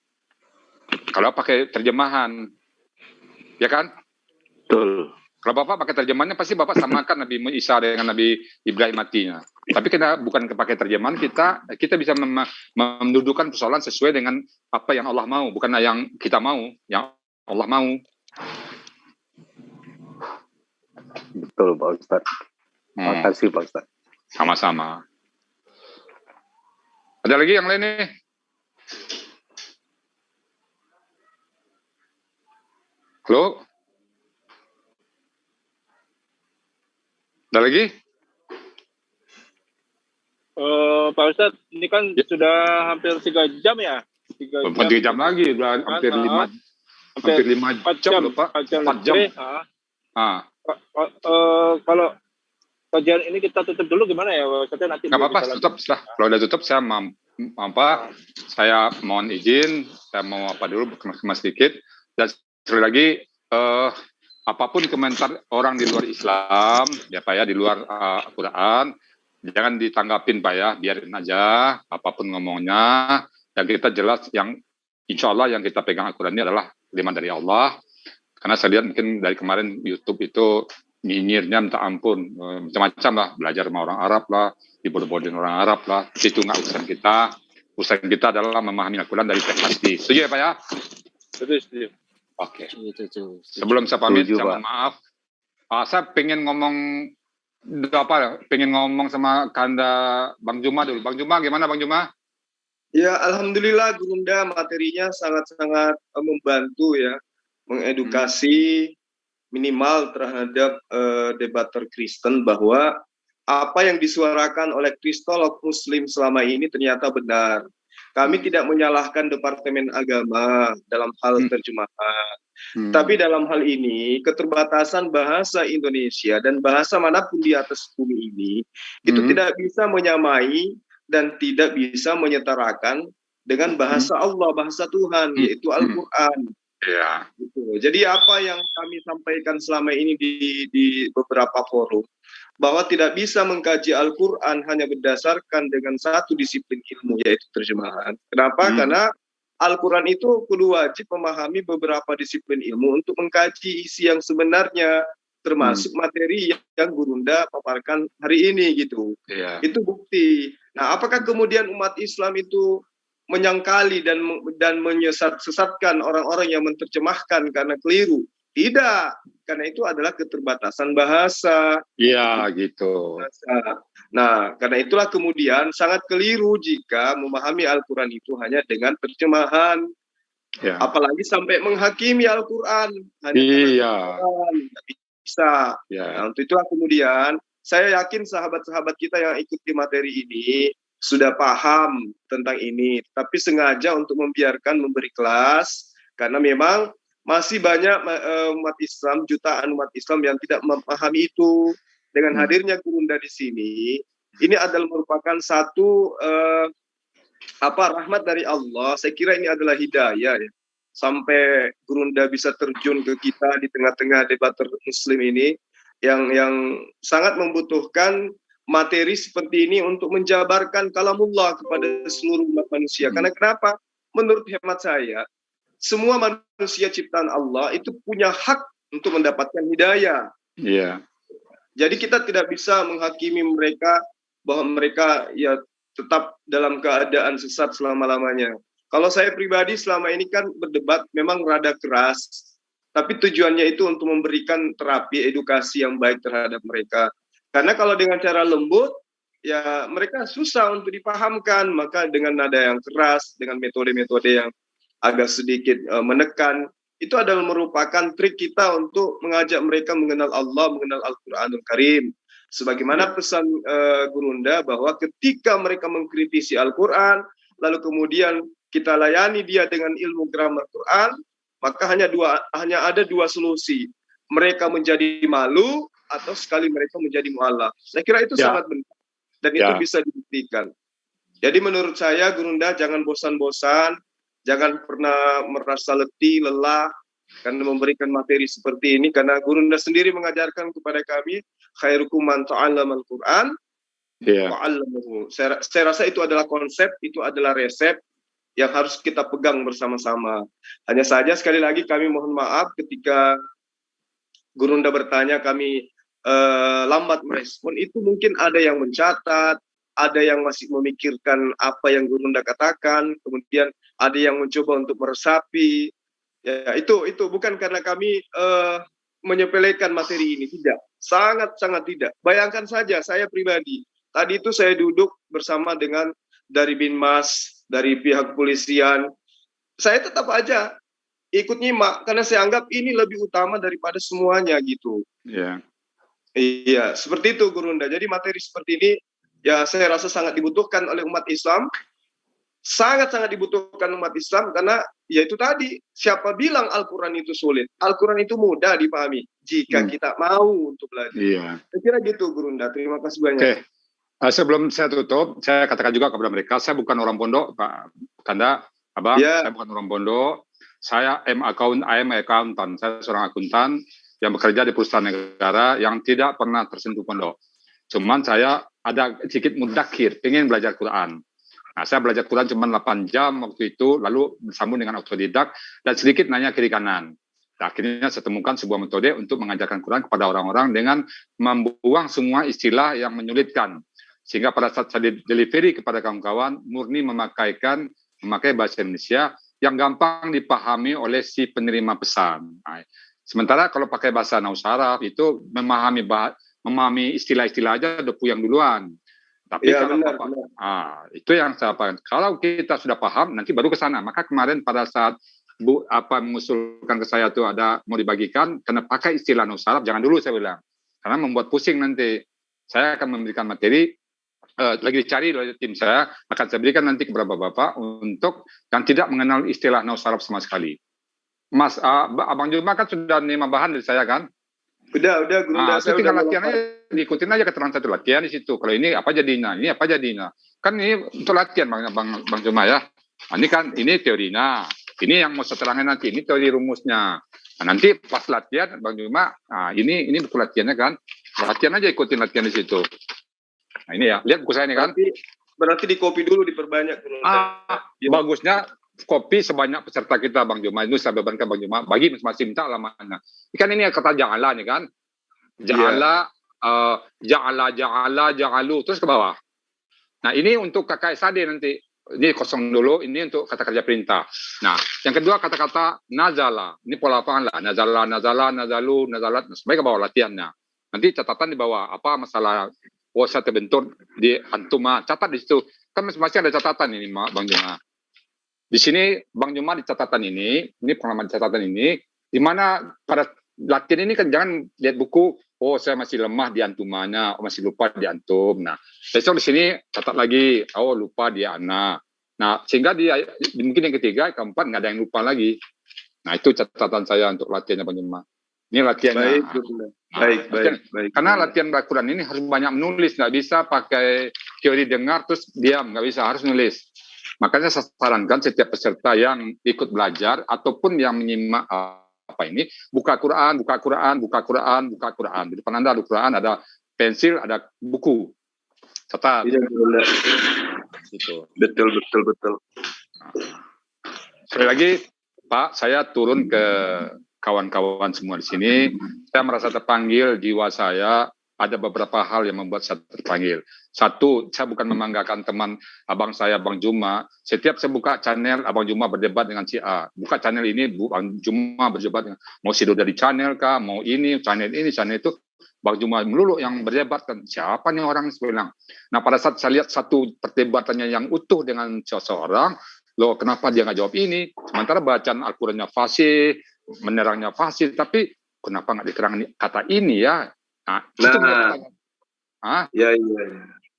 A: Kalau pakai terjemahan, ya kan?
B: Betul.
A: Kalau Bapak pakai terjemahannya, pasti Bapak samakan Nabi Isa dengan Nabi Ibrahim matinya. Tapi kita bukan pakai terjemahan, kita bisa mendudukan persoalan sesuai dengan apa yang Allah mau, bukan yang kita mau, yang Allah mau.
H: Betul Pak Ustadz. Terima kasih Pak Ustadz.
A: Sama-sama. Ada lagi yang lain nih? Halo? Ada lagi?
I: Pak Ustadz, ini kan sudah hampir 3 jam ya?
A: 3 jam lagi, hampir 5 jam loh Pak. 4 jam.
I: Kalau kajian ini kita tutup dulu gimana ya? Nanti
A: nggak apa-apa, tutup. Kalau udah tutup, saya mohon izin, saya mau dulu berkemas sedikit. Dan sekali lagi, apapun komentar orang di luar Islam, ya Pak ya, di luar Quran, jangan ditanggapin Pak ya, biarin aja, apapun ngomongnya, yang kita jelas, yang insya Allah yang kita pegang Al-Quran ini adalah firman dari Allah. Karena saya lihat mungkin dari kemarin YouTube itu nyinyirnya minta ampun, macam-macam lah, belajar sama orang Arab lah, dibodoh-bodohin orang Arab lah, itu nggak urusan kita. Urusan kita adalah memahami Al-Quran dari teks asli. Setuju ya Pak ya?
I: Setuju.
A: Oke. Sebelum saya pamit, saya mohon maaf. Saya pengen ngomong sama Kanda Bang Juma dulu. Bang Juma, gimana Bang Juma?
D: Ya, alhamdulillah Gurunda materinya sangat-sangat membantu ya, mengedukasi minimal terhadap debater Kristen bahwa apa yang disuarakan oleh kristolog Muslim selama ini ternyata benar. Kami tidak menyalahkan Departemen Agama dalam hal terjemahan. Tapi dalam hal ini, keterbatasan bahasa Indonesia dan bahasa manapun di atas bumi ini, itu tidak bisa menyamai dan tidak bisa menyetarakan dengan bahasa Allah, bahasa Tuhan, yaitu Al-Quran.
A: Ya.
D: Gitu. Jadi apa yang kami sampaikan selama ini di beberapa forum, bahwa tidak bisa mengkaji Al-Quran hanya berdasarkan dengan satu disiplin ilmu, yaitu terjemahan. Kenapa? Karena Al-Quran itu kudu wajib memahami beberapa disiplin ilmu untuk mengkaji isi yang sebenarnya, termasuk materi yang Gurunda paparkan hari ini gitu. Itu bukti. Nah, apakah kemudian umat Islam itu menyangkali dan menyesatkan orang-orang yang menerjemahkan karena keliru? Tidak, karena itu adalah keterbatasan bahasa.
A: Iya, gitu.
D: Nah, karena itulah kemudian sangat keliru jika memahami Al-Quran itu hanya dengan terjemahan. Ya. Apalagi sampai menghakimi Al-Quran. Tidak bisa. Ya. Nah, untuk itulah kemudian saya yakin sahabat-sahabat kita yang ikuti materi ini sudah paham tentang ini, tapi sengaja untuk memberi kelas, karena memang masih banyak umat Islam, jutaan umat Islam yang tidak memahami itu. Dengan hadirnya Gurunda di sini, ini adalah merupakan satu rahmat dari Allah. Saya kira ini adalah hidayah ya. Sampai Gurunda bisa terjun ke kita di tengah-tengah debater Muslim ini yang sangat membutuhkan materi seperti ini untuk menjabarkan kalamullah kepada seluruh umat manusia. Karena kenapa? Menurut hemat saya, semua manusia ciptaan Allah itu punya hak untuk mendapatkan hidayah.
A: Iya.
D: Jadi kita tidak bisa menghakimi mereka bahwa mereka ya tetap dalam keadaan sesat selama-lamanya. Kalau saya pribadi selama ini kan berdebat memang rada keras, tapi tujuannya itu untuk memberikan terapi edukasi yang baik terhadap mereka. Karena kalau dengan cara lembut, ya mereka susah untuk dipahamkan. Maka dengan nada yang keras, dengan metode-metode yang agak sedikit menekan, itu adalah merupakan trik kita untuk mengajak mereka mengenal Allah, mengenal Al-Quranul Karim. Sebagaimana pesan Gurunda bahwa ketika mereka mengkritisi Al-Quran, lalu kemudian kita layani dia dengan ilmu grammar Quran, maka hanya ada dua solusi. Mereka menjadi malu atau sekali mereka menjadi mu'alaf. Saya kira itu sangat benar dan itu bisa dibuktikan. Jadi menurut saya Gurunda jangan bosan-bosan, jangan pernah merasa letih, lelah karena memberikan materi seperti ini, karena Gurunda sendiri mengajarkan kepada kami khairukum man ta'allamal Qur'an wa 'allamahu. Saya rasa itu adalah konsep, itu adalah resep yang harus kita pegang bersama-sama. Hanya saja sekali lagi kami mohon maaf ketika Gurunda bertanya kami lambat merespon, itu mungkin ada yang mencatat, ada yang masih memikirkan apa yang Gurunda katakan, kemudian ada yang mencoba untuk meresapi. Ya, itu bukan karena kami menyepelekan materi ini, tidak. Sangat-sangat tidak. Bayangkan saja saya pribadi, tadi itu saya duduk bersama dengan dari Binmas, dari pihak kepolisian, saya tetap aja ikut nyimak karena saya anggap ini lebih utama daripada semuanya gitu. Iya, seperti itu Gurunda. Jadi materi seperti ini ya saya rasa sangat dibutuhkan oleh umat Islam, sangat-sangat dibutuhkan umat Islam, karena ya itu tadi, siapa bilang Al-Quran itu sulit? Al-Quran itu mudah dipahami jika kita mau untuk belajar. Saya kira gitu Gurunda. Terima kasih banyak.
A: Sebelum saya tutup, saya katakan juga kepada mereka, saya bukan orang pondok, Pak Kanda, Abang, saya bukan orang pondok, saya I am accountant, saya seorang akuntan yang bekerja di perusahaan negara yang tidak pernah tersentuh pondok. Cuman saya ada sedikit mudakhir, ingin belajar Quran. Nah, saya belajar Quran cuma 8 jam waktu itu, lalu bersambung dengan autodidak, dan sedikit nanya kiri kanan. Nah, akhirnya saya temukan sebuah metode untuk mengajarkan Quran kepada orang-orang dengan membuang semua istilah yang menyulitkan. Sehingga pada saat saya delivery kepada kawan-kawan, murni memakai bahasa Indonesia yang gampang dipahami oleh si penerima pesan. Nah, sementara kalau pakai bahasa Nausaraf itu memahami istilah-istilah aja udah puyang duluan. Tapi itu yang saya paham. Kalau kita sudah paham, nanti baru ke sana. Maka kemarin pada saat Bu mengusulkan ke saya tuh ada mau dibagikan, karena pakai istilah Nausaraf, jangan dulu saya bilang, karena membuat pusing nanti. Saya akan memberikan materi, lagi dicari oleh tim saya, akan saya berikan nanti kepada Bapak untuk yang tidak mengenal istilah Nausaraf sama sekali. Mas, Abang Juma kan sudah menerima bahan dari saya kan?
D: Udah Gurunda.
A: Saya tinggal latihan aja, diikutin aja keterangan satu latihan di situ. Kalau ini apa jadinya, ini apa jadinya. Kan ini untuk latihan Bang Juma ya. Nah, ini kan ini teorinya. Ini yang mau saya terangin nanti, ini teori rumusnya. Nah, nanti pas latihan Bang Juma, ini buku latihannya kan. Latihan aja, ikutin latihan di situ. Nah, ini ya, lihat buku saya ini kan.
D: Berarti di copy dulu, diperbanyak.
A: Bagusnya kopi sebanyak peserta kita Bang Juma. Itu saya bebankan Bang Juma, bagi masing-masing minta alamannya. Kan ini kata ja'ala nih kan. Ja'ala, ja'alu, terus ke bawah. Nah, ini untuk KKSAD nanti. Ini kosong dulu, ini untuk kata kerja perintah. Nah, yang kedua kata-kata nazala. Ini pola lapangan lah. Nazala, nazalu, nazalat. Sebagai ke bawah latihannya. Nanti catatan di bawah. Apa masalah puasa terbentur di antuma. Catat di situ. Kan masing-masing ada catatan ini Bang Juma. Di sini Bang Juma di catatan ini pengalaman catatan ini, di mana pada latihan ini kan jangan lihat buku, oh saya masih lemah di antumanya, masih lupa di antum. Nah, besok di sini catat lagi, oh lupa di ana. Nah, sehingga mungkin yang ketiga, keempat nggak ada yang lupa lagi. Nah, itu catatan saya untuk latihannya Bang Juma. Ini latihannya. Baik. Karena latihan Al-Quran ini harus banyak menulis, nggak bisa pakai teori dengar terus diam, nggak bisa, harus nulis. Makanya saya sarankan setiap peserta yang ikut belajar ataupun yang menyimak buka Quran. Di depan Anda ada Quran, ada pensil, ada buku. Catat.
D: Iya,
A: gitu.
D: Betul.
A: Sekali lagi, Pak, saya turun ke kawan-kawan semua di sini. Saya merasa terpanggil, jiwa saya ada beberapa hal yang membuat saya terpanggil. Satu, saya bukan membanggakan teman abang saya, Bang Juma. Setiap saya buka channel, Abang Juma berdebat dengan si A. Buka channel ini, Bang Juma berdebat dengan, mau Sido dari channel kah, mau ini, channel itu. Bang Juma melulu yang berdebat, kan siapa nih orang sebenarnya. Nah, pada saat saya lihat satu perdebatannya yang utuh dengan seseorang, loh kenapa dia nggak jawab ini? Sementara bacaan Al-Qurannya fasih, menerangnya fasih, tapi kenapa nggak diterangkan kata ini ya? Nah, itu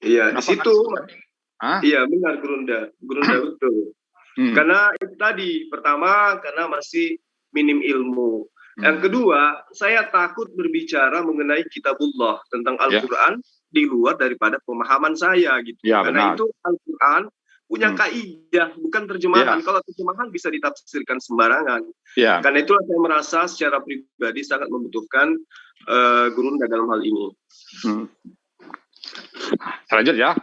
D: iya di situ. Iya benar Gurunda betul. Karena itu tadi pertama karena masih minim ilmu.
L: Yang kedua, saya takut berbicara mengenai kitabullah tentang Al-Quran di luar daripada pemahaman saya gitu. Karena itu Al-Quran punya kaidah, bukan terjemahan. Kalau terjemahan bisa ditafsirkan sembarangan. Karena itulah saya merasa secara pribadi sangat membutuhkan Gurunda dalam hal ini.
A: Lanjut ya.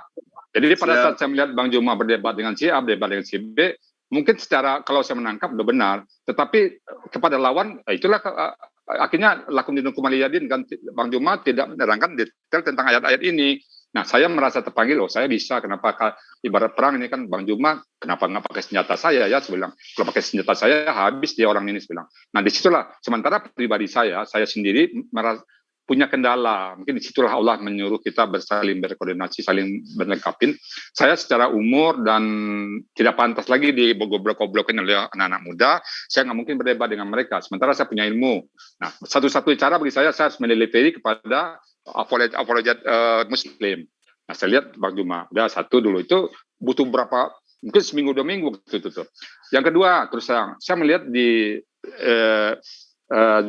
A: Jadi pada saat saya melihat Bang Juma berdebat dengan si A, berdebat dengan si B, mungkin secara kalau saya menangkap udah benar, tetapi kepada lawan itulah akhirnya lakum dinukum aliyadin kan Bang Juma tidak menerangkan detail tentang ayat-ayat ini. Nah, saya merasa terpanggil, saya bisa, kenapa ibarat perang ini kan Bang Juma, kenapa nggak pakai senjata saya ya, saya bilang, kalau pakai senjata saya habis dia orang ini, saya bilang. Nah, disitulah, sementara pribadi saya sendiri merasa punya kendala, mungkin disitulah Allah menyuruh kita saling berkoordinasi, saling berlengkapin. Saya secara umur dan tidak pantas lagi digoblok-goblokin oleh anak-anak muda, saya nggak mungkin berdebat dengan mereka, sementara saya punya ilmu. Nah, satu-satu cara bagi saya harus meneliti kepada apologet Muslim. Nah, saya lihat Bang Juma, udah satu dulu itu butuh berapa, mungkin seminggu 2 minggu gitu tuh. Yang kedua, terus saya melihat di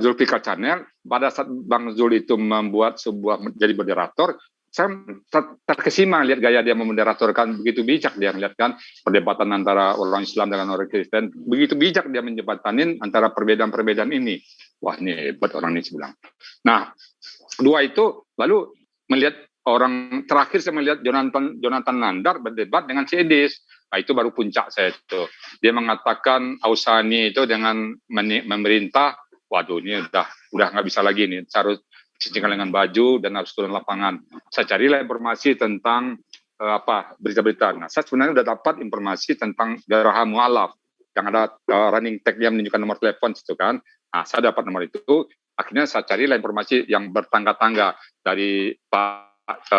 A: Zulfikar Channel, pada saat Bang Zul itu membuat sebuah jadi moderator, saya terkesima lihat gaya dia memoderatorkan, begitu bijak dia melihatkan perdebatan antara orang Islam dengan orang Kristen, begitu bijak dia menjembatanin antara perbedaan-perbedaan ini. Wah, ini hebat orang ini, saya bilang. Nah, dua itu, lalu melihat orang terakhir saya melihat Jonathan Nandar berdebat dengan si Edis. Nah, itu baru puncak saya itu. Dia mengatakan Ausani itu dengan memerintah, waduh ini udah nggak bisa lagi nih, harus cincin dengan baju dan harus turun lapangan. Saya carilah informasi tentang berita-berita. Nah, saya sebenarnya udah dapat informasi tentang Garaha Mu'alaf yang ada running tag dia menunjukkan nomor telepon situ kan. Nah, saya dapat nomor itu. Akhirnya saya carilah informasi yang bertangga-tangga dari Pak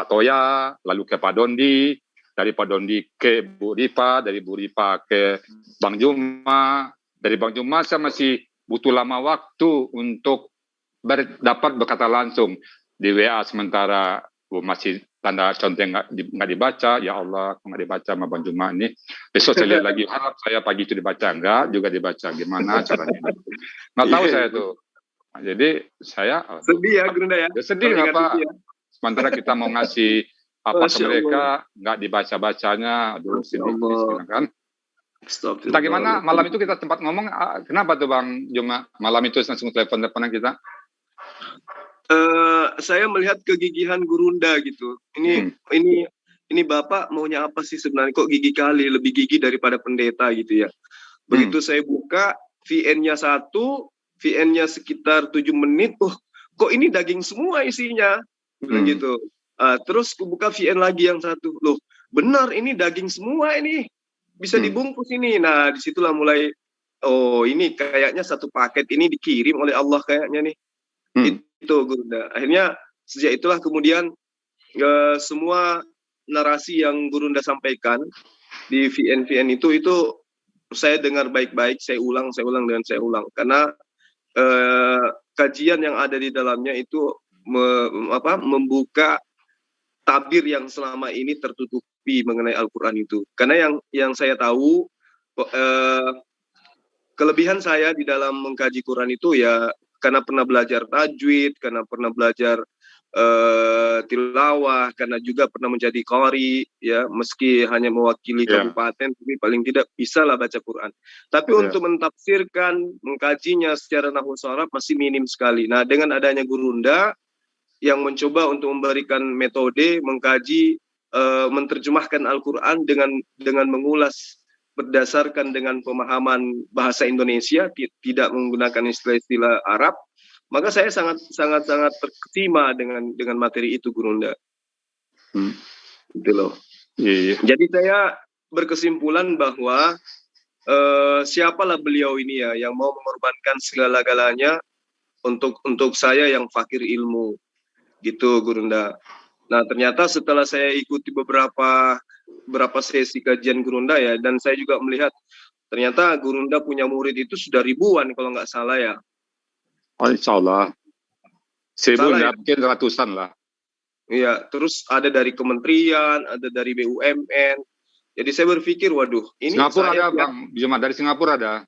A: Toya, lalu ke Pak Dondi, dari Pak Dondi ke Bu Ripa, dari Bu Ripa ke Bang Juma, dari Bang Juma saya masih butuh lama waktu untuk dapat berkata langsung di WA, sementara masih tanda contoh nggak dibaca. Ya Allah, nggak dibaca sama Bang Juma ini. Besok saya lihat lagi, harap saya pagi itu dibaca, enggak juga dibaca. Gimana caranya? Nggak tahu saya tuh. Nah, jadi saya
L: sedih ya Gurunda ya.
A: Sedih apa? Ya. Sementara kita mau ngasih apa ke mereka, nggak dibaca-bacanya. Aduh, sedih kan. Kita gimana malam itu kita tempat ngomong, kenapa tuh Bang Juma malam itu langsung telepon-teleponan kita?
L: Saya melihat kegigihan Gurunda gitu. Ini Bapak maunya apa sih sebenarnya, kok gigih kali, lebih gigih daripada pendeta gitu ya. Begitu saya buka VN-nya 1, VN-nya sekitar 7 menit, kok ini daging semua isinya, gitu. Terus buka VN lagi yang 1, loh benar ini daging semua ini, bisa dibungkus ini. Nah, disitulah mulai, oh ini kayaknya satu paket ini dikirim oleh Allah kayaknya nih. Itu Gurunda. Akhirnya sejak itulah kemudian semua narasi yang Gurunda sampaikan di VN itu saya dengar baik-baik, saya ulang dan saya ulang. Karena kajian yang ada di dalamnya itu membuka tabir yang selama ini tertutupi mengenai Al-Quran itu. Karena yang saya tahu, kelebihan saya di dalam mengkaji Quran itu ya karena pernah belajar tajwid, karena pernah belajar tilawah, karena juga pernah menjadi qari, ya meski hanya mewakili kabupaten, tapi paling tidak bisa lah baca Quran. Tapi untuk mentafsirkan, mengkajinya secara nahwu sharaf masih minim sekali. Nah, dengan adanya Gurunda yang mencoba untuk memberikan metode mengkaji, menerjemahkan Al-Quran dengan mengulas berdasarkan dengan pemahaman bahasa Indonesia, tidak menggunakan istilah-istilah Arab, maka saya sangat terkesima dengan materi itu Gurunda. Gitu loh. Jadi saya berkesimpulan bahwa siapalah beliau ini ya yang mau mengorbankan segala-galanya untuk saya yang fakir ilmu, gitu Gurunda. Nah, ternyata setelah saya ikuti beberapa sesi kajian Gurunda ya, dan saya juga melihat ternyata Gurunda punya murid itu sudah ribuan kalau nggak salah ya.
A: Oh, insya Allah. 1000 ya? Mungkin ratusan lah.
L: Iya, terus ada dari kementerian, ada dari BUMN. Jadi saya berpikir, waduh, ini
A: Singapura ada Bang Juma, dari Singapura ada.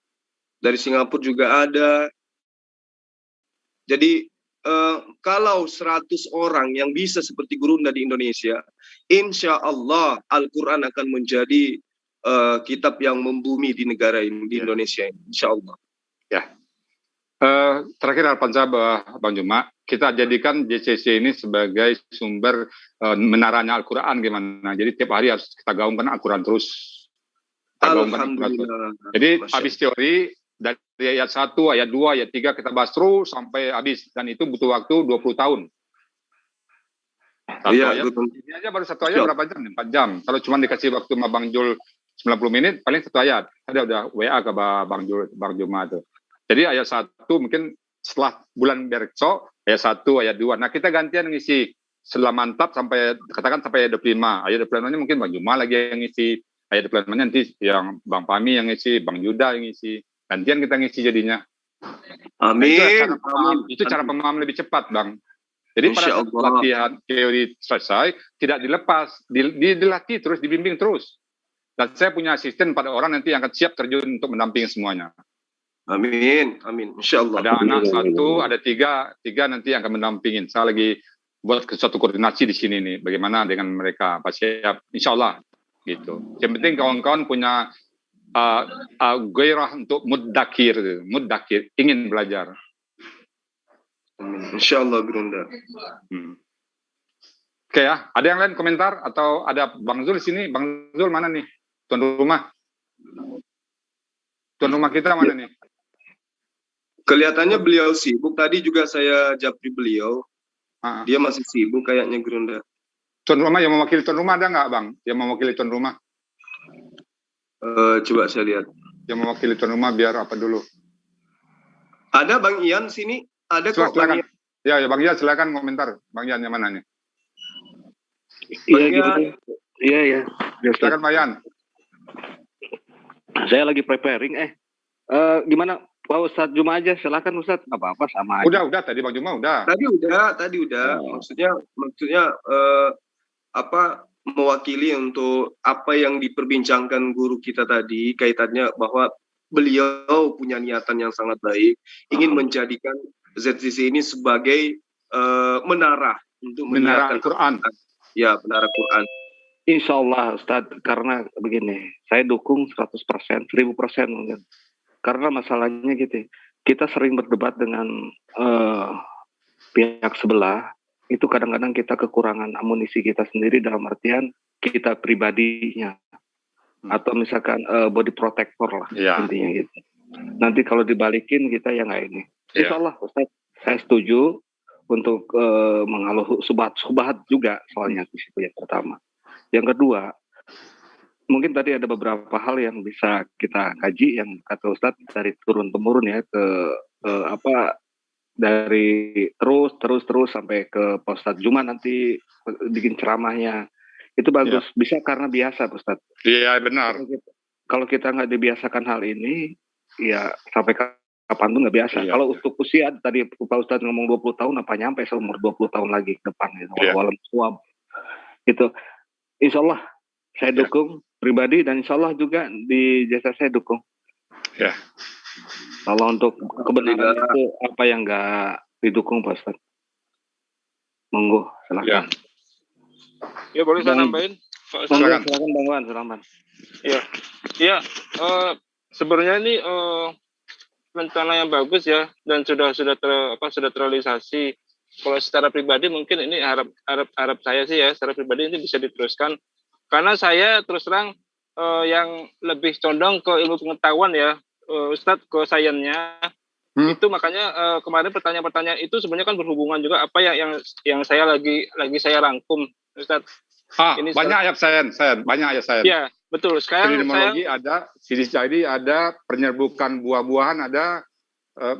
L: dari Singapura juga ada. Jadi kalau 100 orang yang bisa seperti Gurunda di Indonesia, insya Allah Al-Quran akan menjadi kitab yang membumi di negara ini, di Indonesia ini, insya Allah.
A: Ya. Terakhir Alpanza, Bang Juma, kita jadikan JCC ini sebagai sumber menaranya Al-Quran gimana? Jadi tiap hari harus kita gaungkan Al-Quran terus.
L: Alhamdulillah.
A: Jadi habis teori dari ayat 1, ayat 2, ayat 3 kita bahas terus sampai habis, dan itu butuh waktu 20 tahun. Ini aja baru satu ayat berapa jam? 4 jam. Kalau cuma dikasih waktu sama Bang Jul 90 menit, paling satu ayat. Ada udah WA ke Bang Juma itu. Jadi ayat 1 mungkin setelah bulan besok, ayat 1, ayat 2. Nah kita gantian ngisi setelah mantap sampai, katakan sampai ayat 25. Ayat 25-nya mungkin Bang Juma lagi yang ngisi. Ayat 25-nya nanti yang Bang Pami yang ngisi, Bang Yuda yang ngisi. Gantian kita ngisi jadinya.
L: Amin.
A: Itu cara pemahaman lebih cepat, Bang. Jadi pada saat latihan teori selesai, tidak dilepas, dilatih terus, dibimbing terus. Dan saya punya asisten pada orang nanti yang akan siap terjun untuk mendampingi semuanya.
L: Amin, amin. Insya Allah.
A: Ada anak 1, ada 3 nanti yang akan mendampingin. Saya lagi buat suatu koordinasi di sini nih, bagaimana dengan mereka, Pak siap, insya Allah. Gitu. Yang penting kawan-kawan punya gairah untuk mudakir, ingin belajar.
L: Insya Allah, Gurunda.
A: Oke ya, ada yang lain komentar atau ada Bang Zul di sini? Bang Zul mana nih? Tuan rumah. Tuan rumah kita mana nih?
L: Kelihatannya beliau sibuk. Tadi juga saya japri beliau. Dia masih sibuk kayaknya, Gurunda.
A: Tuan rumah yang mewakili tuan rumah ada nggak, Bang? Yang mewakili tuan rumah?
L: Coba saya lihat.
A: Yang mewakili tuan rumah biar apa dulu?
L: Ada Bang Ian sini? Ada kok.
A: Silakan. Ya, Bang Ian silakan komentar. Bang Ian yang mana nih?
F: Iya gitu. Iya.
A: Silakan Pak Ian.
F: Saya lagi preparing. Gimana Pak Ustadz Juma aja? Silakan Ustadz. Nggak apa-apa sama aja.
A: Udah Tadi Bang Juma udah.
L: Tadi udah. Maksudnya mewakili untuk apa yang diperbincangkan guru kita tadi, kaitannya bahwa beliau punya niatan yang sangat baik, ingin menjadikan ZCC ini sebagai menara untuk
A: menara Al-Quran.
L: Ya, menara Quran.
F: Insya Allah Ustadz, karena begini, saya dukung 100%, 1000% mungkin. Karena masalahnya gitu, kita sering berdebat dengan pihak sebelah, itu kadang-kadang kita kekurangan amunisi kita sendiri dalam artian kita pribadinya. Atau misalkan body protector lah, intinya gitu. Nanti kalau dibalikin kita ya nggak ini. Insya Allah Ustaz, saya setuju untuk mengaluh subhat juga soalnya di situ yang pertama. Yang kedua, mungkin tadi ada beberapa hal yang bisa kita kaji yang kata Ustaz dari turun-temurun ya ke dari terus sampai ke Pak Ustadz Juma nanti bikin ceramahnya itu bagus, bisa karena biasa Pak Ustadz.
A: Iya benar.
F: Kalau kita nggak dibiasakan hal ini, ya sampai kapan pun nggak biasa. Kalau untuk usia tadi Pak Ustadz ngomong 20 tahun, apa nyampe seumur 20 tahun lagi ke depan gitu. Walau suam gitu. Insya Allah saya dukung pribadi dan insya Allah juga di jasa saya dukung.
A: Ya.
F: Kalau untuk kebenaran itu apa yang nggak didukung Pak Ustadz? Monggo, silakan.
I: Ya boleh saya nambahin.
F: Silakan Bang Wan, silakan.
I: Ya, sebenarnya ini rencana yang bagus ya dan sudah terrealisasi. Kalau secara pribadi mungkin ini harap saya sih ya, secara pribadi ini bisa diteruskan. Karena saya terus terang yang lebih condong ke ilmu pengetahuan ya. Ustadz ke sainsnya itu makanya kemarin pertanyaan-pertanyaan itu sebenarnya kan berhubungan juga apa yang saya lagi saya rangkum Ustadz.
A: Ini banyak ayat sains, banyak ayat sains.
I: Ya betul. Sekarang
A: epidemiologi ada, sidik jari ada, penyerbukan buah-buahan ada,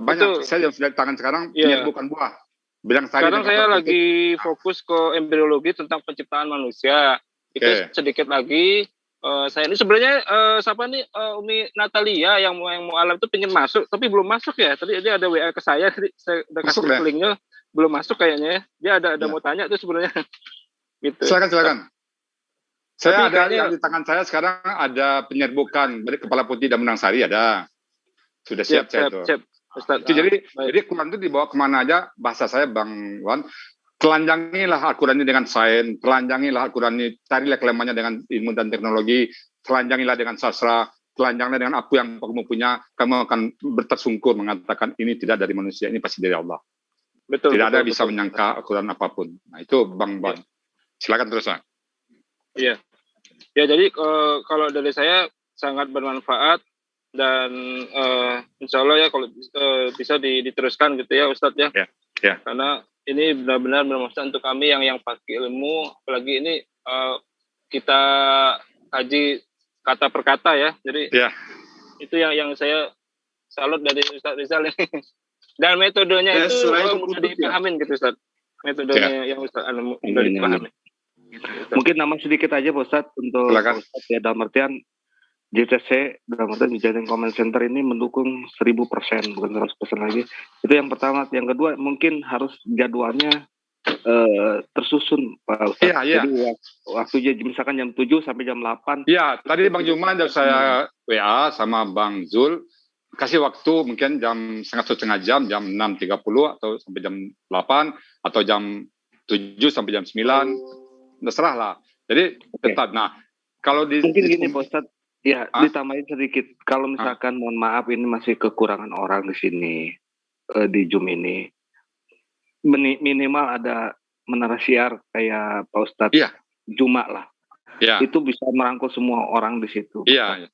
A: banyak. Saya yang sudah di tangan sekarang penyerbukan buah.
I: Sekarang saya lagi fokus ke embriologi tentang penciptaan manusia. Itu sedikit lagi. Saya ini sebenarnya siapa nih Umi Natalia yang mau alam itu pengen masuk tapi belum masuk ya. Tadi dia ada WA ke saya, tadi saya udah kasih linknya belum masuk kayaknya ya. Dia ada mau tanya tuh sebenarnya. Gitu. Silakan.
A: Saya ada yang di tangan saya sekarang ada penyerbukan dari kepala putih dan benang sari ada. Sudah siap saya itu.
I: Siap. Ustaz,
A: jadi Quran itu dibawa kemana aja, bahasa saya Bang Wan, telanjangilah Al-Quran ini dengan sains, telanjangilah Al-Quran ini, carilah kelemahannya dengan ilmu dan teknologi, telanjangilah dengan sastra, telanjangilah dengan apa yang kamu punya, kamu akan bertersungkur mengatakan ini tidak dari manusia, ini pasti dari Allah.
I: Betul.
A: Tidak ada bisa menyangka Al-Quran apapun. Nah itu Bang Wan. Silakan terus.
I: Iya. Ya jadi kalau dari saya sangat bermanfaat. Dan insya Allah ya kalau bisa diteruskan gitu ya Ustadz ya.
A: Ya.
I: Karena ini benar-benar bermanfaat untuk kami yang pakai ilmu, apalagi ini kita kaji kata per kata ya. Jadi itu yang saya salut dari Ustadz Rizal ini. Dan metodenya itu mudah dipahamin gitu Ustadz. Metodenya yang Ustadz mudah dipahami.
B: Mungkin nama sedikit aja Pak Ustadz untuk Ustadz ya, dalam artian JTC dalam artian Jaring Comment Center ini mendukung 1000%, bukan 100% lagi. Itu yang pertama. Yang kedua mungkin harus jadwalnya tersusun Pak Ustadz.
A: Iya.
B: Jadi waktunya misalkan jam 7 sampai jam 8.
A: Iya, tadi Bang Juma saya WA sama Bang Zul, kasih waktu mungkin setengah jam, jam 6.30 atau sampai jam 8 atau jam 7 sampai jam 9. Terserah lah. Jadi tetap. Nah, kalau
B: mungkin gini Pak Ustadz. Ya, ditambahin sedikit. Kalau misalkan, mohon maaf, ini masih kekurangan orang di sini, di Zoom ini. Minimal ada menara siar kayak Pak Ustadz Juma lah.
A: Ya.
B: Itu bisa merangkul semua orang di situ.
A: Iya.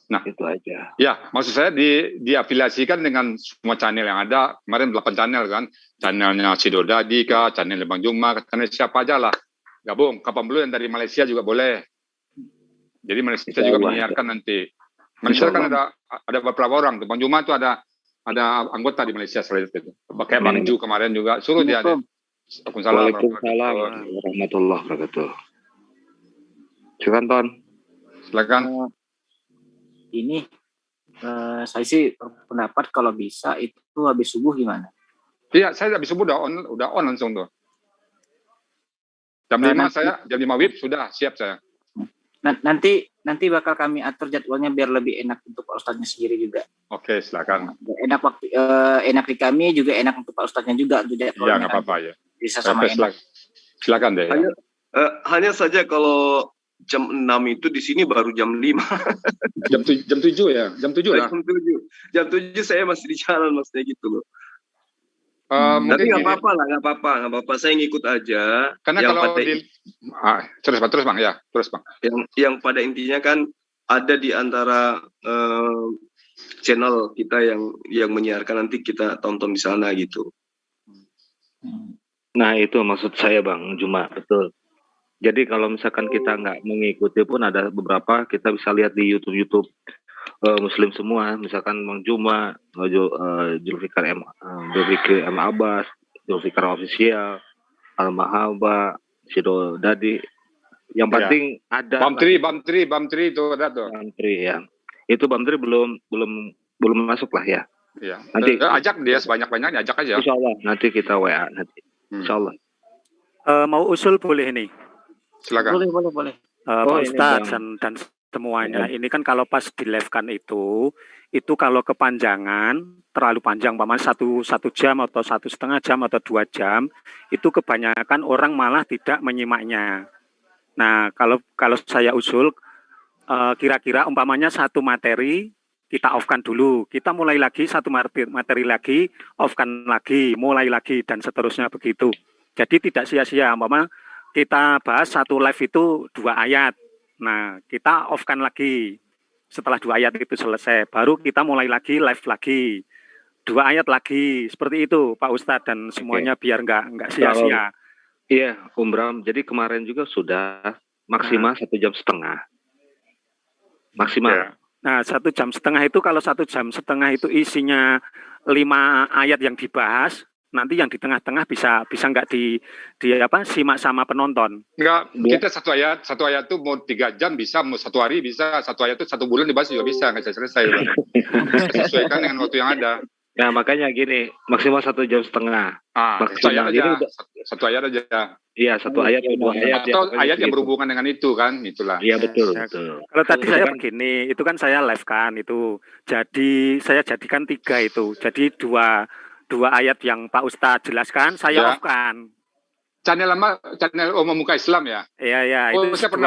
A: Nah,
B: itu aja.
A: Ya, maksud saya diafiliasikan dengan semua channel yang ada. Kemarin 8 channel kan. Channelnya Sido Dadi kah, channel Bang Juma, channel siapa aja lah. Gabung. Kapan dulu yang dari Malaysia juga boleh. Jadi Malaysia juga menyiarkan nanti. Malaysia kan ada beberapa orang. Bang Juma itu ada anggota di Malaysia selain itu. Kayak Bang Ju kemarin juga. Suruh dia.
B: Waalaikumsalam warahmatullahi wabarakatuh. Silakan Ton.
A: Silakan.
M: Ini saya sih pendapat kalau bisa itu habis subuh gimana?
A: Iya, saya habis subuh udah on langsung tuh. Jam 5 jam 5 WIB sudah siap saya.
M: Nanti bakal kami atur jadwalnya biar lebih enak untuk Pak Ustadznya sendiri juga.
A: Oke, silakan.
M: Enak enak di kami juga, enak untuk Pak Ustadznya juga untuk jadwalnya.
A: Iya, nggak apa-apa ya.
M: Bisa sama enak.
A: Silakan deh.
L: Hanya saja kalau jam 6 itu di sini baru jam 5.
A: jam 7 ya? Jam 7 lah.
L: Jam 7 saya masih di jalan maksudnya gitu loh. Tapi nggak apa-apa. Saya ngikut aja.
A: Karena
L: yang
A: kalau terus bang.
L: Yang pada intinya kan ada di antara channel kita yang menyiarkan, nanti kita tonton di sana gitu.
B: Nah itu maksud saya Bang Juma, betul. Jadi kalau misalkan kita nggak mengikuti pun ada beberapa kita bisa lihat di YouTube Muslim semua, misalkan Bang Juma, Zulfikar M Abbas, Zulfikar Official, Al-Mahaba, Sido Dadi. Yang penting ada Bamtri itu ada tuh. Bamtri ya. Itu Bamtri belum masuk lah ya.
A: Iya. Nanti ajak dia sebanyak-banyaknya, ajak aja.
B: Insyaallah nanti kita WA nanti. Insyaallah.
J: Mau usul boleh ini?
A: Silakan.
M: Boleh.
J: Pak Ustadz dan semuanya. Ini kan kalau pas di live kan itu kalau kepanjangan terlalu panjang, paman 1 jam atau 1,5 jam atau 2 jam, itu kebanyakan orang malah tidak menyimaknya. Nah kalau saya usul kira-kira umpamanya satu materi kita off-kan dulu, kita mulai lagi satu materi lagi, off-kan lagi, mulai lagi dan seterusnya begitu. Jadi tidak sia-sia, umpama kita bahas satu live itu 2 ayat. Nah, kita off-kan lagi. Setelah 2 ayat itu selesai, baru kita mulai lagi, live lagi. 2 ayat lagi. Seperti itu, Pak Ustadz dan semuanya biar nggak sia-sia.
B: Iya, Bram. Jadi kemarin juga sudah maksimal 1,5 jam. Maksimal.
J: Ya. Nah, 1,5 jam itu kalau 1,5 jam itu isinya 5 ayat yang dibahas, nanti yang di tengah-tengah bisa nggak simak sama penonton.
A: Enggak, kita satu ayat tuh mau 3 jam bisa, mau 1 hari bisa, 1 ayat tuh 1 bulan dibahas juga bisa, nggak selesai. Sesuaikan dengan waktu yang ada.
B: Ya makanya gini, maksimal 1,5 jam.
A: Maksimal satu ayat aja.
B: Iya, 1 ayat atau 2 ayat.
A: Atau ayat yang berhubungan dengan itu kan, itulah.
B: Iya betul.
J: Kalau tadi saya begini, itu kan saya live kan itu. Jadi saya jadikan 3 itu. Jadi dua ayat yang Pak Ustadz jelaskan, saya off kan.
A: Channel Muka Islam ya?
J: Iya, itu
A: saya pernah